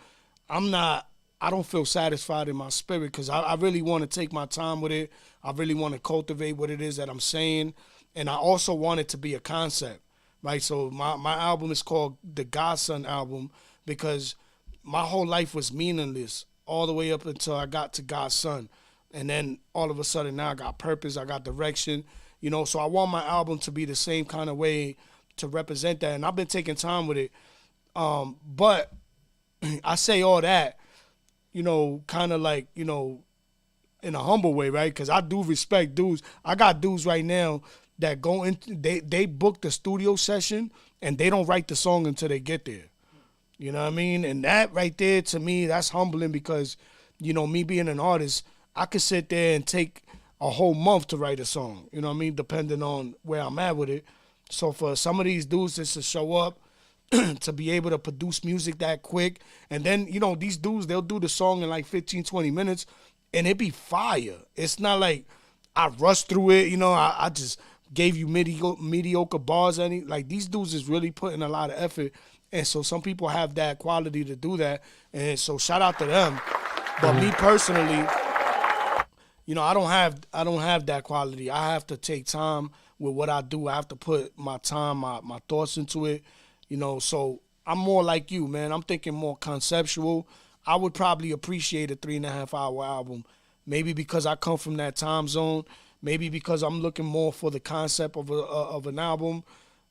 I don't feel satisfied in my spirit because I really want to take my time with it. I really want to cultivate what it is that I'm saying. And I also want it to be a concept, right? So my album is called the GodSon album because my whole life was meaningless all the way up until I got to GodSon. And then all of a sudden now I got purpose, I got direction, you know, so I want my album to be the same kind of way to represent that. And I've been taking time with it. But I say all that, you know, kind of like, you know, in a humble way, right? Because I do respect dudes. I got dudes right now that go in, they book the studio session and they don't write the song until they get there. You know what I mean? And that right there, to me, that's humbling because, you know, me being an artist, I could sit there and take a whole month to write a song, you know what I mean, depending on where I'm at with it. So for some of these dudes just to show up, to be able to produce music that quick, and then, you know, these dudes, they'll do the song in like 15, 20 minutes, and it be fire. It's not like I rushed through it, you know, I just gave you mediocre bars. Like, these dudes is really putting a lot of effort, and so some people have that quality to do that, and so shout out to them. But me personally, I don't have that quality. I have to take time with what I do. I have to put my time, my thoughts into it. So I'm more like you, man. I'm thinking more conceptual. I would probably appreciate a 3.5 hour album, maybe because I come from that time zone, maybe because I'm looking more for the concept of an album.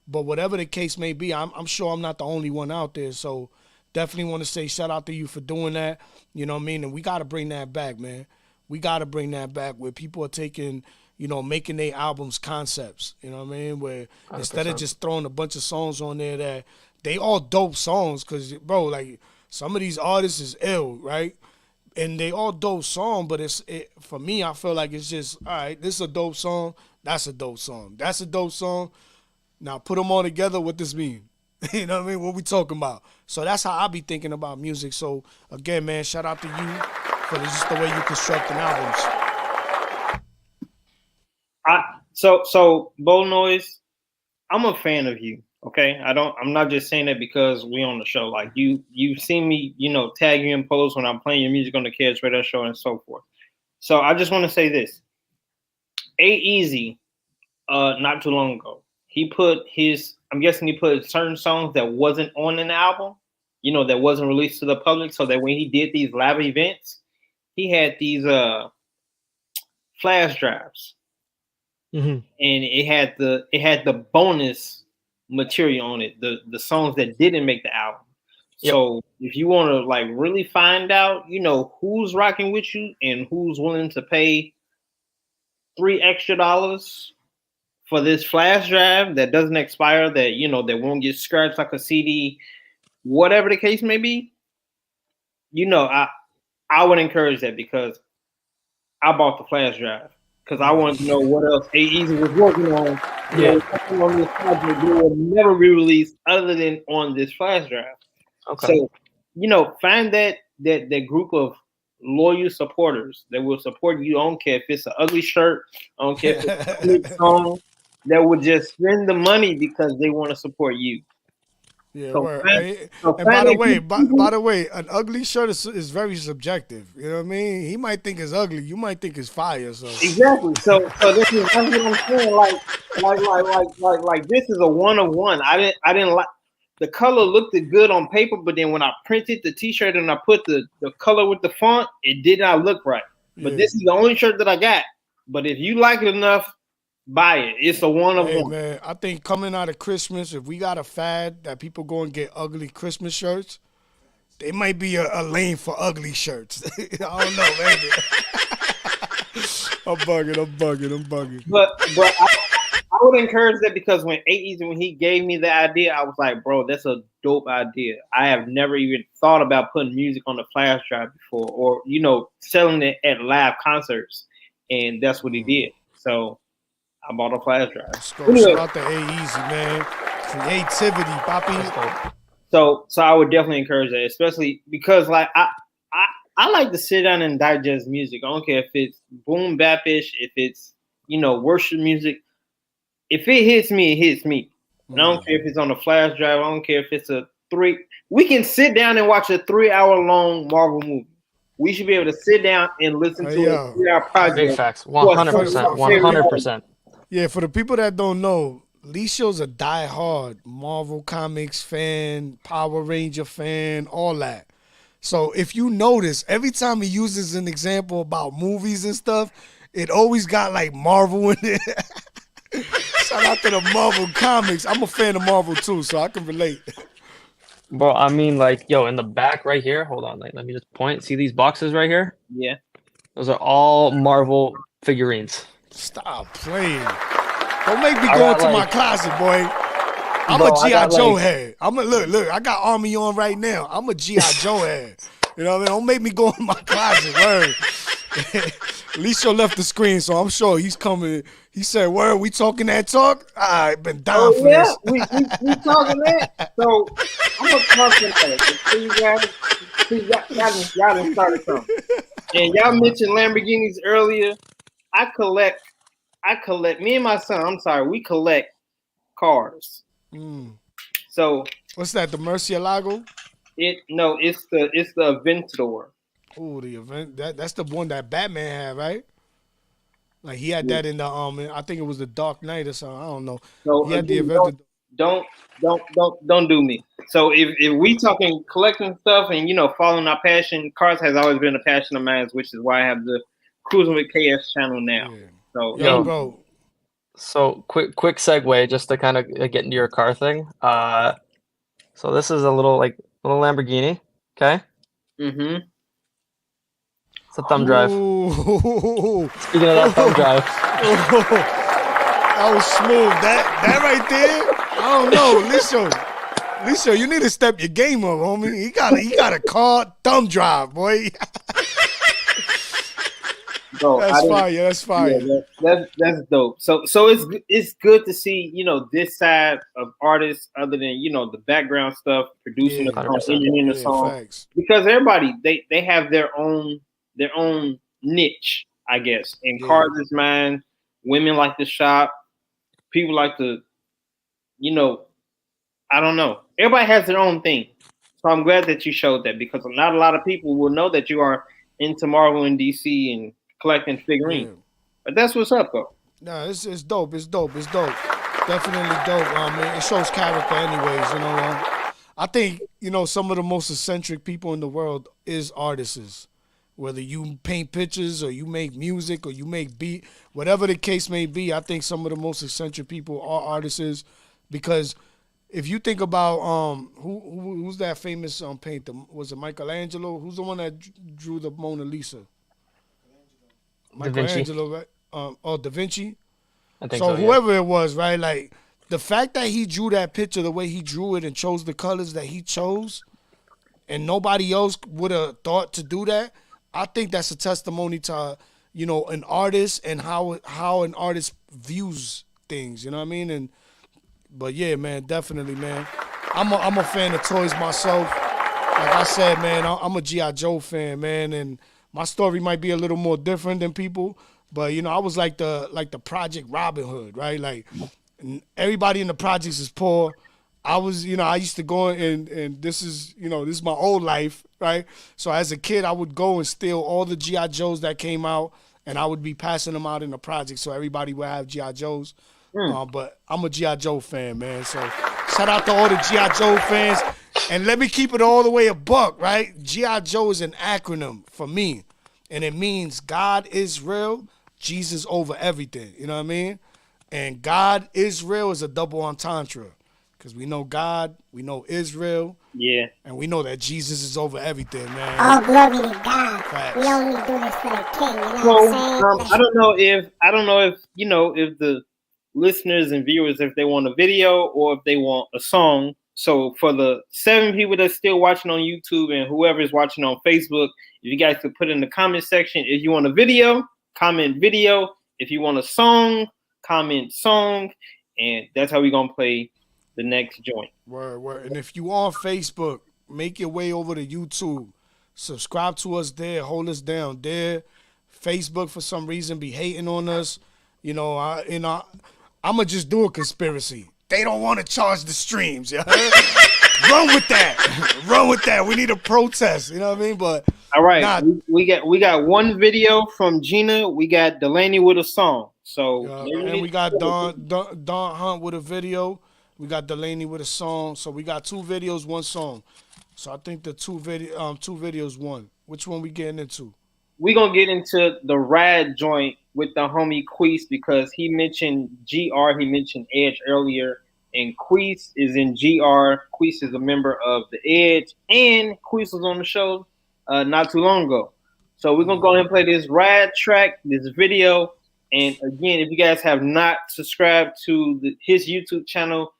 But whatever the case may be, I'm sure I'm not the only one out there. So definitely want to say shout out to you for doing that. You know what I mean? And we got to bring that back, man. We got to bring that back where people are taking, making their albums concepts. You know what I mean? Where 100%. Instead of just throwing a bunch of songs on there that they all dope songs, because, bro, like some of these artists is ill, right? And they all dope song, but for me, I feel like it's just, all right, this is a dope song. That's a dope song. That's a dope song. Now put them all together, what this mean? You know what I mean? What we talking about? So that's how I be thinking about music. So again, man, shout out to you for just the way you constructing albums. So Bo Noize, I'm a fan of you. Okay, I'm not just saying that because we on the show. Like you've seen me, tag you in posts when I'm playing your music on the KS Radio Show and so forth. So I just want to say this: A-Eazy, not too long ago, I'm guessing he put certain songs that wasn't on an album, that wasn't released to the public, so that when he did these live events, he had these flash drives, and it had the bonus material on it, the songs that didn't make the album. Yep. So if you want to like really find out, who's rocking with you and who's willing to pay $3 extra for this flash drive that doesn't expire, that won't get scratched like a CD, whatever the case may be, I would encourage that, because I bought the flash drive because I wanted to know what else A-Eazy was working on. On this project that will never be released other than on this flash drive. Okay. So, find that group of loyal supporters that will support you. I don't care if it's an ugly shirt, I don't care if it's a good song, that will just spend the money because they want to support you. Yeah, and by the way, an ugly shirt is very subjective. You know what I mean? He might think it's ugly, you might think it's fire. So exactly. So that's what I'm saying. Like this is a 1 of 1. I didn't like the color looked good on paper, but then when I printed the T-shirt and I put the color with the font, it did not look right. But this is the only shirt that I got. But if you like it enough, buy it. It's a 1 of 1. Man, I think coming out of Christmas, if we got a fad that people go and get ugly Christmas shirts, they might be a lane for ugly shirts. I don't know, man. I'm bugging. But I would encourage that, because when A-Eazy, when he gave me the idea, I was like, bro, that's a dope idea. I have never even thought about putting music on the flash drive before, or selling it at live concerts, and that's what he did. So I bought a flash drive. Anyway, shout out to A-Eazy, man. Creativity, Poppy. So I would definitely encourage that, especially because like I like to sit down and digest music. I don't care if it's boom bapish, if it's worship music. If it hits me, it hits me. And I don't care if it's on a flash drive. I don't care if it's we can sit down and watch a 3-hour long Marvel movie. We should be able to sit down and listen to a 3-hour project. Big facts. 100%. 100%. Yeah, for the people that don't know, Licio's a diehard Marvel Comics fan, Power Ranger fan, all that. So if you notice, every time he uses an example about movies and stuff, it always got like Marvel in it. Shout out to the Marvel Comics. I'm a fan of Marvel too, so I can relate. Bro, I mean, like, in the back right here, hold on, like, let me just point. See these boxes right here? Yeah. Those are all Marvel figurines. Stop playing. Don't make me go into my closet, boy. I'm a G.I. Joe head. Look, I got Army on right now. I'm a G.I. Joe head. You know what I mean? Don't make me go in my closet, word. Licio left the screen, so I'm sure he's coming. He said, word, we talking that talk? I've been down for this. We talking that. So I'm going to talk to that. So you guys, y'all done started something. And y'all mentioned Lamborghinis earlier. I collect, me and my son, we collect cars. So what's that, the Murcielago? It's the Aventador. Oh, the event. That's the one that Batman had, right? Like he had that in the I think it was the Dark Knight or something. I don't know. So He had the again, event. don't do me. So if we talking collecting stuff and following our passion, cars has always been a passion of mine, which is why I have the Cruising with KS channel now. So Yo, bro. So quick segue just to kind of get into your car thing. So this is a little Lamborghini. Okay. Mm-hmm. It's a thumb drive. Ooh. Speaking of that thumb drive. That was smooth. That right there. I don't know. Listen, you need to step your game up, homie. He got a car thumb drive, boy. Bro, That's fire. Yeah, that's dope. So it's good to see this side of artists other than the background stuff, producing the song, engineering the song, facts. because everybody they have their own niche, I guess. And cars is mine. Women like to shop. People like to, I don't know. Everybody has their own thing. So I'm glad that you showed that, because not a lot of people will know that you are into Marvel and DC and collecting figurines. But that's what's up, though. Nah, it's dope. It's dope. Definitely dope. It shows character anyways, I think, some of the most eccentric people in the world is artists. Whether you paint pictures or you make music or you make beat, whatever the case may be, I think some of the most eccentric people are artists, because if you think about who's that famous painter? Was it Michelangelo? Who's the one that drew the Mona Lisa? Michelangelo, right? Da Vinci. I think so. Yeah. Whoever it was, right? Like the fact that he drew that picture the way he drew it and chose the colors that he chose, and nobody else would have thought to do that. I think that's a testimony to an artist and how an artist views things. You know what I mean? But yeah, man, definitely, man. I'm a fan of toys myself. Like I said, man, I'm a G.I. Joe fan, man, and my story might be a little more different than people, but I was like the Project Robin Hood, right? Like everybody in the projects is poor. I was, I used to go and this is my old life, right? So as a kid, I would go and steal all the G.I. Joes that came out, and I would be passing them out in the project so everybody would have G.I. Joes. But I'm a G.I. Joe fan, man. So shout out to all the G.I. Joe fans. And let me keep it all the way a buck, right? G.I. Joe is an acronym for me. And it means God is real, Jesus over everything. You know what I mean? And God is real is a double entendre. Because we know God, we know Israel. Yeah. And we know that Jesus is over everything, man. All glory to God. Facts. We only do this for the king, you know what I'm saying? I don't know if the listeners and viewers, if they want a video or if they want a song. So for the 7 people that's still watching on YouTube and whoever is watching on Facebook, if you guys could put in the comment section, if you want a video, comment video. If you want a song, comment song. And that's how we're going to play the next joint. Word. And if you on Facebook, make your way over to YouTube. Subscribe to us there. Hold us down there. Facebook, for some reason, be hating on us. I'm going to just do a conspiracy. They don't want to charge the streams. Yeah? Run with that. We need a protest. You know what I mean? But all right, we got one video from Gina. We got Delaney with a song. So and we got Don Hunt with a video. We got Delaney with a song. So we got 2 videos, 1 song. So I think the 2 videos, 1. Which one we getting into? We're going to get into the Rad joint with the homie Queese, because he mentioned GR, he mentioned Edge earlier, and Queese is in GR. Queese is a member of the Edge, and Queese was on the show not too long ago. So we're going to go ahead and play this Rad track, this video. And again, if you guys have not subscribed to his YouTube channel,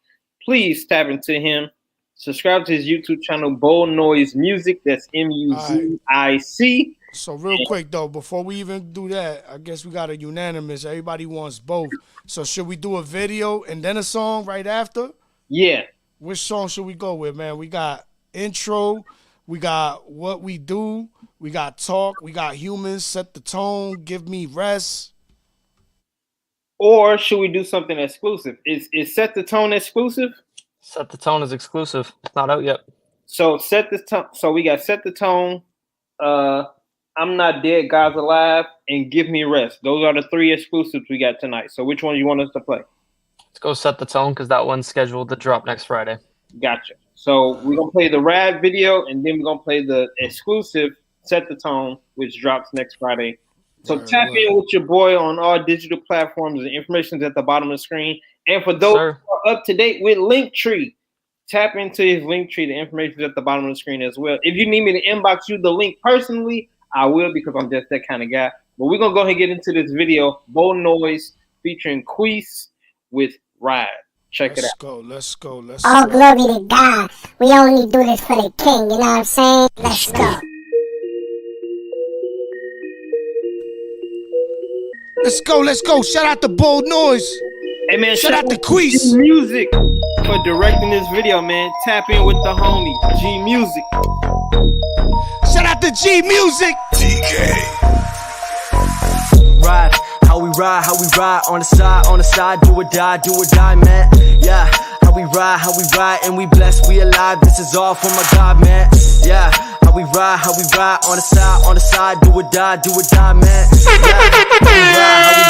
please tap into him. Subscribe to his YouTube channel, Bold Noize Music. That's MUZIC. So real quick though, before we even do that, I guess we got a unanimous. Everybody wants both. So should we do a video and then a song right after? Yeah. Which song should we go with, man? We got intro, we got what we do, we got talk, we got humans, set the tone, give me rest. Or should we do something exclusive? Is set the tone exclusive? Set the tone is exclusive. It's not out yet. So set the tone. So we got set the tone. I'm Not Dead, God's Alive, and Give Me Rest. Those are the 3 exclusives we got tonight. So which one do you want us to play? Let's go Set the Tone because that one's scheduled to drop next Friday. Gotcha. So we're going to play the rad video, and then we're going to play the exclusive Set the Tone, which drops next Friday. So tap in with your boy on all digital platforms. The information is at the bottom of the screen. And for those who are up to date with Linktree, tap into his Linktree. The information is at the bottom of the screen as well. If you need me to inbox you the link personally, I will, because I'm just that kind of guy. But we're going to go ahead and get into this video. Bold Noize featuring Queese with Ride. Check it out. Let's go. All glory to God. We only do this for the king, you know what I'm saying? Let's go. Let's go. Shout out to Bold Noize. Hey, man, shout out to Queese Music for directing this video, man. Tap in with the homie, G Music. Shout out to G Music. DK. Ride, how we ride on the side, do or die, man. Yeah, how we ride, and we blessed, we alive. This is all for my God, man. Yeah, how we ride on the side, do or die, man. Yeah, how we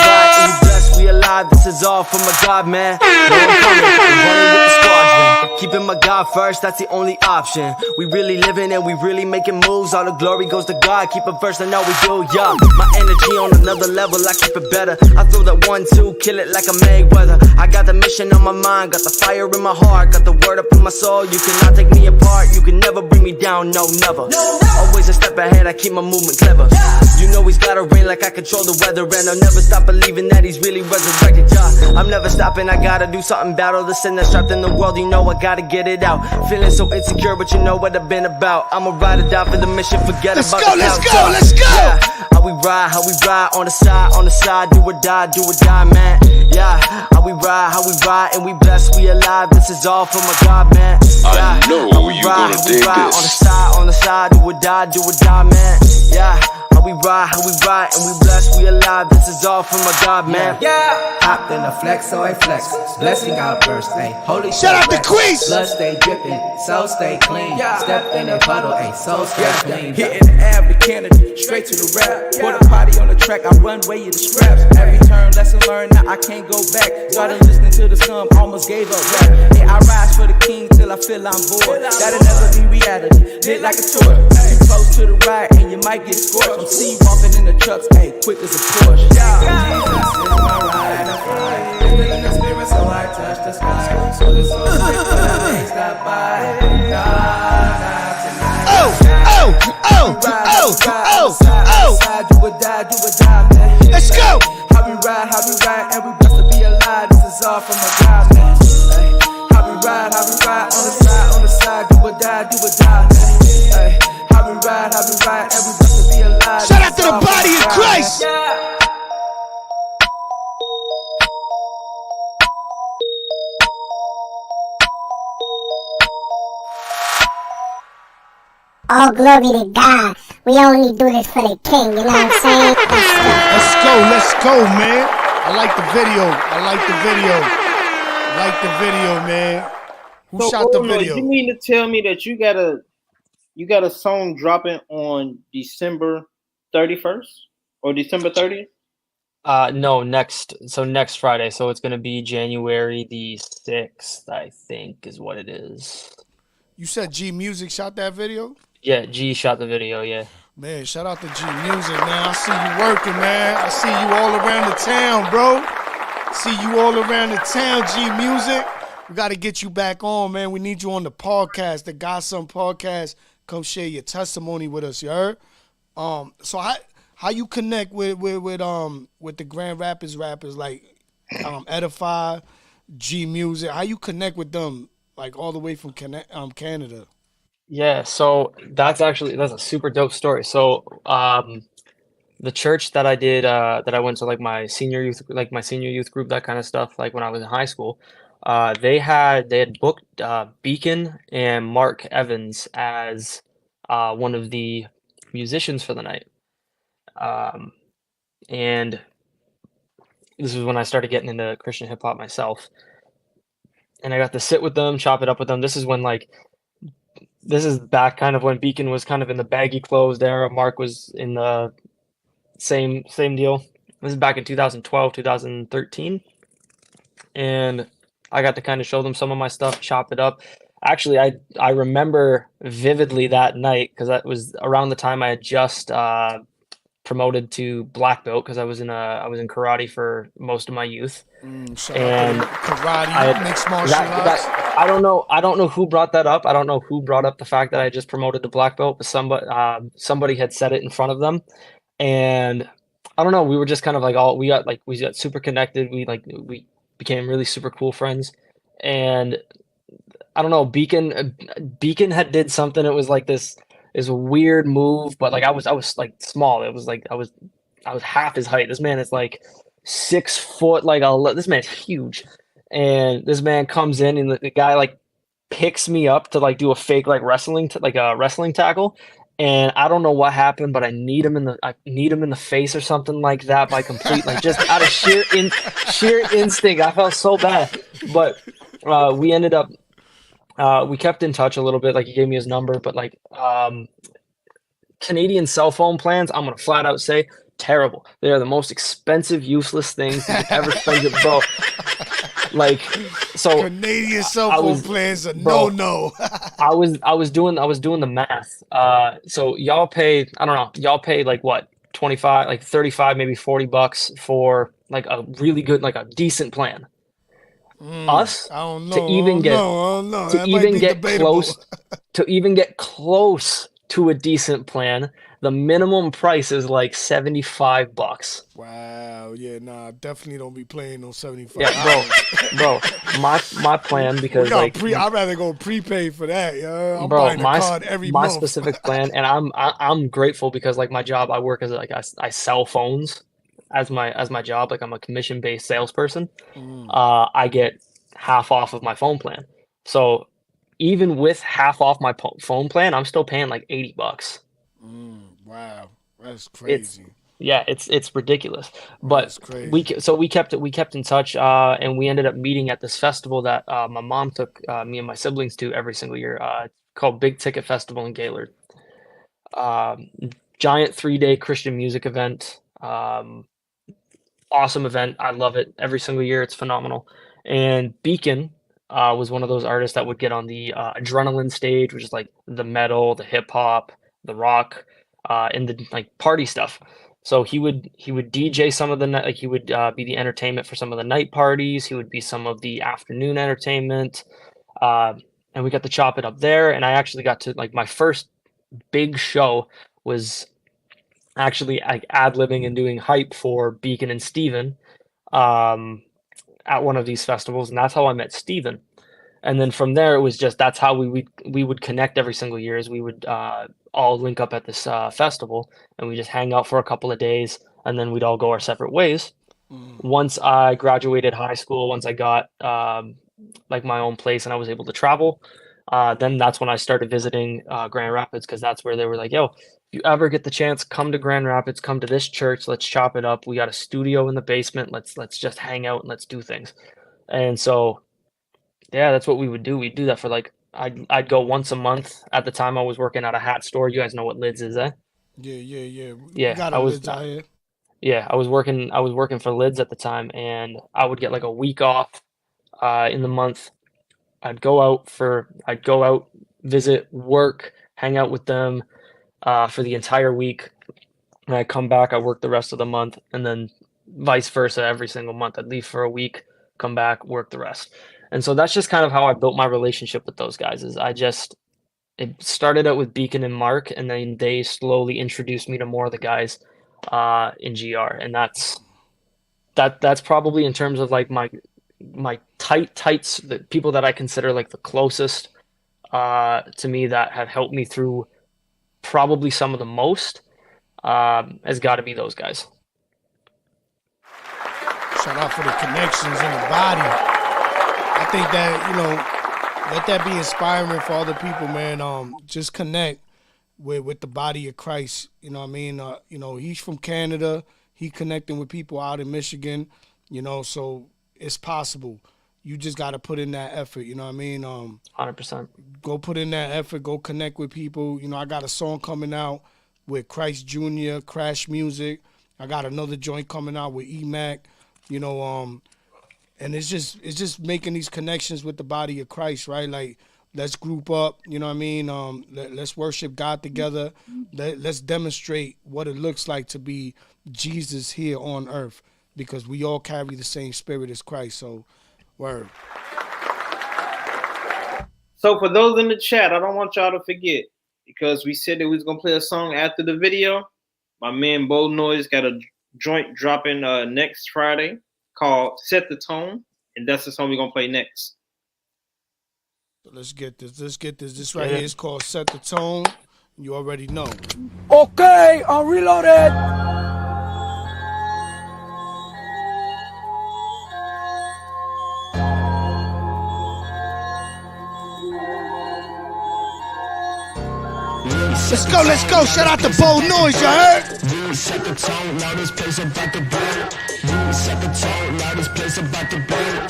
ride, and we blessed, we alive. This is all for my God, man. I'm running with the squadron, keeping my God first, that's the only option. We really living and we really making moves. All the glory goes to God, keep it first, I know we do, yeah. My energy on another level, I keep it better. I throw that 1-2, kill it like a Mayweather. I got the mission on my mind, got the fire in my heart, got the word up in my soul. You cannot take me apart, you can never bring me down, no, never. Always a step ahead, I keep my movement clever. You know he's gotta rain like I control the weather, and I'll never stop believing that he's really resurrected, yeah. I'm never stopping, I gotta do something, battle the sin that's trapped in the world, you know I gotta get it out. Feeling so insecure, but you know what I've been about. I'ma ride or die for the mission, forget about the Let's go. Yeah, how we ride on the side, do or die, man. Yeah, how we ride, and we blessed, we alive. This is all for my God, man. Yeah, I know you gonna dig this. On the side, do or die, man. Yeah, how we ride, and we blessed, we alive. This is all for my God, man. Yeah, hopped in a flex, so I flex. Blessing outburst, ayy. Holy shout out to Queese. Blood stay dripping, soul stay clean. Step in a puddle, ayy. Soul stay clean. Hitting the Ave to Kennedy, straight to the rap. Put a party on the track, I run way of the scraps. Every turn, lesson learned, now I can't go back. Started listening to the song, almost gave up rap. Hey, I rise for the king till I feel I'm bored. That'll never be reality, lit like a torch. Too close to the ride and you might get scorched. I'm see you walking in the trucks, ayy, quick as a Porsche. Jesus is my ride or fly. Feeling the spirit, so I touch the sky. So the soul sick, but I ain't stop by. Not tonight. Do or die, man. Let's go. How we ride, and we blessed to be alive. This is all from my God, man. How we ride on the side, do or die, man. How we ride, and we blessed to be alive. Shout out to the body of Christ. All glory to God. We only do this for the king, you know what I'm saying? Let's go, man. I like the video, man. Who shot the video? You mean to tell me that you got a song dropping on December 31st or December 30th? No, next Friday. So it's gonna be January the 6th, I think, is what it is. You said G Music shot that video? Yeah, G shot the video, yeah. Man, shout out to G Music, man. I see you working, man. I see you all around the town, bro. See you all around the town, G Music. We got to get you back on, man. We need you on the podcast, the GodSon podcast. Come share your testimony with us, you heard? So how you connect with the Grand Rapids rappers like Edify, G Music? How you connect with them, like all the way from Canada? Yeah, so that's a super dope story. So the church that I went to, like my senior youth group, that kind of stuff, like when I was in high school, they had booked Beacon and Mark Evans as one of the musicians for the night. And this was when I started getting into Christian hip hop myself. And I got to sit with them, chop it up with them. This is when like this is back kind of when Beacon was kind of in the baggy clothes era. Mark was in the same deal. This is back in 2012, 2013. And I got to kind of show them some of my stuff, chop it up. Actually, I remember vividly that night because that was around the time I had just promoted to black belt because I was in karate for most of my youth. Shout out to karate, mixed martial arts. I don't know who brought that up. I don't know who brought up the fact that I just promoted to black belt, but somebody had said it in front of them, and I don't know. We were just kind of like we got super connected. We became really super cool friends, and I don't know. Beacon had did something. It was like this is a weird move, but like I was like small. It was like I was half his height. This man is like 6 foot. This man's huge, and this man comes in and the guy like picks me up to like do a fake like wrestling tackle. And I don't know what happened, but I need him in the face or something like that by complete like just out of sheer instinct. I felt so bad, but we ended up we kept in touch a little bit. Like he gave me his number, but like Canadian cell phone plans, I'm gonna flat out say terrible. They are the most expensive, useless things you could ever spend your bro. Like so Canadian cell phone plans are no. I was doing the math. So y'all pay, I don't know, y'all pay like what, 25, like 35, maybe $40 for like a really good, like a decent plan. Us I don't know. to even get close to a decent plan, the minimum price is like $75. Wow, yeah, nah, definitely don't be playing on 75. Yeah, bro, my plan because like I'd rather go prepaid for that, yo. I'm bro, buying a card every month. My specific plan, and I'm grateful because like my job, I work as like I sell phones as my job, like I'm a commission-based salesperson. I get half off of my phone plan. So even with half off my phone plan, I'm still paying like $80. Wow, that's crazy. It's ridiculous. But we kept in touch, and we ended up meeting at this festival that my mom took me and my siblings to every single year. Called Big Ticket Festival in Gaylord. Giant 3-day Christian music event. Awesome event. I love it every single year. It's phenomenal. And Beacon was one of those artists that would get on the adrenaline stage, which is like the metal, the hip hop, the rock, and the like party stuff. So he would DJ some of the night, like he would be the entertainment for some of the night parties. He would be some of the afternoon entertainment, and we got to chop it up there. And I actually got to like my first big show was actually like ad-libbing and doing hype for Beacon and Steven at one of these festivals, and that's how I met Steven. And then from there, it was just that's how we would connect every single year. Is we would all link up at this festival, and we just hang out for a couple of days, and then we'd all go our separate ways. Once I graduated high school, once I got like my own place and I was able to travel, then that's when I started visiting Grand Rapids, because that's where they were like, yo, if you ever get the chance, come to Grand Rapids, come to this church, let's chop it up. We got a studio in the basement. Let's just hang out and let's do things. And so, yeah, that's what we would do. We'd do that for like, I'd go once a month. At the time I was working at a hat store. You guys know what Lids is, eh? Yeah. Yeah, I was I was working for Lids at the time, and I would get like a week off in the month. I'd go out, visit, work, hang out with them for the entire week. And I'd come back, I work the rest of the month, and then vice versa every single month. I'd leave for a week, come back, work the rest. And so that's just kind of how I built my relationship with those guys. It started out with Beacon and Mark, and then they slowly introduced me to more of the guys in GR. And that's probably in terms of like my tights, the people that I consider like the closest to me that have helped me through probably some of the most has got to be those guys. Shout out for the connections in the body. I think that, let that be inspiring for other people, man. Just connect with the body of Christ. You know what I mean? He's from Canada. He connecting with people out in Michigan, so it's possible. You just got to put in that effort, you know what I mean? 100%. go put in that effort. Go connect with people. You know, I got a song coming out with Christ Jr., Crash Music. I got another joint coming out with E-Mac. You know, and it's just making these connections with the body of Christ, right? Like, let's group up, you know what I mean? Let's worship God together. Let's demonstrate what it looks like to be Jesus here on earth, because we all carry the same spirit as Christ. So, word. So for those in the chat, I don't want y'all to forget, because we said that we was going to play a song after the video. My man Bo Noize got a joint dropping next Friday called Set the Tone, and that's the song we're going to play next. So let's get this. This right here is called Set the Tone. You already know. Okay, I'm reloaded. Let's go. Shout out to Bo Noize, you heard? Set the tone, now this place about to burn. Set the tone, now this place about to burn.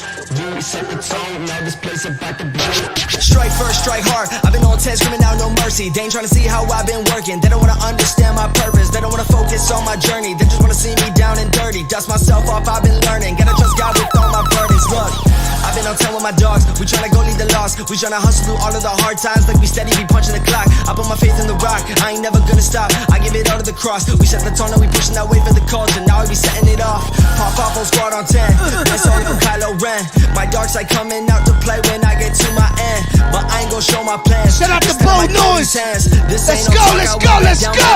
Set the tone, now this place about to burn. Strike first, strike hard. I've been on 10, screaming out no mercy. They ain't trying to see how I've been working. They don't want to understand my purpose. They don't want to focus on my journey. They just want to see me down and dirty. Dust myself off, I've been learning. Gotta trust God with all my burdens. Look, I've been on 10 with my dogs. We tryna go lead the loss. We tryna hustle through all of the hard times like we steady be punching the clock. I put my faith in the rock. I ain't never gonna stop. I give it all to the cross. We set the tone and we pushing that way for the culture. Now we be setting it off. Pop off on squad on 10. That's all from Kylo Ren. My dark side coming out to play when I get to my end. But I ain't gonna show my plans. Shout out to Bo Noize. Let's go.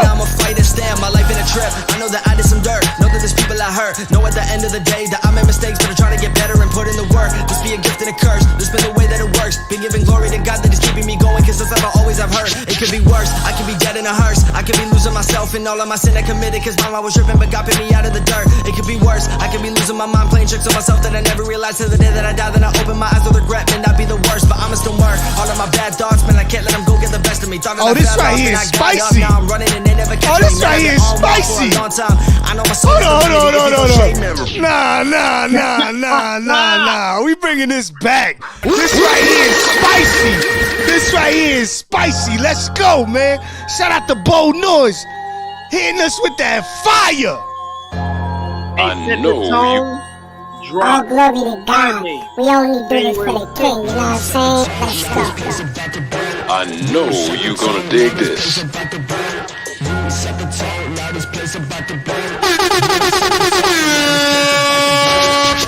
I'ma fight and stand. My life in a trip. I know that I did some dirt. Know that there's people I hurt. Know at the end of the day that I made mistakes, but I'm trying to get better and put in the work. This be a gift and a curse. This been the way that it works. Been giving glory to God that is keeping me going, cause that's how I always have heard. It could be worse. I could be dead in a hearse. I could be losing myself in all of my sin I committed, cause mama was tripping but God picked me out of the dirt. It could be worse. I could be losing my mind playing tricks on myself that I never realized till the day that I die. Then I open my eyes with regret. May not be the worst, but I'ma still work. All of my bad thoughts, man, I can't let them go get the best of me. Oh, this right here is spicy. Now I'm running and they never catch me. Oh, this right here is spicy. I know my soul. Hold on. Nah. We bringing this back. This right here is spicy. Let's go, man. Shout out to Bo Noize, hitting us with that fire. I know you. All glory to God. We only do this for the king, you know what I'm saying? Let's go. I know you gonna dig this.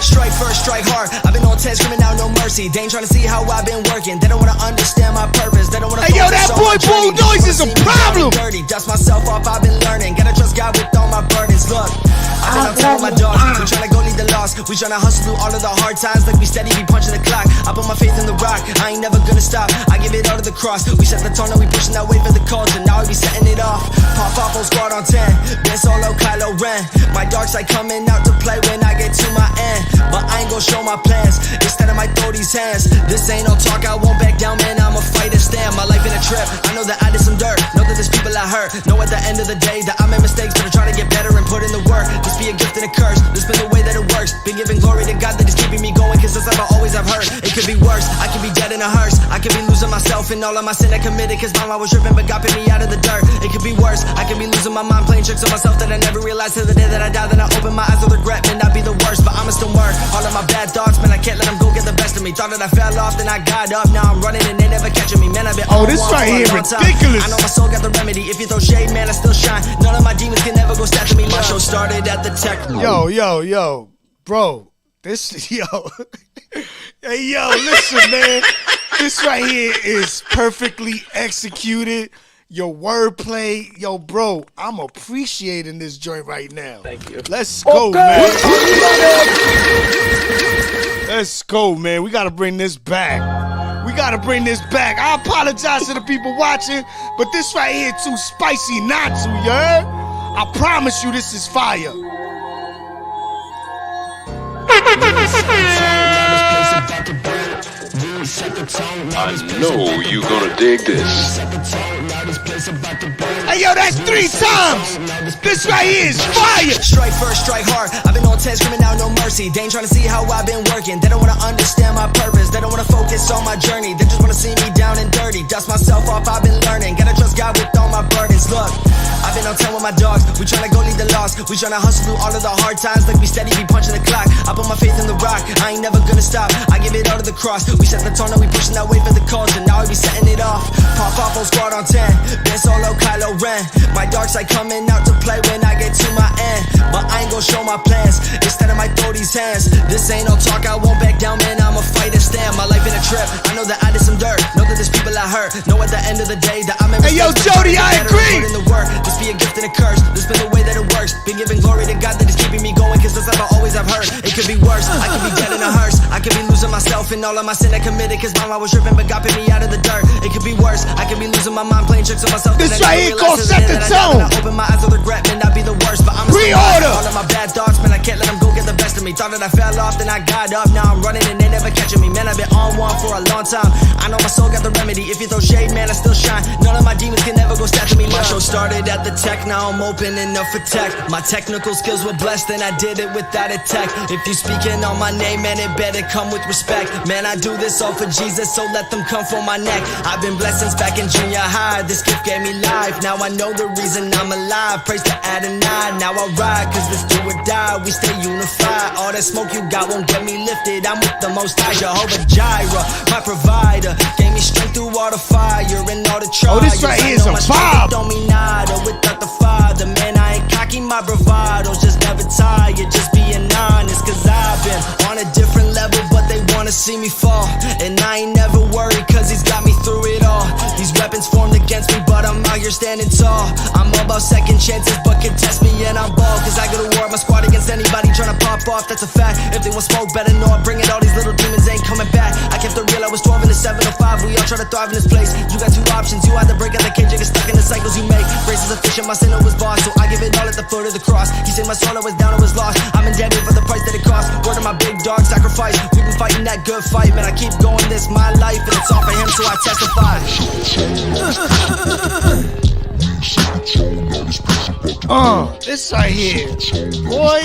Strike first, strike hard. I've been on 10, screaming out no mercy. They ain't trying to see how I've been working. They don't want to understand my purpose. They don't want to. Hey, yo, that boy Bo Noize is a problem. Dirty, dust myself off. I've been learning. Gotta trust God with all my burdens. Look, I've been on 10 with my dogs. We tryna go lead the loss. We tryna hustle through all of the hard times like we steady be punching the clock. I put my faith in the rock. I ain't never gonna stop. I give it all to the cross. We set the tone and we pushing that way for the culture. Now we be setting it off. Pop off on squad on 10. Been solo Kylo Ren. My dark side coming out to play when I get to my end. But I ain't gon' show my plans. Instead I might throw these hands. This ain't no talk, I won't back down, man. I'ma fight and stand. My life in a trip. I know that I did some dirt. Know that there's people I hurt. Know at the end of the day that I made mistakes, but I'm trying to get better and put in the work. This be a gift and a curse. This been the way that it works. Been giving glory to God that is keeping me going, cause that's how I always have heard. It could be worse. I could be dead in a hearse. I could be losing myself in all of my sin I committed, cause mama was tripping but God picked me out of the dirt. It could be worse. I could be losing my mind playing tricks on myself that I never realized till the day that I die. Then I open my eyes with regret. May not be the worst, but I'ma still work. All of my bad thoughts, man, I can't let them go get the best of me. Thought that I fell off, then I got up. Now I'm running and they never catching me. Man, I've been this right here ridiculous. I know my soul got the remedy. If you throw shade, man, I still shine. None of my demons can never go snatching me. My show started at the tech. Yo, bro. This, yo. Hey, yo, listen, man. This right here is perfectly executed. Your wordplay, yo, bro, I'm appreciating this joint right now. Thank you. Let's go, man. Let's go, man. We got to bring this back. I apologize to the people watching, but this right here too spicy not to, you heard? I promise you this is fire. I know you gonna dig this. Hey, yo, that's 3 times. This right here is fire. Strike first, strike hard. I've been on 10, screaming out no mercy. They ain't trying to see how I've been working. They don't want to understand my purpose. They don't want to focus on my journey. They just want to see me down and dirty. dust myself off, I've been learning. Gotta trust God with all my burdens. Look, I've been on 10 with my dogs. We tryna go lead the lost. We tryna hustle through all of the hard times like we steady be punching the clock. I put my faith in the rock. I ain't never gonna stop. I give it all to the cross. We set the tone and we pushing that way for the culture. Now we be setting it off. Pop off on squad on 10. Ben Solo, Kylo Ren. My dark side coming out to play when I get to my end. But I ain't gon' show my plans. Instead I might throw these hands. This ain't no talk, I won't back down, man. I'ma fight and stand. My life in a trip. I know that I did some dirt. Know that there's people I hurt. Know at the end of the day that I'm in. Hey yo, Jody, I agree. Put in the work. This be a gift and a curse. This been the way that it works. Been giving glory to God that is keeping me going. Cause that's how I always have heard. It could be worse. I could be dead in a hearse. I could be losing myself in all of my sin I committed. Cause mama was tripping, but God picked me out of the dirt. It could be worse. I could be losing my mind playing tricks on myself. This right here called Set the Tone. I open my eyes with regret, man, I'd be the worst. But I'm Pre-order. all of my bad thoughts, man, I can't let them go get the best of me. Thought that I fell off, then I got up. Now I'm running and they never catching me. Man, I've been on one for a long time. I know my soul got the remedy. If you throw shade, man, I still shine. None of my demons can never go step to me. My show started at the tech, now I'm opening up for tech. My technical skills were blessed and I did it without a tech. If you speaking on my name, man, it better come with respect. Man, I do this all for Jesus, so let them come for my neck. I've been blessed since back in junior high. This gift gave me life. Now I know the reason I'm alive. Praise to Adonai. Now I ride, cause this do or die. We stay unified. All that smoke you got won't get me lifted. I'm with the Most High, Jehovah Jireh, my provider. Gave me strength through all the fire and all the trials. Oh, this right here is a vibe. Don't mean nada without the Father. Man, I ain't cocky, my bravado's just never tired. Just being honest, cause I've been on a different level, but they wanna see me fall. And I ain't never worried, cause he's got me through it all. These weapons formed against me, but I'm out here standing tall. I'm all about second chances, but can test me and I'm ball. Cause I go to war, my squad against anybody tryna pop off, that's a fact. If they want smoke, better know I'm bringing all these little demons ain't coming back. I kept it real, I was 12 in the 705. We all try to thrive in this place. You got two options, you either break out the cage or get stuck in the cycles you make. Grace is efficient, my sinner was boss, so I give it all at the foot of the cross. He said my soul, I was down, I was lost. I'm indebted for the price that it cost. Word of my big dog, sacrifice. We've been fighting that good fight, man. I keep going, this my life, and it's all for him, so I testify. This right here, boy.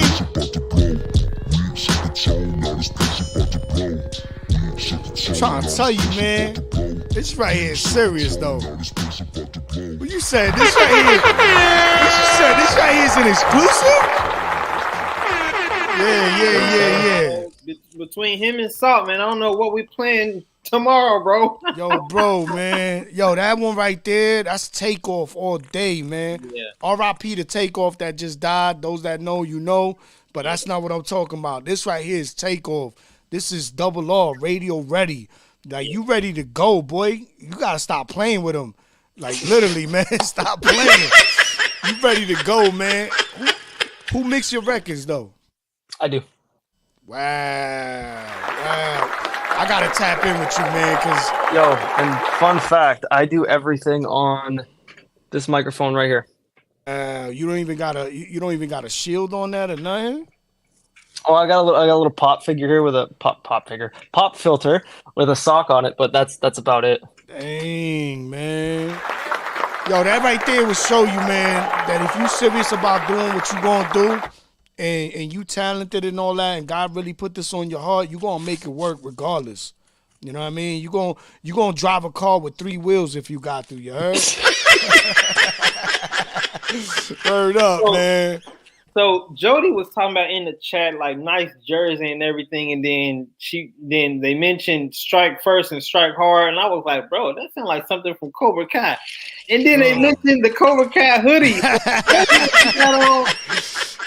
I'm trying to tell you, man. This right here is serious, though. What you said? This right here. What you said? This right here is an exclusive? Yeah. Between him and Salt, man, I don't know what we playing tomorrow, bro. Yo, bro, man. Yo, that one right there, that's Takeoff all day, man. Yeah. R.I.P. to Takeoff that just died. Those that know, you know. But that's not what I'm talking about. This right here is Takeoff. This is Double R, radio ready. Like, you ready to go, boy. You got to stop playing with him. Like, literally, man, stop playing. You ready to go, man. Who mix your records, though? I do. Wow. I got to tap in with you, man, because... Yo, and fun fact, I do everything on this microphone right here. You don't even got a shield on that or nothing? Oh, I got a little pop figure here with a pop filter with a sock on it, but that's about it. Dang, man. Yo, that right there will show you, man, that if you serious about doing what you gonna do and you talented and all that, and God really put this on your heart, you gonna make it work regardless. You know what I mean? You gonna drive a car with 3 wheels if you got to, you heard? Word up, man. So Jody was talking about in the chat like nice jersey and everything, and then they mentioned strike first and strike hard, and I was like, bro, that sounds like something from Cobra Kai. And then they mentioned the Cobra Kai hoodie.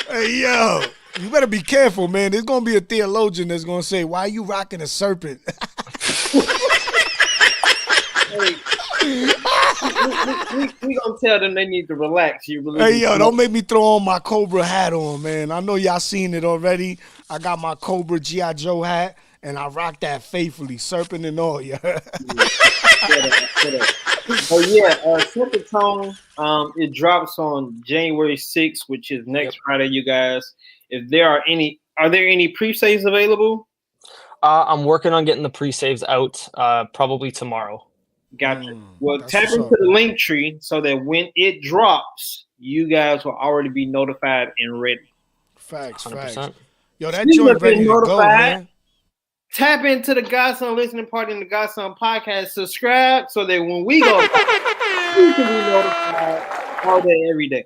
Hey yo, you better be careful, man. There's gonna be a theologian that's gonna say, "Why are you rocking a serpent?" we gonna tell them they need to relax. Hey yo, don't make me throw on my Cobra hat on, man. I know y'all seen it already. I got my Cobra G.I. Joe hat, and I rock that faithfully, serpent and all. Yeah. Oh yeah, Set the Tone. It drops on January 6th, which is next Friday, you guys. If there are there any pre-saves available? I'm working on getting the pre-saves out probably tomorrow. Gotcha. Well, tap into the link tree so that when it drops, you guys will already be notified and ready. Facts. 100%. Yo, that joint ready to go, man. Tap into the GodSon listening party and the GodSon podcast. Subscribe so that when we go, you can be notified all day, every day.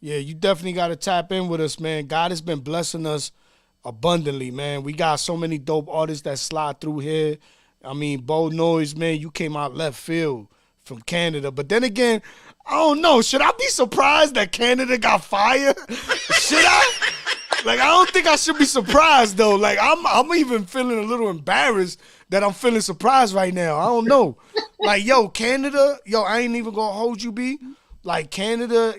Yeah, you definitely got to tap in with us, man. God has been blessing us abundantly, man. We got so many dope artists that slide through here. I mean, Noize, man, you came out left field from Canada. But then again, I don't know. Should I be surprised that Canada got fired? Should I? Like, I don't think I should be surprised, though. Like, I'm even feeling a little embarrassed that I'm feeling surprised right now. I don't know. Like, yo, Canada, I ain't even going to hold you, B. Like, Canada,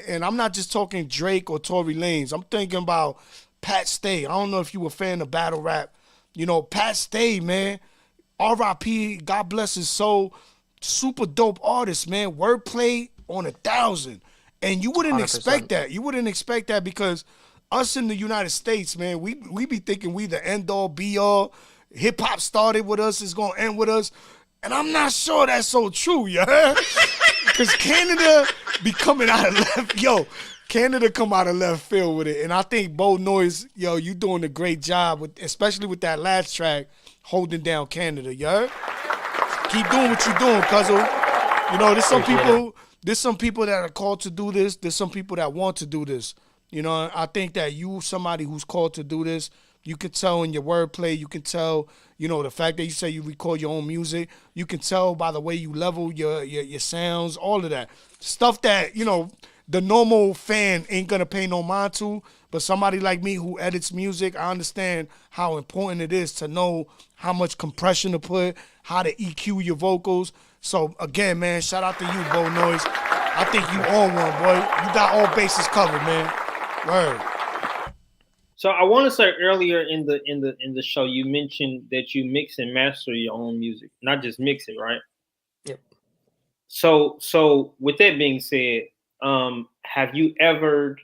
and I'm not just talking Drake or Tory Lanez. I'm thinking about Pat Stay. I don't know if you a fan of battle rap. Pat Stay, man. R.I.P. God bless his soul. Super dope artist, man. Wordplay on 1,000. And you wouldn't 100%. expect that. You wouldn't expect that because us in the United States, man, we be thinking we the end-all, be-all. Hip-hop started with us, it's going to end with us. And I'm not sure that's so true, yeah? Because Canada be coming out of left. Canada come out of left field with it. And I think Noize, you doing a great job, especially with that last track, holding down Canada, yeah? Keep doing what you're doing, cuzzo. There's some people that are called to do this. There's some people that want to do this. I think that you, somebody who's called to do this, you can tell in your wordplay, you can tell, the fact that you say you record your own music, you can tell by the way you level your sounds, all of that. Stuff that, the normal fan ain't gonna pay no mind to, but somebody like me who edits music, I understand how important it is to know how much compression to put, how to EQ your vocals. So again, man, shout out to you, Noize. I think you on one, boy. You got all bases covered, man. Word. So I want to say earlier in the show, you mentioned that you mix and master your own music, not just mix it, right? Yep. So with that being said, have you ever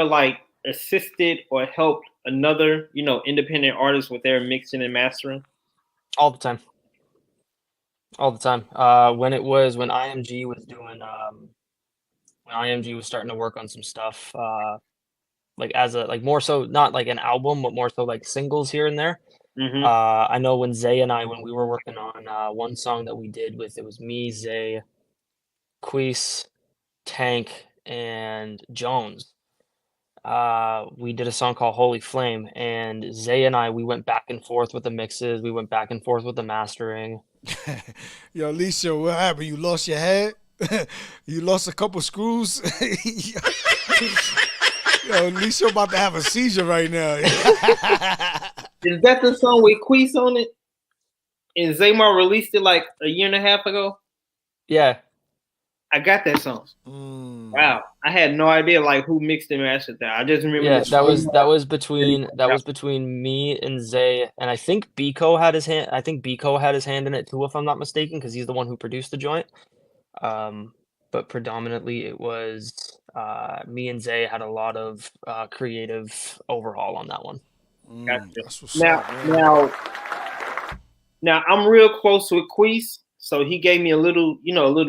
like assisted or helped another, independent artist with their mixing and mastering? All the time. When IMG was doing, when IMG was starting to work on some stuff, more so not like an album, but more so like singles here and there. Mm-hmm. I know when Zay and I, when we were working on one song that we did it was me, Zay, Queese, Tank, and Jones. We did a song called Holy Flame, and Zay and I, we went back and forth with the mixes, we went back and forth with the mastering. Yo, Alicia, what happened? You lost your head? You lost a couple screws? Yo, Alicia about to have a seizure right now. Is that the song with Queese on it? And Zaymar released it like a year and a half ago? Yeah. I got that song. Wow. I had no idea like who mixed and mastered that. I just remember that was between me and Zay, and I think Biko had his hand in it too, if I'm not mistaken, because he's the one who produced the joint. But predominantly it was me and Zay had a lot of creative overhaul on that one. Gotcha. Now I'm real close with Queese. So he gave me a little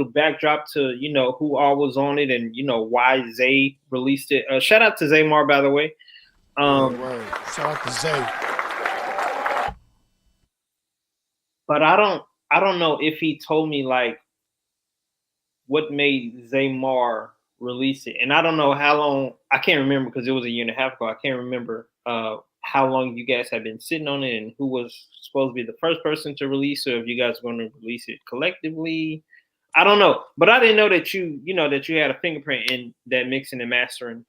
backdrop to, who all was on it and, why Zay released it. Shout out to Zaymar, by the way. Shout out to Zay. But I don't know if he told me like what made Zaymar release it. And I don't know how long, I can't remember because it was a year and a half ago. I can't remember how long you guys have been sitting on it and who was supposed to be the first person to release, or if you guys are going to release it collectively. I don't know, but I didn't know that you had a fingerprint in that mixing and mastering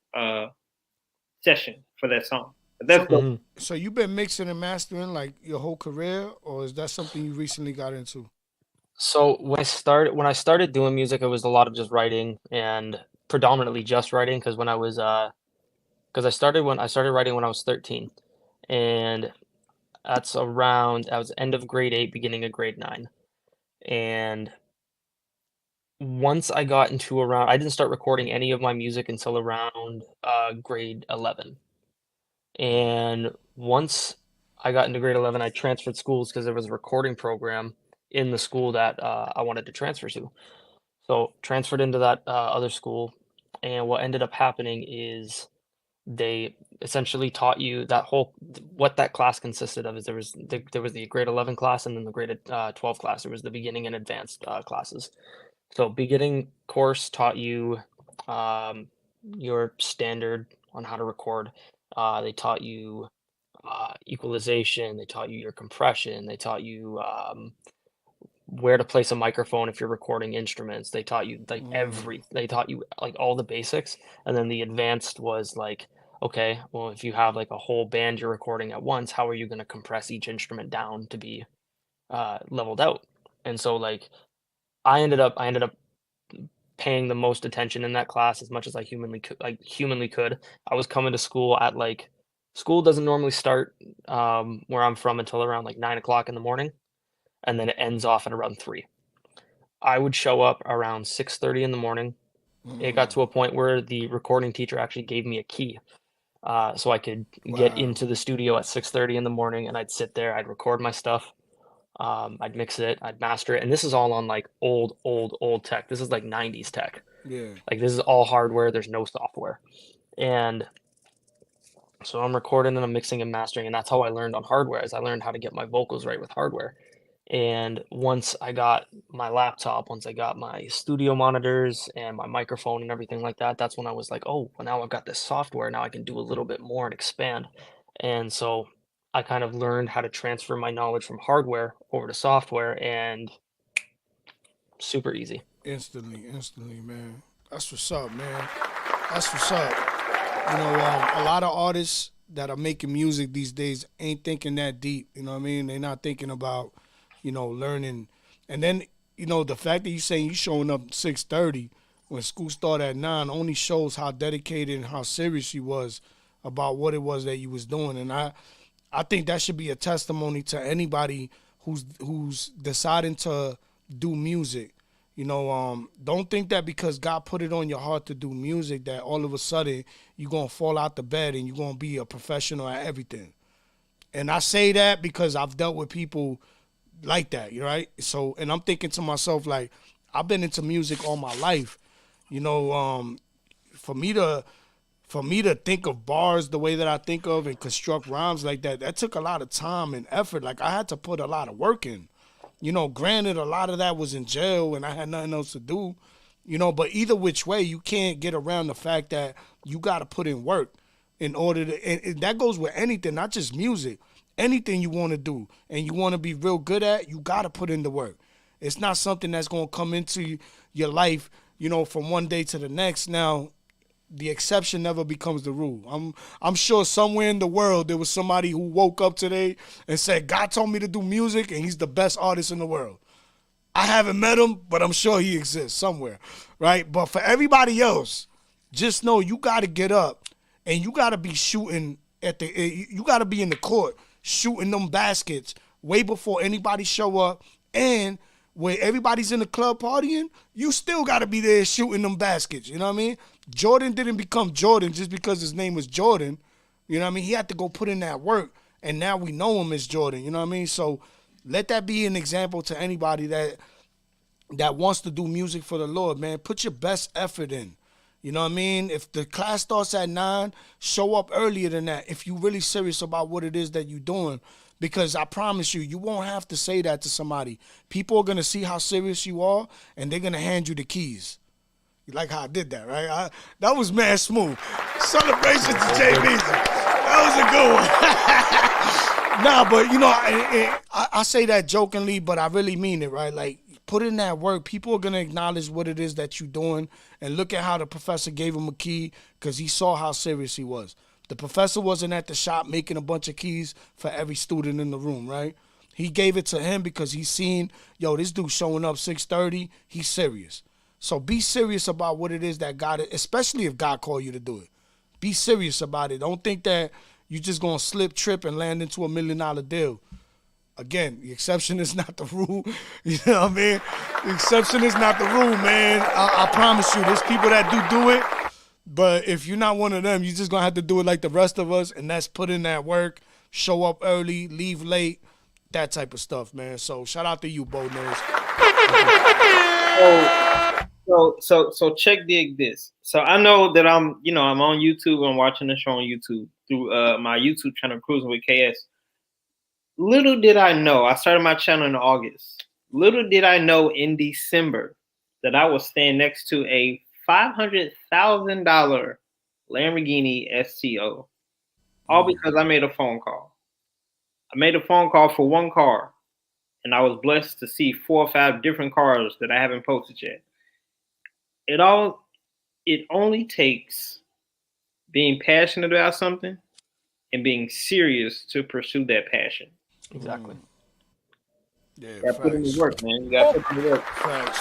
session for that song. But that's dope. So you've been mixing and mastering like your whole career, or is that something you recently got into? So when I started doing music, it was a lot of just writing, and predominantly just writing, because I started writing when I was 13. And I was end of grade 8, beginning of grade 9. And once I got into I didn't start recording any of my music until around grade 11. And once I got into grade 11, I transferred schools because there was a recording program in the school that I wanted to transfer to. So transferred into that other school. And what ended up happening is they essentially taught you what that class consisted of is there was the grade 11 class and then the grade 12 class. There was the beginning and advanced classes. So beginning course taught you your standard on how to record. They taught you equalization. They taught you your compression. They taught you where to place a microphone if you're recording instruments. They taught you they taught you like all the basics. And then the advanced was like, okay, well, if you have like a whole band you're recording at once, how are you going to compress each instrument down to be leveled out? And so like I ended up paying the most attention in that class as much as I humanly could. I was coming to school at like school doesn't normally start where I'm from until around like 9 o'clock in the morning, and then it ends off at around 3. I would show up around 6:30 in the morning. It got to a point where the recording teacher actually gave me a key, so I could get into the studio at 6:30 in the morning, and I'd sit there, I'd record my stuff. I'd mix it, I'd master it, and this is all on like old tech. This is like 90s tech. Yeah. Like this is all hardware, there's no software. And so I'm recording and I'm mixing and mastering, and that's how I learned on hardware, is I learned how to get my vocals right with hardware. And once I got my laptop, once I got my studio monitors and my microphone and everything like that, that's when I was like, oh, well, now I've got this software, now I can do a little bit more and expand. And so I kind of learned how to transfer my knowledge from hardware over to software, and super easy. Instantly, man. That's what's up, man. That's what's up. You know, a lot of artists that are making music these days ain't thinking that deep. You know what I mean? They're not thinking about, you know, learning. And then, you know, the fact that you saying you showing up 6:30 when school started at 9 only shows how dedicated and how serious you was about what it was that you was doing. And I think that should be a testimony to anybody who's deciding to do music. You know, don't think that because God put it on your heart to do music that all of a sudden you're going to fall out the bed and you're going to be a professional at everything. And I say that because I've dealt with people like that, right? So, and I'm thinking to myself, like, I've been into music all my life. You know, for me to think of bars the way that I think of and construct rhymes like that took a lot of time and effort. Like, I had to put a lot of work in. You know, granted, a lot of that was in jail and I had nothing else to do, you know, but either which way, you can't get around the fact that you got to put in work in order to, and that goes with anything, not just music. Anything you want to do and you want to be real good at, you got to put in the work. It's not something that's going to come into your life, you know, from one day to the next. Now, the exception never becomes the rule. I'm sure somewhere in the world there was somebody who woke up today and said, God told me to do music and he's the best artist in the world. I haven't met him, but I'm sure he exists somewhere, right? But for everybody else, just know you got to get up and you got to be shooting you got to be in the court shooting them baskets way before anybody show up, and where everybody's in the club partying, you still got to be there shooting them baskets. You know what I mean? Jordan didn't become Jordan just because his name was Jordan. You know what I mean? He had to go put in that work, and now we know him as Jordan. You know what I mean? So let that be an example to anybody that wants to do music for the Lord, man. Put your best effort in. You know what I mean? If the class starts at 9, show up earlier than that if you're really serious about what it is that you're doing. Because I promise you, you won't have to say that to somebody. People are going to see how serious you are, and they're going to hand you the keys. You like how I did that, right? That was mad smooth. Celebrations to JB. That was a good one. Nah, but, you know, I say that jokingly, but I really mean it, right? Like, put in that work. People are going to acknowledge what it is that you're doing, and look at how the professor gave him a key because he saw how serious he was. The professor wasn't at the shop making a bunch of keys for every student in the room, right? He gave it to him because he seen, yo, this dude showing up 6:30, he's serious. So be serious about what it is that God, especially if God called you to do it. Be serious about it. Don't think that you're just going to slip, trip, and land into $1 million deal. Again, the exception is not the rule. You know what I mean? The exception is not the rule, man. I promise you, there's people that do it. But if you're not one of them, you're just going to have to do it like the rest of us, and that's put in that work, show up early, leave late, that type of stuff, man. So shout out to you, Bo Nose. So check dig this. So I know that I'm on YouTube. I'm watching the show on YouTube through my YouTube channel, Cruising with KS. Little did I know, I started my channel in August. Little did I know in December that I was staying next to a $500,000 Lamborghini STO, all because I made a phone call. I made a phone call for one car, and I was blessed to see 4 or 5 different cars that I haven't posted yet. It only takes being passionate about something and being serious to pursue that passion. Exactly. Yeah, you gotta put in the work, man. You gotta put in the work. Facts.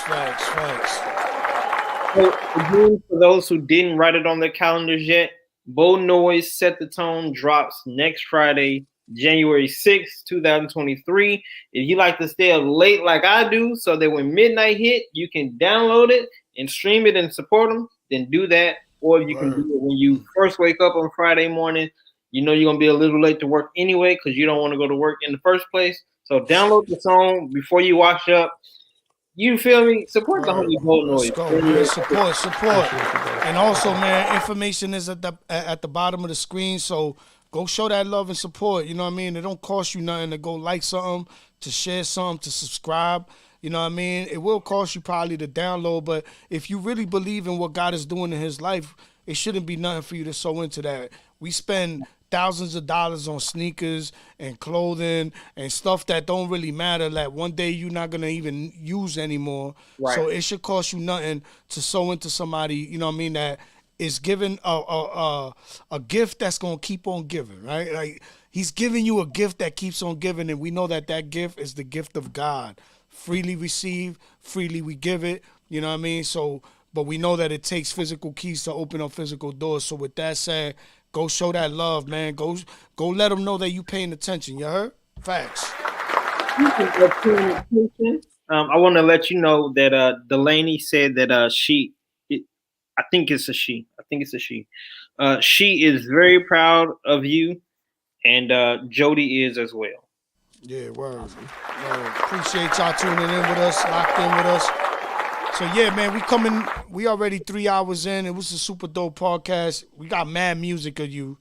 So again, for those who didn't write it on their calendars yet, Noize Set the Tone drops next Friday, January 6th, 2023. If you like to stay up late like I do, so that when midnight hit, you can download it and stream it and support them, then do that. Or you can do it when you first wake up on Friday morning. You know you're going to be a little late to work anyway because you don't want to go to work in the first place. So download the song before you wash up. You feel me? Support the homie Noize. Support. And also, man, information is at the bottom of the screen, so go show that love and support. You know what I mean? It don't cost you nothing to go like something, to share something, to subscribe. You know what I mean? It will cost you probably to download, but if you really believe in what God is doing in his life, it shouldn't be nothing for you to sow into that. We spend thousands of dollars on sneakers and clothing and stuff that don't really matter, that one day you're not going to even use anymore. Right. So it should cost you nothing to sow into somebody, you know what I mean, that is giving a gift that's going to keep on giving, right? Like, he's giving you a gift that keeps on giving, and we know that that gift is the gift of God. Freely receive, freely we give it, you know what I mean? So, but we know that it takes physical keys to open up physical doors. So with that said, go show that love, man. Go let them know that you paying attention. You heard? Facts. I want to let you know that Delaney said that I think it's a she. She is very proud of you, and Jody is as well. Yeah, word. Appreciate y'all tuning in with us, locked in with us. So yeah, man, we already 3 hours in. It was a super dope podcast. We got mad music of you.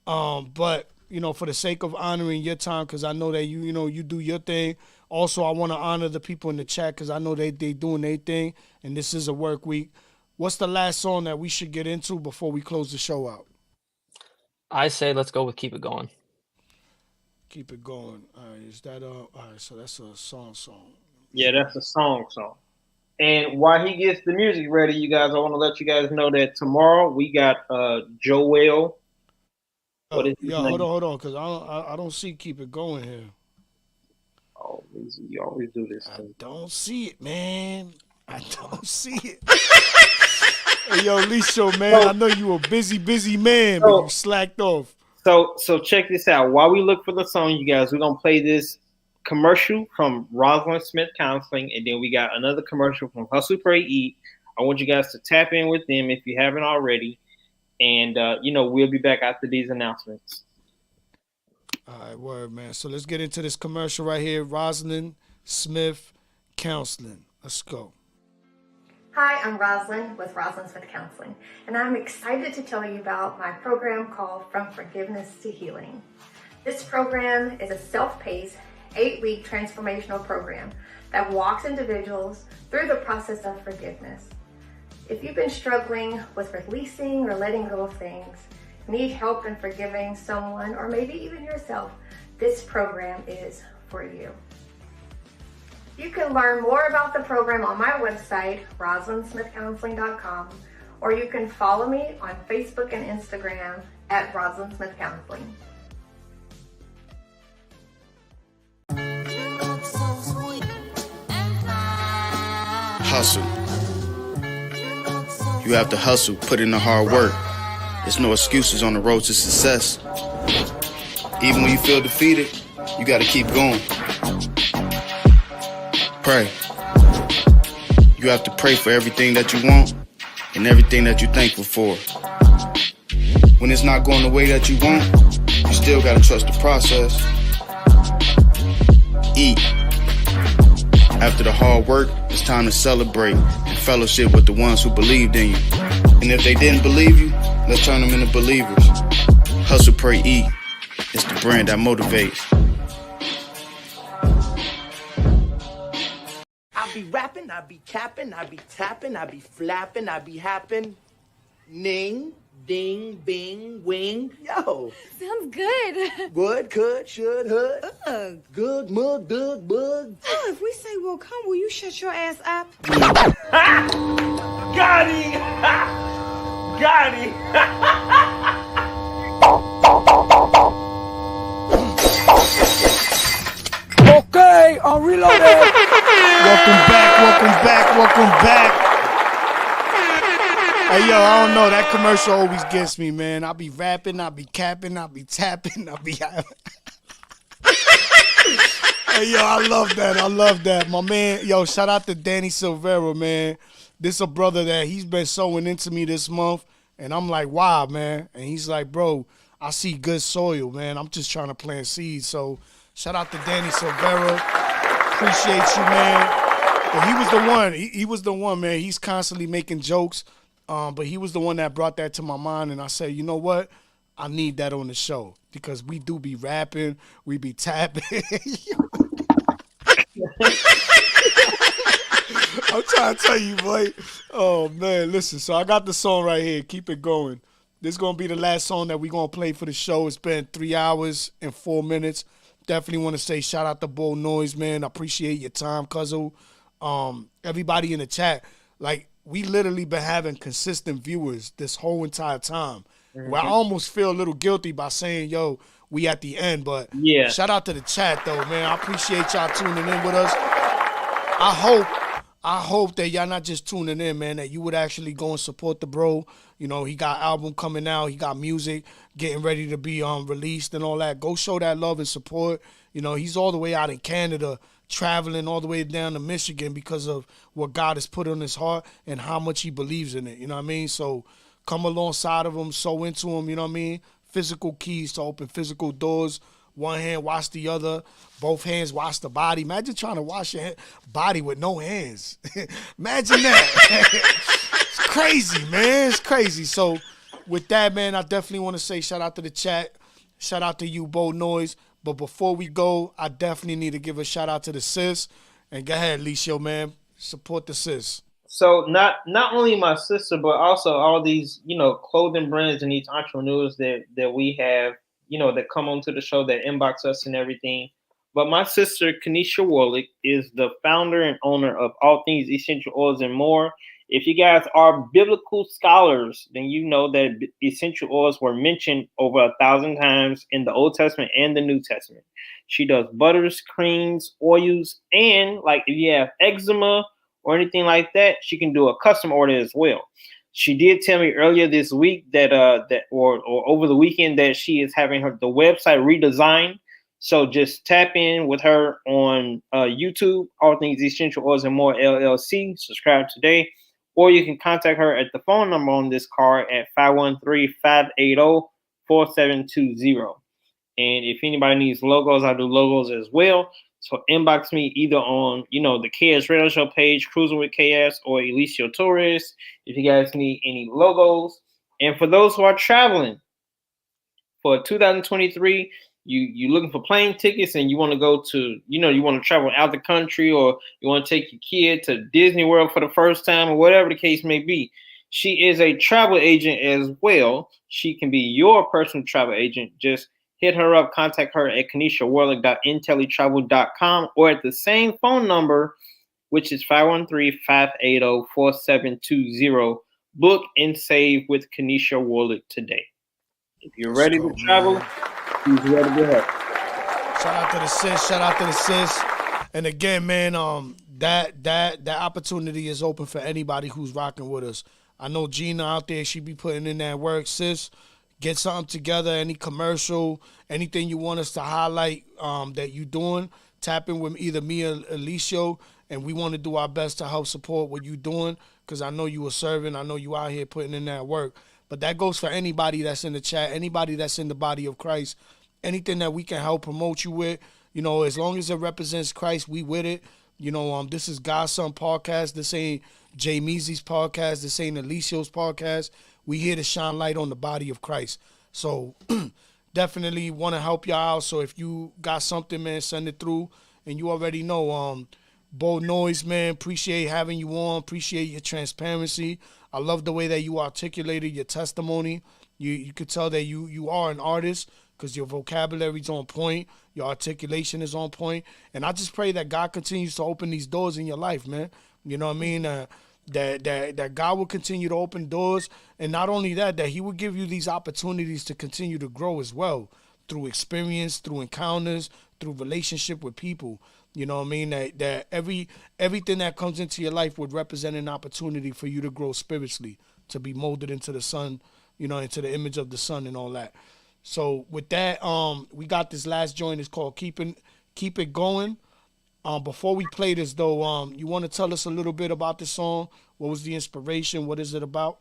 But you know, for the sake of honoring your time, because I know that you do your thing. Also, I want to honor the people in the chat because I know they doing their thing, and this is a work week. What's the last song that we should get into before we close the show out? I say let's go with Keep It Going. Keep It Going. All right, is that all right, so that's a song. Yeah, that's a song. And while he gets the music ready, you guys, I want to let you guys know that tomorrow we got Joel. Hold on, because I don't see Keep It Going here. Oh, you always do this. I don't see it, man. I don't see it. Hey, yo, Lisho, man, I know you a busy man, but you slacked off. So check this out. While we look for the song, you guys, we're going to play this commercial from Rosalind Smith Counseling, and then we got another commercial from Hustle, Pray, Eat. I want you guys to tap in with them if you haven't already, and we'll be back after these announcements. All right, word, man. So let's get into this commercial right here. Rosalind Smith Counseling. Let's go. Hi, I'm Rosalind with Rosalind Smith Counseling, and I'm excited to tell you about my program called From Forgiveness to Healing. This program is a self-paced 8-week transformational program that walks individuals through the process of forgiveness. If you've been struggling with releasing or letting go of things, need help in forgiving someone or maybe even yourself, this program is for you. You can learn more about the program on my website, rosalindsmithcounseling.com, or you can follow me on Facebook and Instagram at Rosalind Smith Counseling. Hustle. You have to hustle, put in the hard work. There's no excuses on the road to success. Even when you feel defeated, you gotta keep going. Pray. You have to pray for everything that you want and everything that you're thankful for. When it's not going the way that you want, you still gotta trust the process. Eat. After the hard work, It's time to celebrate and fellowship with the ones who believed in you. And if they didn't believe you, let's turn them into believers. Hustle, pray, eat. It's the brand that motivates. I be rapping, I be capping, I be tapping, I be flapping, I be happen. Ning, ding, bing, wing. Yo. Sounds good. Would, could, should, hood. Ugh. Good, mug, good, bug. Oh, if we say we'll come, will you shut your ass up? Got him! Got him! Okay, I'm reloaded. Welcome back. Hey, yo, I don't know. That commercial always gets me, man. I be rapping, I be capping, I be tapping, I be... Hey, yo, I love that. My man, yo, shout out to Danny Silvera, man. This a brother that he's been sowing into me this month, and I'm like, wow, man. And he's like, bro, I see good soil, man. I'm just trying to plant seeds. So shout out to Danny Silvera. Appreciate you, man. But he was the one. He was the one, man. He's constantly making jokes. But he was the one that brought that to my mind, and I said, you know what? I need that on the show because we do be rapping, we be tapping. I'm trying to tell you, boy. Oh, man, listen. So I got the song right here. Keep it going. This is going to be the last song that we're going to play for the show. It's been 3 hours and 4 minutes. Definitely want to say shout out to Noize, man. I appreciate your time, Cuzzo. Everybody in the chat, like, we literally been having consistent viewers this whole entire time. Mm-hmm. Where I almost feel a little guilty by saying, yo, we at the end. But yeah, shout out to the chat, though, man. I appreciate y'all tuning in with us. I hope that y'all not just tuning in, man, that you would actually go and support the bro. You know, he got album coming out. He got music getting ready to be released and all that. Go show that love and support. You know, he's all the way out in Canada, traveling all the way down to Michigan because of what God has put on his heart and how much he believes in it. You know what I mean? So come alongside of him, sow into him, you know what I mean? Physical keys to open physical doors. One hand wash the other. Both hands wash the body. Imagine trying to wash your body with no hands. Imagine that. It's crazy, man. It's crazy. So with that, man, I definitely want to say shout out to the chat. Shout out to you, Noize. But before we go, I definitely need to give a shout out to the sis. And go ahead, Licio, man. Support the sis. So not only my sister, but also all these, clothing brands and these entrepreneurs that we have, that come onto the show, that inbox us and everything. But my sister, Kenesha Warlick, is the founder and owner of All Things Essential Oils and More. If you guys are biblical scholars, then you know that essential oils were mentioned over 1,000 times in the Old Testament and the New Testament. She does butters, creams, oils, and like if you have eczema or anything like that, she can do a custom order as well. She did tell me earlier this week that or over the weekend that she is having the website redesigned. So just tap in with her on YouTube, All Things Essential Oils and More LLC. Subscribe today. Or you can contact her at the phone number on this card at 513-580-4720. And if anybody needs logos, I do logos as well. So inbox me either on, the KS Radio Show page, Cruising with KS, or Elicio Torres, if you guys need any logos. And for those who are traveling for 2023, you looking for plane tickets and you want to go to, you want to travel out the country, or you want to take your kid to Disney World for the first time, or whatever the case may be. She is a travel agent as well. She can be your personal travel agent. Just hit her up, contact her at KeneshaWarlick.intellitravel.com or at the same phone number, which is 513-580-4720. Book and save with Kenesha Warlick today. If you're ready to travel, she's ready to help. Shout out to the sis. Shout out to the sis. And again, man, that opportunity is open for anybody who's rocking with us. I know Gina out there, she be putting in that work. Sis, get something together, any commercial, anything you want us to highlight that you doing, tap in with either me or Elicio, and we want to do our best to help support what you doing, because I know you are serving, I know you out here putting in that work. But that goes for anybody that's in the chat, anybody that's in the body of Christ, anything that we can help promote you with, as long as it represents Christ, we with it. This is GodSon podcast. This ain't Jay Meezy's podcast. This ain't Alicia's podcast. We here to shine light on the body of Christ. So definitely want to help y'all out. So if you got something, man, send it through. And you already know, Noize, man, appreciate having you on. Appreciate your transparency. I love the way that you articulated your testimony. You could tell that you are an artist because your vocabulary's on point. Your articulation is on point. And I just pray that God continues to open these doors in your life, man. You know what I mean? That God will continue to open doors. And not only that he will give you these opportunities to continue to grow as well through experience, through encounters, through relationship with people. You know what I mean? That everything that comes into your life would represent an opportunity for you to grow spiritually, to be molded into the Son, into the image of the Son and all that. So with that, we got this last joint. It's called Keep It Going. Before we play this though, you want to tell us a little bit about this song? What was the inspiration? What is it about?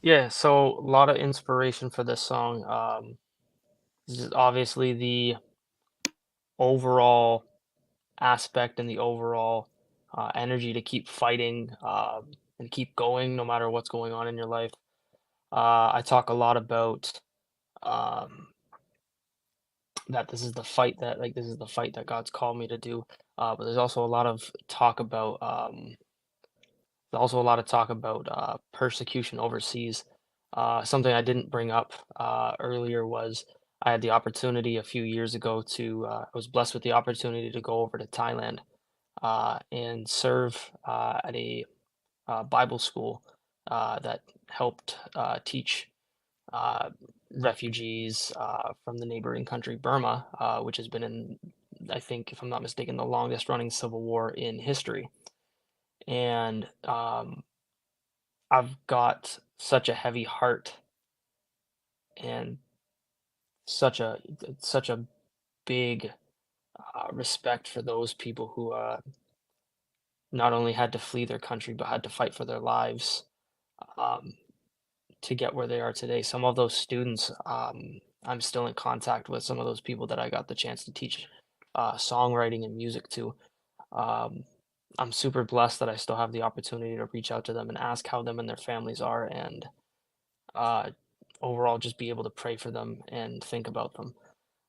Yeah, so a lot of inspiration for this song. This is obviously the overall aspect and the overall energy to keep fighting and keep going no matter what's going on in your life. I talk a lot about that this is the fight that God's called me to do. But there's also a lot of talk about persecution overseas. Something I didn't bring up earlier was I had the opportunity a few years ago I was blessed with the opportunity to go over to Thailand and serve at a Bible school that helped teach refugees from the neighboring country Burma, which has been in, I think, if I'm not mistaken, the longest running civil war in history. And I've got such a heavy heart and such a big respect for those people who not only had to flee their country but had to fight for their lives to get where they are today. Some of those students, I'm still in contact with some of those people that I got the chance to teach songwriting and music to. I'm super blessed that I still have the opportunity to reach out to them and ask how them and their families are, and overall just be able to pray for them and think about them.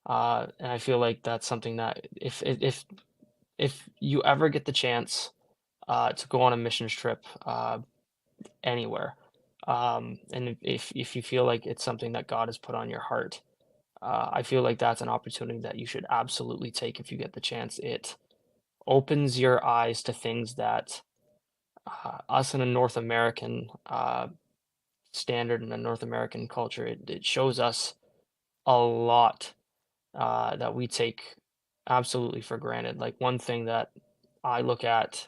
And I feel like that's something that if you ever get the chance to go on a missions trip anywhere, and if you feel like it's something that God has put on your heart, I feel like that's an opportunity that you should absolutely take if you get the chance. It opens your eyes to things that us in a North American standard and a North American culture, it shows us a lot that we take absolutely for granted. Like one thing that I look at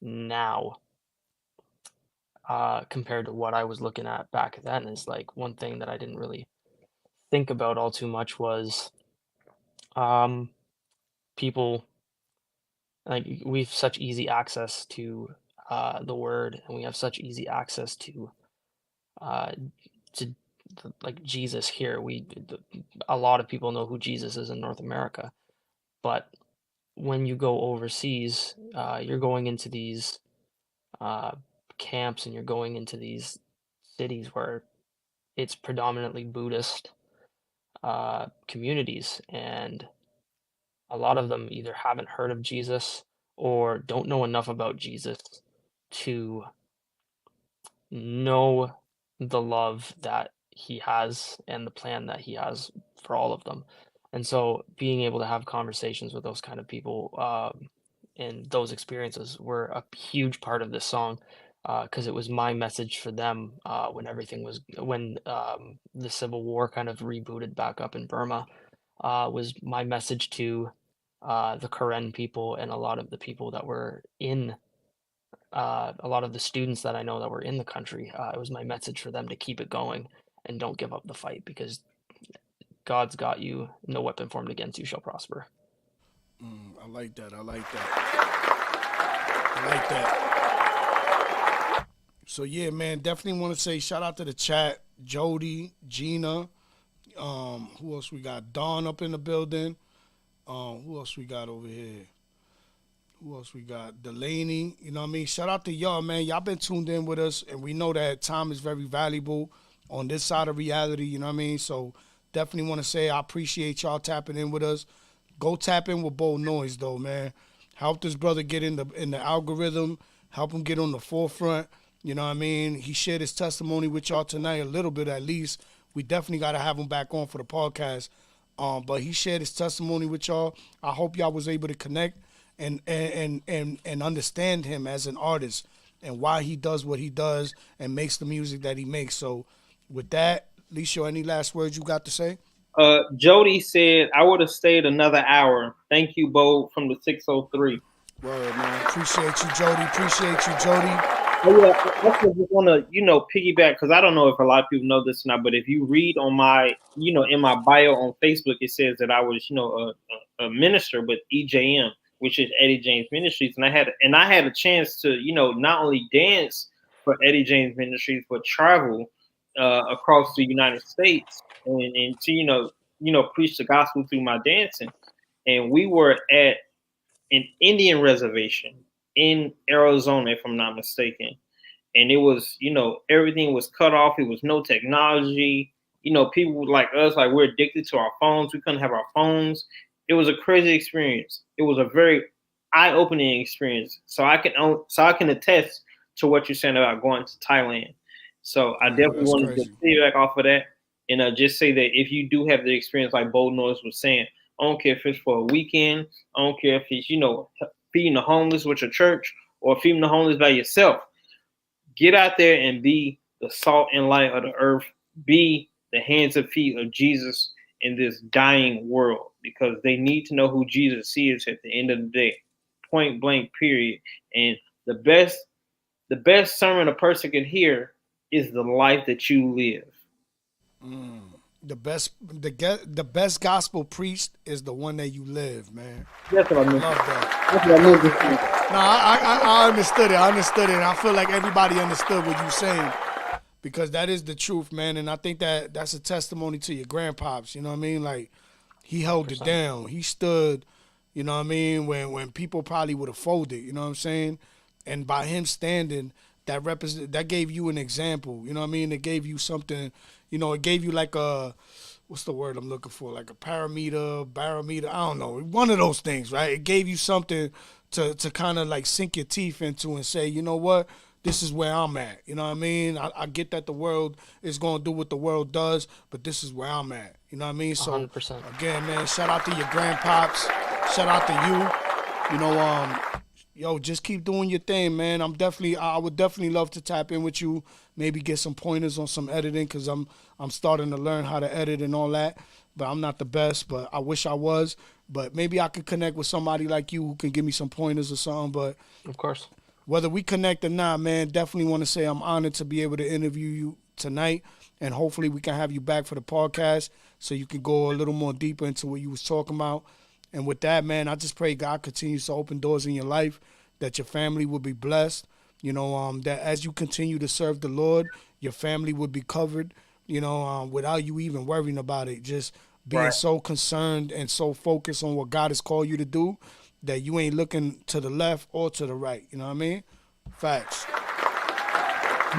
now compared to what I was looking at back then is like one thing that I didn't really think about all too much was people, like we've such easy access to the word, and we have such easy access to like Jesus here. A lot of people know who Jesus is in North America, but when you go overseas, you're going into these camps and you're going into these cities where it's predominantly Buddhist communities, and a lot of them either haven't heard of Jesus or don't know enough about Jesus to know the love that he has and the plan that he has for all of them. And so being able to have conversations with those kind of people and those experiences were a huge part of this song, because it was my message for them when the Civil War kind of rebooted back up in Burma, was my message to the Karen people and a lot of the people that were in a lot of the students that I know that were in the country. It was my message for them to keep it going and don't give up the fight, because God's got you. No weapon formed against you shall prosper. I like that. I like that. So yeah, man, definitely want to say shout out to the chat. Jody, Gina, who else we got? Dawn up in the building. Who else we got over here? Who else we got? Delaney, you know what I mean? Shout out to y'all, man. Y'all been tuned in with us, and we know that time is very valuable on this side of reality, you know what I mean? So definitely want to say I appreciate y'all tapping in with us. Go tap in with Bo Noize, though, man. Help this brother get in the algorithm. Help him get on the forefront. You know what I mean? He shared his testimony with y'all tonight, a little bit at least. We definitely got to have him back on for the podcast. But he shared his testimony with y'all. I hope y'all was able to connect and understand him as an artist and why he does what he does and makes the music that he makes. So with that, Licio, any last words you got to say? Jody said, I would have stayed another hour. Thank you, Bo, from the 603. Word, man. Appreciate you, Jody. Appreciate you, Jody. Oh, yeah, I just want to, piggyback, because I don't know if a lot of people know this or not, but if you read on my, in my bio on Facebook, it says that I was, a minister with EJM, which is Eddie James Ministries, and I had a chance to, not only dance for Eddie James Ministries, but travel across the United States and to, preach the gospel through my dancing. And we were at an Indian reservation in Arizona, if I'm not mistaken. And it was, everything was cut off. It was no technology. People like us, like we're addicted to our phones. We couldn't have our phones. It was a crazy experience. It was a very eye-opening experience. So I can attest to what you're saying about going to Thailand. So I definitely wanted to piggyback off of that and just say that if you do have the experience like Bold Noise was saying, I don't care if it's for a weekend. I don't care if it's, feeding the homeless with your church or feeding the homeless by yourself. Get out there and be the salt and light of the earth. Be the hands and feet of Jesus in this dying world, because they need to know who Jesus is at the end of the day. Point blank, period. And the best sermon a person can hear is the life that you live. The best gospel preached is the one that you live, man. That's what I mean. Love that. That's what I mean. No, I understood it. I understood it. And I feel like everybody understood what you saying, because that is the truth, man. And I think that's a testimony to your grandpops. You know what I mean? Like, he held it down. He stood, you know what I mean, when people probably would have folded, you know what I'm saying? And by him standing, that gave you an example, you know what I mean? It gave you something, it gave you like a, what's the word I'm looking for? Like a barometer, I don't know. One of those things, right? It gave you something to kind of like sink your teeth into and say, you know what? This is where I'm at. You know what I mean? I get that the world is going to do what the world does, but this is where I'm at. You know what I mean? So 100%. Again, man, shout out to your grandpops. Shout out to you. Yo, just keep doing your thing, man. I would definitely love to tap in with you. Maybe get some pointers on some editing, because I'm starting to learn how to edit and all that. But I'm not the best, but I wish I was. But maybe I could connect with somebody like you who can give me some pointers or something. But of course, whether we connect or not, man, definitely want to say I'm honored to be able to interview you tonight. And hopefully we can have you back for the podcast so you can go a little more deeper into what you was talking about. And with that, man, I just pray God continues to open doors in your life, that your family will be blessed, that as you continue to serve the Lord, your family will be covered, without you even worrying about it. Just being so concerned and so focused on what God has called you to do that you ain't looking to the left or to the right. You know what I mean? Facts.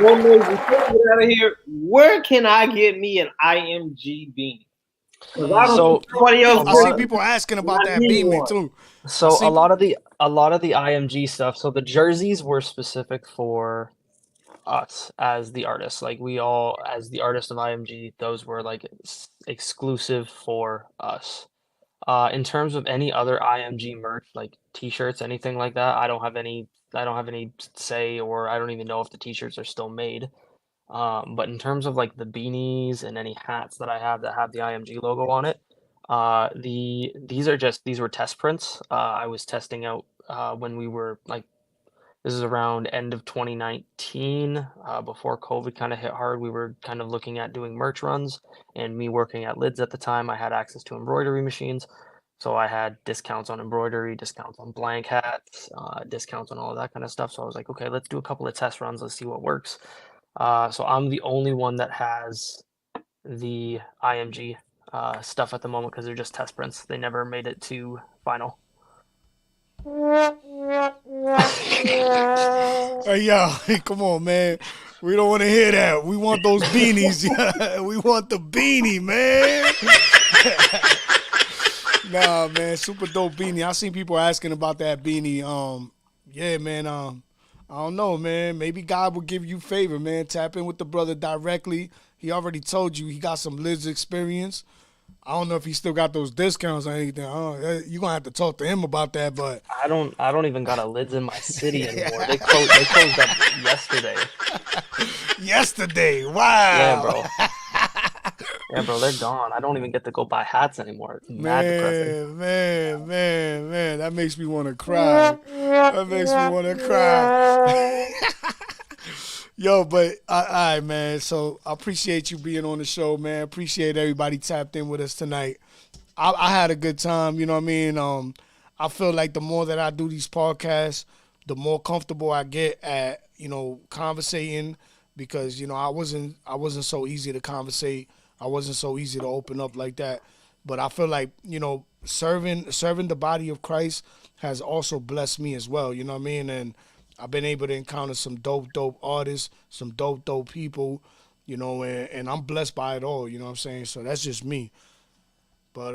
Well, before we get out of here, where can I get me an IMG beanie? I see people asking about that beanie too. So a lot of the IMG stuff. So the jerseys were specific for us as the artists. Like we all, as the artist of IMG, those were like exclusive for us. In terms of any other IMG merch, like T-shirts, anything like that, I don't have any say, or I don't even know if the T-shirts are still made. But in terms of like the beanies and any hats that I have that have the IMG logo on it, these were test prints. I was testing out when we were like, this is around end of 2019, before COVID kind of hit hard. We were kind of looking at doing merch runs, and me working at Lids at the time, I had access to embroidery machines. So I had discounts on embroidery, discounts on blank hats, discounts on all of that kind of stuff. So I was like, okay, let's do a couple of test runs. Let's see what works. So I'm the only one that has the IMG stuff at the moment, because they're just test prints. They never made it to final. Hey, yo, come on, man. We don't want to hear that. We want those beanies. We want the beanie, man. Nah, man, super dope beanie. I seen people asking about that beanie. Yeah, man. I don't know, man. Maybe God will give you favor, man. Tap in with the brother directly. He already told you he got some lives experience. I don't know if he still got those discounts or anything. You're gonna have to talk to him about that. But I don't even got a Lids in my city anymore. They closed up yesterday. Yesterday, wow. Yeah, bro. Yeah, bro, they're gone. I don't even get to go buy hats anymore. It's mad depressing. Man, that makes me want to cry. That makes me want to cry. Yo, but all right, man. So I appreciate you being on the show, man. Appreciate everybody tapped in with us tonight. I had a good time, you know what I mean? I feel like the more that I do these podcasts, the more comfortable I get at, conversating, because, I wasn't so easy to conversate. I wasn't so easy to open up like that. But I feel like, serving the body of Christ has also blessed me as well, you know what I mean? And I've been able to encounter some dope artists, some dope people, and I'm blessed by it all, you know what I'm saying? So that's just me. But,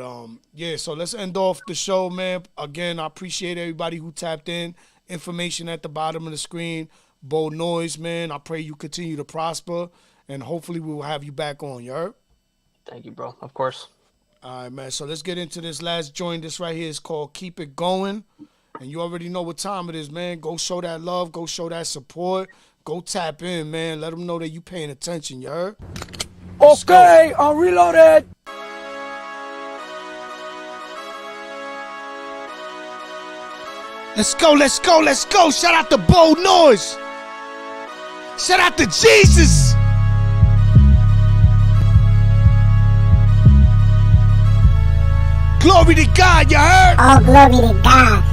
yeah, so let's end off the show, man. Again, I appreciate everybody who tapped in. Information at the bottom of the screen. Bo Noize, man. I pray you continue to prosper, and hopefully we will have you back on, you heard? Thank you, bro. Of course. All right, man. So let's get into this last joint. This right here is called Keep It Going. And you already know what time it is, man. Go show that love. Go show that support. Go tap in, man. Let them know that you paying attention, you heard? Okay, I'm reloaded. Let's go. Shout out to Bo Noize. Shout out to Jesus. Glory to God, you heard? All glory to God.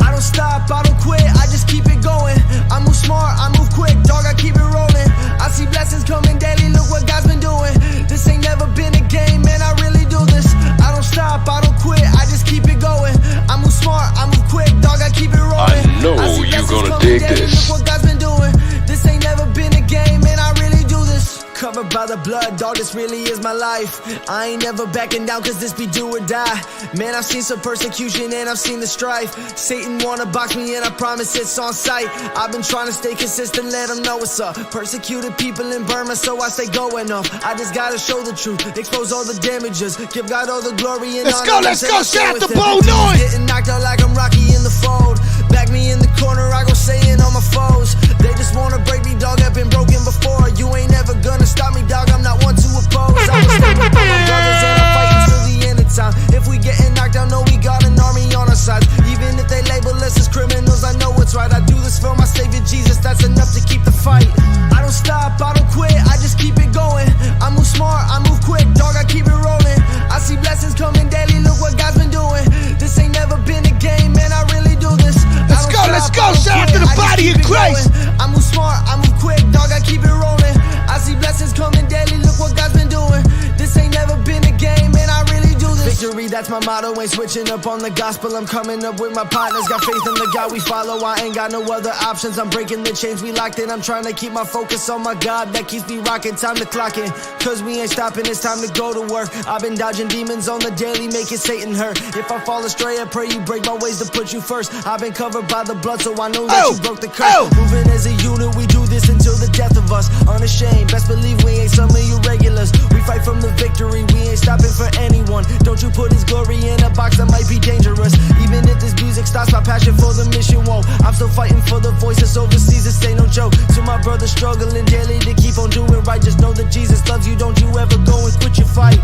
I don't stop, I don't quit, I just keep it going. I move smart, I move quick, dog, I keep it rolling. I see blessings coming daily, look what God's been doing. This ain't never been a game, man, I really do this. I don't stop, I don't quit, I just keep it going. I move smart, I move quick, dog, I keep it rolling. I know you're gonna dig this. Look what God's been doing. This ain't never been a game, man, I really do this. Covered by the blood, dog, this really is my life. I ain't never backing down, cause this be do or die. Man, I've seen some persecution and I've seen the strife. Satan wanna box me and I promise it's on sight. I've been trying to stay consistent, let them know what's up. Persecuted people in Burma, so I stay going up. I just gotta show the truth, expose all the damages, give God all the glory and honor. Let's go, shout out to Bo Noize. Getting knocked out like I'm Rocky in the fold. Back me in the corner, I go saying all my foes. They just wanna break me, dog, I've been broken before. You ain't never gonna stop me, dog, I'm not one to oppose. I will stay with my brothers and I'm fighting till the end of time. If we getting knocked down, know we got an army on our side. Even if they label us as criminals, I know it's right. I do this for my Savior Jesus, that's enough to keep the fight. I don't stop, I don't quit, I just keep it going. I move smart, I move quick, dog, I keep it rolling. I see blessings coming daily, look what God's been doing. This ain't never been a game, man, I really do this. Let's go, shout out to the body of Christ. I move smart, I move quick, dog, I keep it rolling. I see blessings coming daily, look what God's been doing. This ain't never been a game, and I really do this. Victory, that's my motto, ain't switching up on the gospel. I'm coming up with my partners, got faith in the God we follow. I ain't got no other options, I'm breaking the chains we locked in. I'm trying to keep my focus on my God, that keeps me rocking. Time to clock in, cause we ain't stopping, it's time to go to work. I've been dodging demons on the daily, making Satan hurt. If I fall astray, I pray you break my ways to put you first. I've been covered by the blood, so I know that you broke the curse. Moving as a unit, we do this until the death of us. Unashamed, best believe we ain't some of you regulars. We fight from the victory, we ain't stopping for anyone. Don't you put his glory in a box that might be dangerous. Even if this music stops, my passion for the mission won't. I'm still fighting for the voices overseas, this ain't no joke. To my brothers struggling daily to keep on doing right, just know that Jesus loves you, don't you ever go and quit your fight.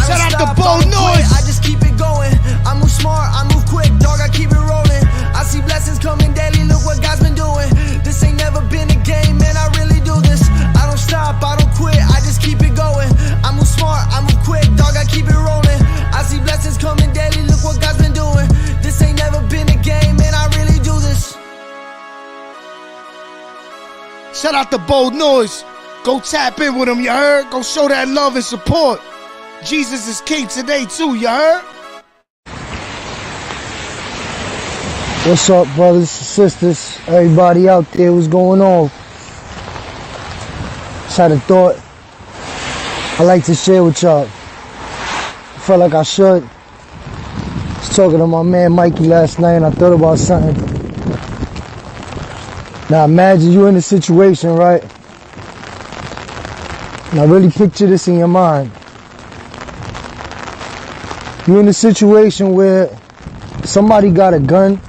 Shout out to Bo Noize. I just keep it going. I move smart, I move quick, dog, I keep it rolling. I see blessings coming daily, look what God's been doing. This ain't never been a game, man, I really do this. I don't stop, I don't quit, I just keep it going. I move smart, I move quick, dog, I keep it rolling. I see blessings coming daily, look what God's been doing. This ain't never been a game, man, I really do this. Shout out to Bo Noize. Go tap in with him, you heard? Go show that love and support. Jesus is king today too, you heard? What's up, brothers and sisters? Everybody out there, what's going on? Just had a thought I'd like to share with y'all. I felt like I should. I was talking to my man Mikey last night and I thought about something. Now imagine you in a situation, right? Now really picture this in your mind. You're in a situation where somebody got a gun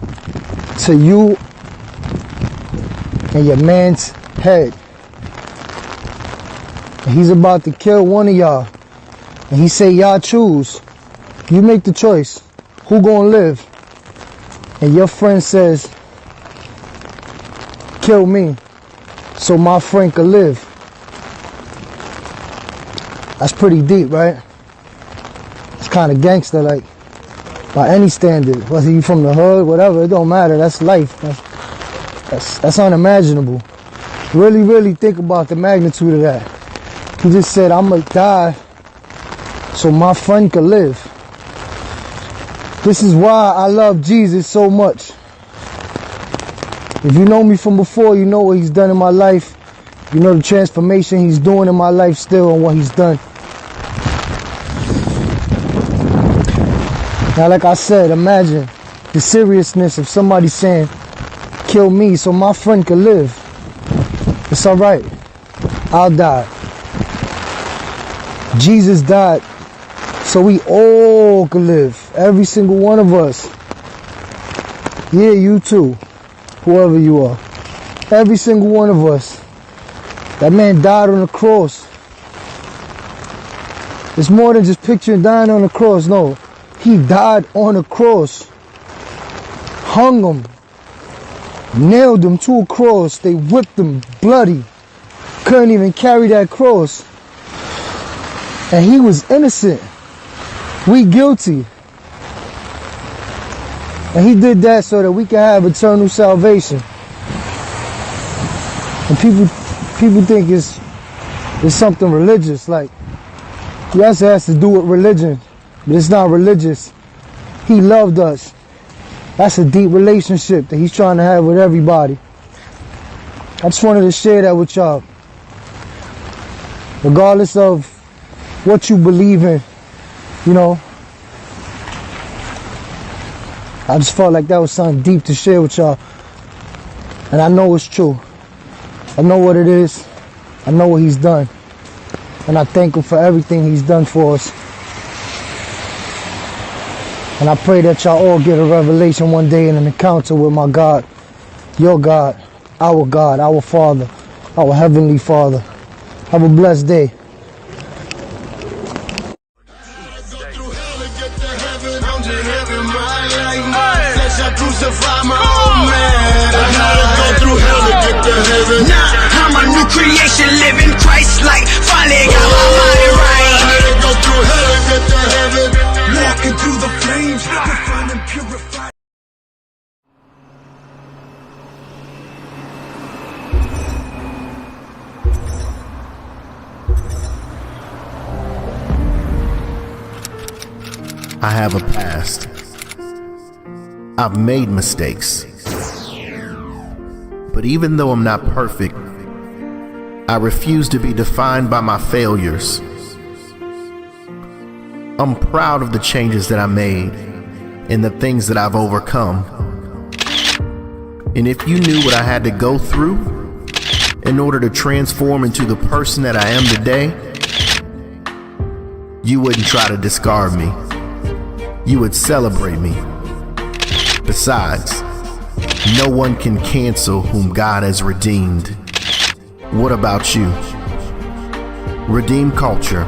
to you and your man's head. And he's about to kill one of y'all. And he say, y'all choose. You make the choice. Who gonna live? And your friend says, kill me so my friend could live. That's pretty deep, right? It's kind of gangster, like, by any standard. Whether you from the hood, whatever, it don't matter. That's life. That's unimaginable. Really, really think about the magnitude of that. He just said, I'm gonna die so my friend could live. This is why I love Jesus so much. If you know me from before, you know what he's done in my life. You know the transformation he's doing in my life still and what he's done. Now, like I said, imagine the seriousness of somebody saying, kill me so my friend could live. It's alright. I'll die. Jesus died so we all could live. Every single one of us. Yeah, you too. Whoever you are. Every single one of us. That man died on the cross. It's more than just picturing dying on the cross. No. He died on a cross. Hung him. Nailed him to a cross. They whipped him bloody. Couldn't even carry that cross. And he was innocent. We guilty. And he did that so that we can have eternal salvation. And people think it's something religious. Like, yes, it has to do with religion. But it's not religious. He loved us. That's a deep relationship that he's trying to have with everybody. I just wanted to share that with y'all. Regardless of what you believe in, you know, I just felt like that was something deep to share with y'all. And I know it's true. I know what it is. I know what he's done. And I thank him for everything he's done for us. And I pray that y'all all get a revelation one day and an encounter with my God, your God, our Father, our Heavenly Father. Have a blessed day. Crucify my old man. I gotta go through hell to get to heaven. Nah, I'm a new creation, living Christ-like. Finally got my mind right. I gotta go through hell to get to heaven. Walking through the flames, refined and purified. I have a past. I've made mistakes. But even though I'm not perfect, I refuse to be defined by my failures. I'm proud of the changes that I made and the things that I've overcome. And if you knew what I had to go through in order to transform into the person that I am today, you wouldn't try to discard me. You would celebrate me. Besides, no one can cancel whom God has redeemed. What about you? Redeem culture.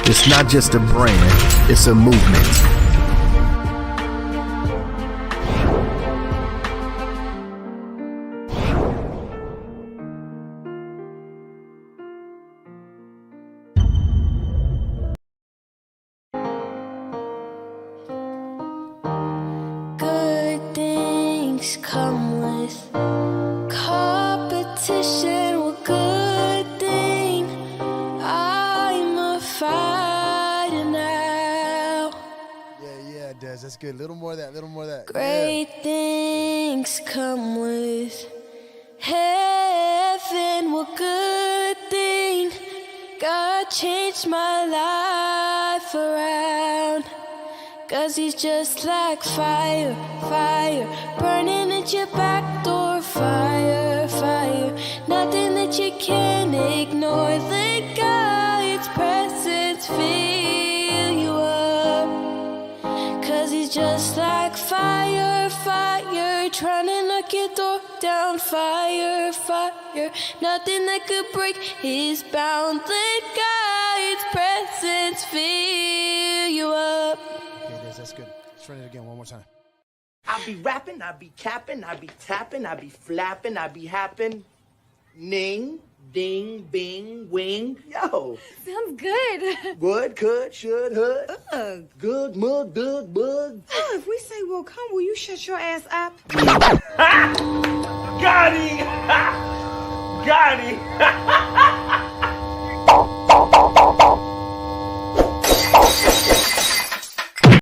It's not just a brand, it's a movement. Come with competition, what good thing? I'm a fighter now. Yeah, Des, that's That's good. Little more of that. Little more of that. Great things come with heaven. What good thing? God changed my life around. 'Cause he's just like fire, fire, burning at your back door. Fire, fire, nothing that you can ignore. Let God's presence fill you up. 'Cause he's just like fire, fire, trying to knock your door down. Fire, fire, nothing that could break his bound. Let God's presence fill you up. Okay, it is. That's good. Let's run it again one more time. I be rapping, I be capping, I be tapping, I be flapping, I be happen. Ning, ding, bing, wing. Yo. Sounds good. Would, could, should, hood. Good, mug, good, bug. If we say we'll come, will you shut your ass up? Got him! Got him!